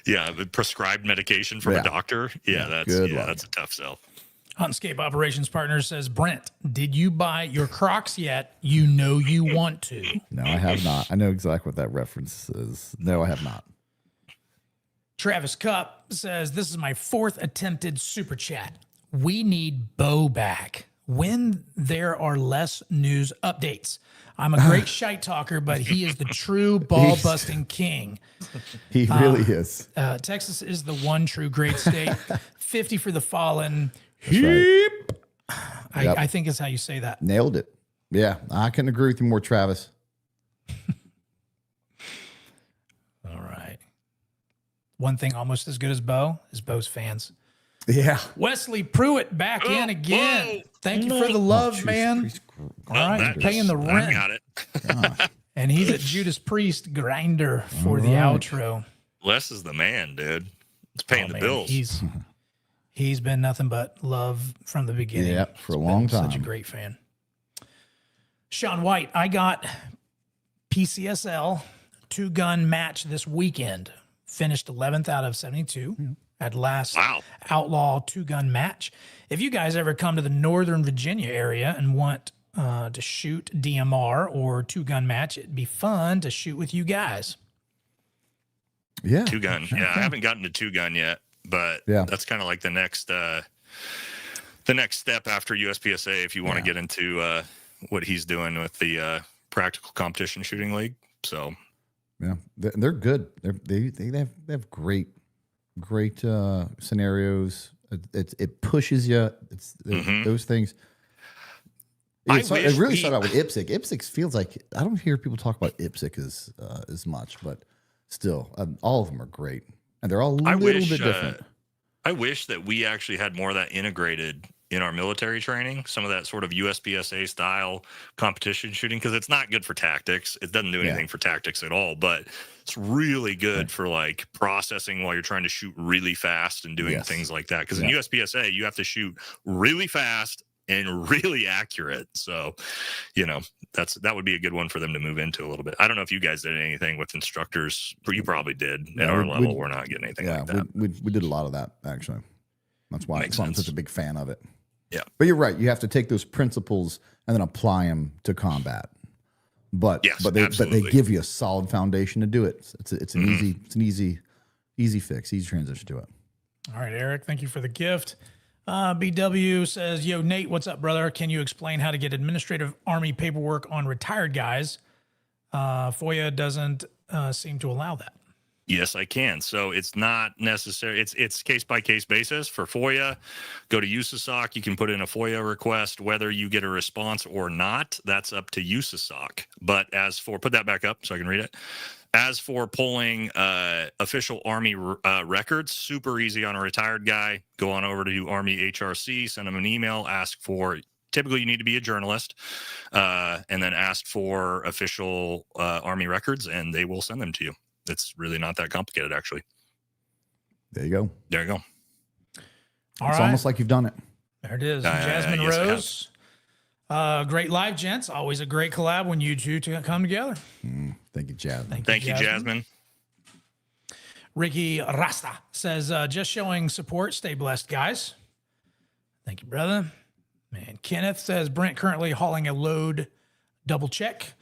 Yeah. The prescribed medication from a doctor. Yeah. That's a tough sell. Huntscape Operations Partners says, Brent, did you buy your Crocs yet? You know you want to. No, I have not. I know exactly what that reference is. No, I have not. Travis Cup says, this is my 4th attempted super chat. We need Bo back when there are less news updates. I'm a great shite talker, but he is the true ball-busting king. He really is. Texas is the one true great state. 50 for the fallen. Right. I think is how you say that. Nailed it. Yeah, I couldn't agree with you more, Travis. All right. One thing almost as good as Bo is Bo's fans. Yeah. Wesley Pruitt back in again. Whoa. Thank you for the love, man. All right, paying the rent. I got it. And he's at Judas Priest Grinder for the outro. Les is the man, dude. It's paying the bills. He's been nothing but love from the beginning. Yeah, for a long time. Such a great fan. Sean White, I got PCSL 2-gun match this weekend. Finished 11th out of 72 at last Outlaw 2-gun match. If you guys ever come to the Northern Virginia area and want to shoot DMR or 2-gun match, it'd be fun to shoot with you guys. Yeah. 2-gun. Yeah, I haven't gotten to 2-gun yet. but Yeah. that's kind of like the next step after USPSA if you want to get into what he's doing with the practical competition shooting league. So yeah, they're good. They have great scenarios. It pushes you. It's those things. It really started out with IPSC. IPSC feels like I don't hear people talk about IPSC as much, but still, all of them are great, and they're all a little bit different. I wish that we actually had more of that integrated in our military training, some of that sort of USPSA style competition shooting, because it's not good for tactics. It doesn't do anything for tactics at all, but it's really good for like processing while you're trying to shoot really fast and doing things like that. Because in USPSA, you have to shoot really fast and really accurate. So, that would be a good one for them to move into a little bit. I don't know if you guys did anything with instructors, but you probably did. At our level, we're not getting anything like that. We did a lot of that, actually. That's why I'm such a big fan of it. Yeah. But you're right. You have to take those principles and then apply them to combat. But they give you a solid foundation to do it. It's an easy fix, easy transition to it. All right, Eric, thank you for the gift. BW says, yo, Nate, what's up, brother? Can you explain how to get administrative Army paperwork on retired guys? FOIA doesn't seem to allow that. Yes, I can. So it's not necessary. It's case-by-case basis. For FOIA, go to USASOC. You can put in a FOIA request. Whether you get a response or not, that's up to USASOC. But as for, put that back up so I can read it. As for pulling official Army records, super easy on a retired guy. Go on over to Army HRC, send them an email, ask for, typically you need to be a journalist, and then ask for official Army records, and they will send them to you. It's really not that complicated, actually. There you go. There you go. It's almost like you've done it. There it is. Jasmine Rose. Great live, gents. Always a great collab when you two come together. Thank you, Jasmine. Thank you, Jasmine. Ricky Rasta says, just showing support. Stay blessed, guys. Thank you, brother. Man, Kenneth says, Brent currently hauling a load, double check.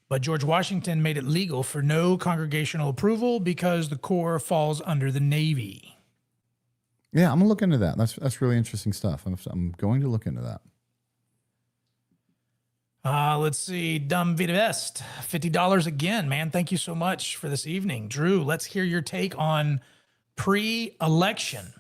But George Washington made it legal for no congregational approval because the Corps falls under the Navy. Yeah, I'm going to look into that. That's really interesting stuff. I'm going to look into that. Let's see. Dumb Vita Best, $50 again, man. Thank you so much for this evening. Drew, let's hear your take on pre-election.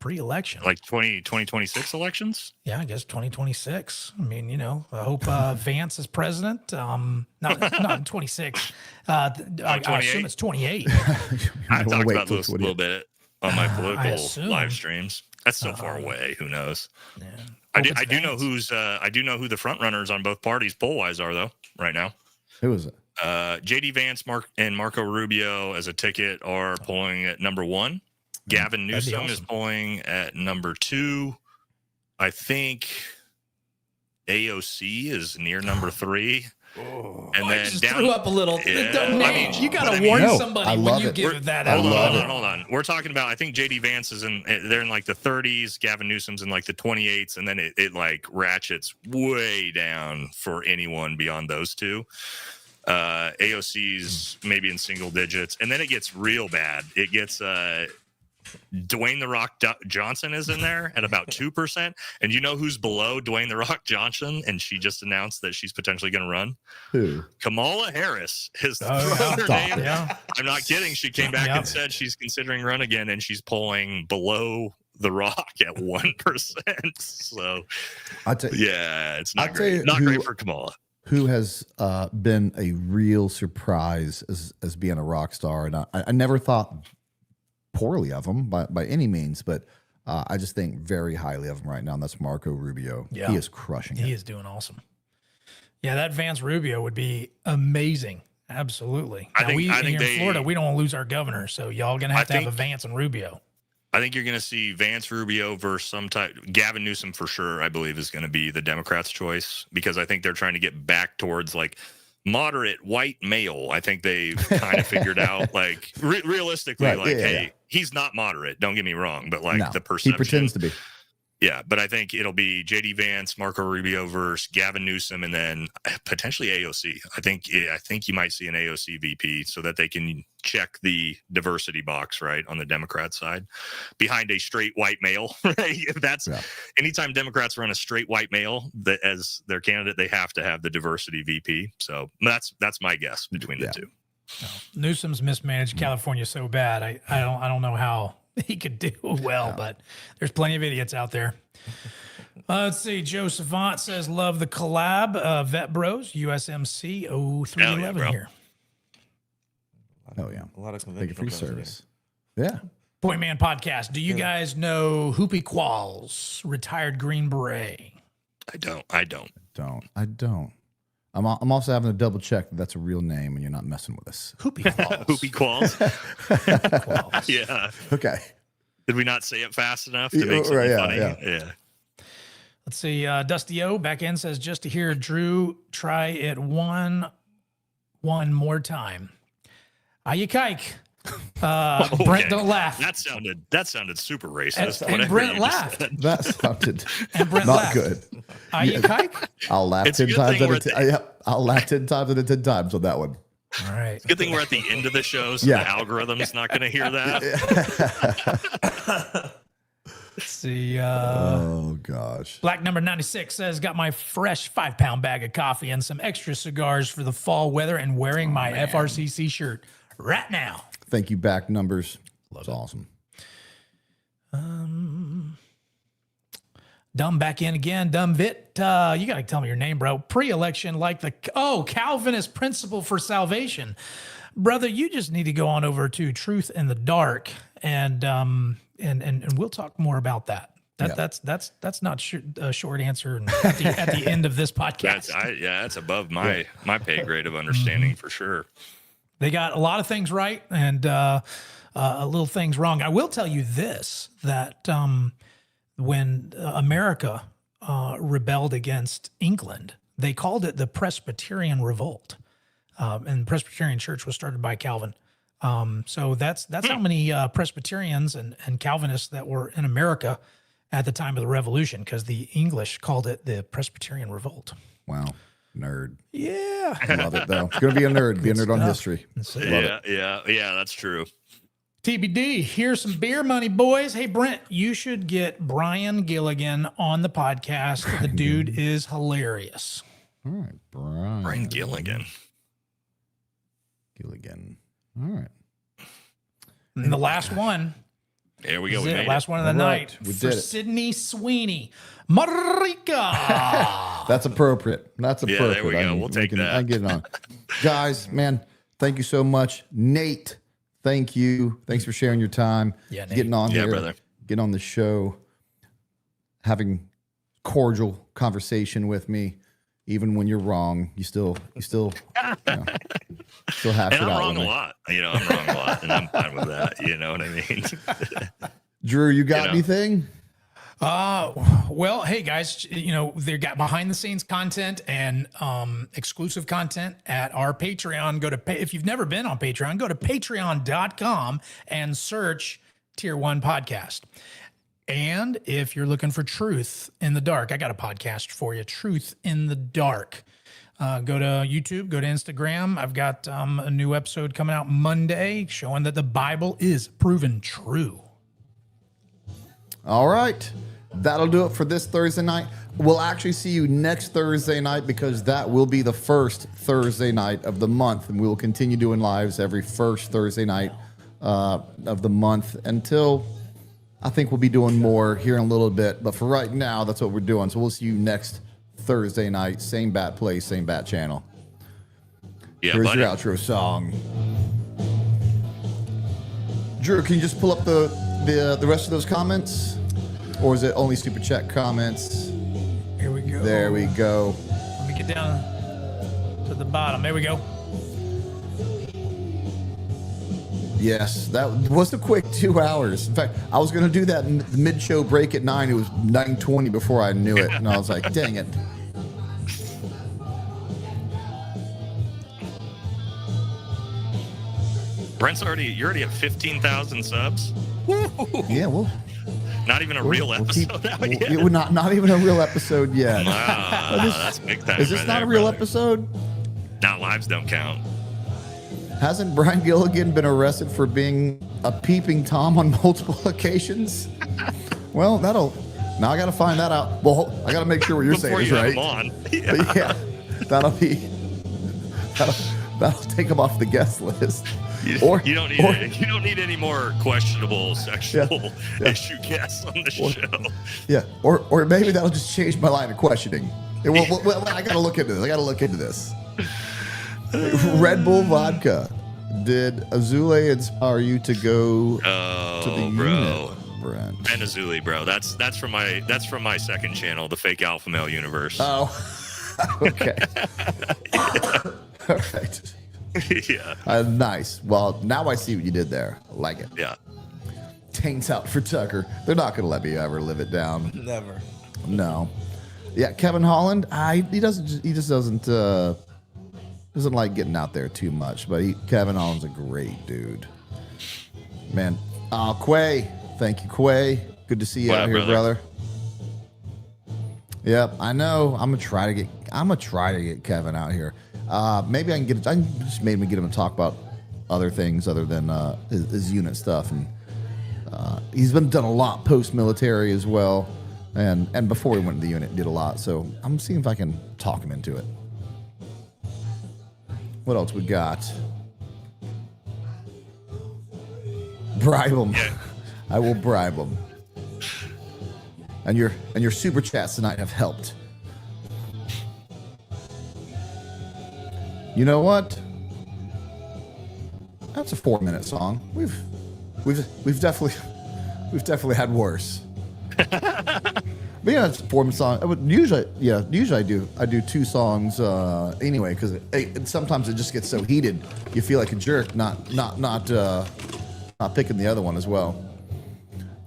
Like 2026 elections? Yeah, I guess 2026. I mean, I hope Vance is president. Not 26. I assume it's 28. I talked about this a little bit on my political live streams. That's so far away. Who knows? Yeah. I do know who the front runners on both parties poll wise are though right now. Who is it? JD Vance, and Marco Rubio as a ticket are polling at number 1. Gavin Newsom is polling at number 2. I think AOC is near number 3. And then just threw up a little. Yeah, you got to warn somebody when you give that out. Hold on. We're talking about, I think JD Vance is they're in like the 30s. Gavin Newsom's in like the 28s. And then it like ratchets way down for anyone beyond those two. AOC's maybe in single digits. And then it gets real bad. It gets, Dwayne The Rock Johnson is in there at about 2%. And you know who's below Dwayne The Rock Johnson? And she just announced that she's potentially going to run. Who? Kamala Harris is her name. Yeah. I'm not kidding. She came back and said she's considering run again, and she's polling below The Rock at 1%. So, it's not great. Not great for Kamala. Who has been a real surprise as being a rock star. And I never thought poorly of him by any means, but I just think very highly of him right now, and that's Marco Rubio. Yeah. He is crushing it. He is doing awesome. Yeah, that Vance Rubio would be amazing. Absolutely. I think in Florida, we don't want to lose our governor, so y'all going to have a Vance and Rubio. I think you're going to see Vance Rubio versus some type. Gavin Newsom for sure, I believe, is going to be the Democrats' choice, because I think they're trying to get back towards like moderate white male. I think they've kind of figured out, like realistically, he's not moderate. Don't get me wrong, but like the perception. He pretends to be. Yeah, but I think it'll be JD Vance, Marco Rubio versus Gavin Newsom, and then potentially AOC. I think you might see an AOC VP so that they can check the diversity box, right, on the Democrat side behind a straight white male, right? If that's anytime Democrats run a straight white male that as their candidate, they have to have the diversity VP. So that's my guess between the two. No. Newsom's mismanaged California so bad. I don't know how he could do well, but there's plenty of idiots out there. Let's see. Joe Savant says, love the collab. Vet Bros, USMC 0311 here. Oh, yeah. A lot of Thank you for your conventional service. Yeah. Point Man Podcast. Do you guys know Hoopy Qualls, retired Green Beret? I don't. I'm also having to double check that that's a real name and you're not messing with us. Hoopy Qualls. Hoopy Qualls. Yeah. Okay. Did we not say it fast enough to make something funny? Yeah. Let's see. Dusty O back in says, just to hear Drew try it one more time. Ayakike. Brent, don't laugh. That sounded super racist. And Brent laughed. That sounded And Brent not laughed. good. Ayakike? I'll laugh It's a 10 good times thing out of 10. I'll laugh 10 times out of 10 times on that one. All right. Good thing we're at the end of the show, so Yeah. the algorithm's not going to hear that. Let's see. Oh, gosh. Black number 96 says, got my fresh 5-pound bag of coffee and some extra cigars for the fall weather and wearing my FRCC shirt right now. Thank you, back numbers. That's awesome. Dumb back in again. Dumb Vit. You got to tell me your name, bro. Pre-election, like Calvinist principle for salvation. Brother, you just need to go on over to Truth in the Dark and we'll talk more about that. That's not a short answer at the end of this podcast. That's above my pay grade of understanding for sure. They got a lot of things right and little things wrong. I will tell you this, that when America rebelled against England, they called it the Presbyterian Revolt. And the Presbyterian Church was started by Calvin. So that's how many Presbyterians and Calvinists that were in America at the time of the Revolution, because the English called it the Presbyterian Revolt. Wow. Nerd. Yeah. Love it, though. It's going to be a nerd. Be a nerd on history. Yeah, that's true. TBD, here's some beer money, boys. Hey, Brent, you should get Brian Gilligan on the podcast. The dude is hilarious. All right, Brian Gilligan. All right. And the last one. There we go. Is We it. made Last it. one of the All night right, we for did it. Sydney Sweeney. Marika. That's appropriate. That's Yeah, appropriate. there we go. We'll take that. I get it on. Guys, man, thank you so much. Nate, thank you. Thanks for sharing your time. Yeah, Nate. Getting on Yeah, here. brother. Getting on the show. Having cordial conversation with me. Even when you're wrong, you still hash And it I'm out wrong with a me. lot. I'm wrong a lot, and I'm fine with that. You know what I mean? Drew, you got know. anything? Well, hey guys, they got behind the scenes content and exclusive content at our Patreon. If you've never been on Patreon, go to patreon.com and search Tier1 Podcast. And if you're looking for Truth in the Dark, I got a podcast for you, Truth in the Dark. Go to YouTube, go to Instagram. I've got a new episode coming out Monday showing that the Bible is proven true. All right. That'll do it for this Thursday night. We'll actually see you next Thursday night because that will be the first Thursday night of the month. And we will continue doing lives every first Thursday night of the month until I think we'll be doing more here in a little bit. But for right now, that's what we're doing. So we'll see you next Thursday night. Same bat place, same bat channel. Yeah, Here's buddy. your outro song. Drew, can you just pull up the rest of those comments? Or is it only Super Chat comments? Here we go. There we go. Let me get down to the bottom. There we go. Yes, that was a quick 2 hours. In fact, I was going to do that mid-show break at 9. It was 9:20 before I knew it. And I was like, dang it. Brent's you're already at 15,000 subs. Yeah, well, Not even a real episode. Not even a real episode yet. Wow, that's big time. Is this right not there, a real brother. episode? Now lives don't count. Hasn't Brian Gilligan been arrested for being a peeping Tom on multiple occasions? Well, now I got to find that out. Well, I got to make sure what you're Before saying is you right. have him on. Yeah, that'll take him off the guest list. You don't need any more questionable sexual issue guests on the show. Yeah, or maybe that'll just change my line of questioning. Well, I got to look into this. Red Bull vodka. Did Azule inspire you to go to the unit, Brent? Venezuela, bro. That's from my second channel, the Fake Alpha Male Universe. Oh, okay. All right. Yeah. Nice. Well, now I see what you did there. I like it. Yeah. Taints out for Tucker. They're not going to let me ever live it down. Never. No. Yeah, Kevin Holland. He just doesn't like getting out there too much. But Kevin Holland's a great dude. Man. Quay. Thank you, Quay. Good to see you out here, brother. Yep, I know. I'm gonna try to get Kevin out here. Maybe I can just maybe get him to talk about other things other than his unit stuff. And he's done a lot post-military as well. And before he went to the unit, did a lot. So I'm seeing if I can talk him into it. What else we got? Bribe him. Yeah. I will bribe him. And your super chats tonight have helped. You know what? That's a 4-minute song. We've definitely had worse. But yeah, it's a 4-minute song. Usually I do 2 songs anyway, because sometimes it just gets so heated you feel like a jerk not picking the other one as well.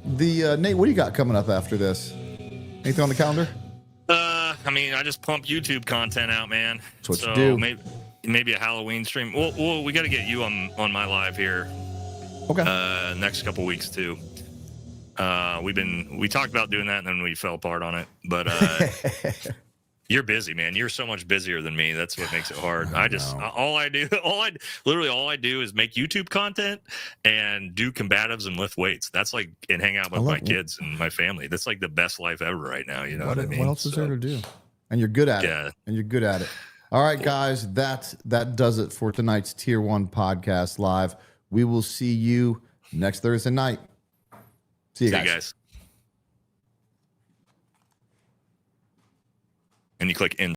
Nate, what do you got coming up after this? Anything on the calendar? I just pump YouTube content out, man. That's what you do. Maybe a Halloween stream. Well, we got to get you on my live here. Okay. Next couple weeks too. We talked about doing that and then we fell apart on it. But you're busy, man. You're so much busier than me. That's what makes it hard. All I do is make YouTube content and do combatives and lift weights. That's like, and hang out with my kids and my family. That's like the best life ever right now. You know what I mean? What else is there to do? And you're good at it. And you're good at it. All right, guys, that does it for tonight's Tier 1 Podcast Live. We will see you next Thursday night. See you guys. And you click in.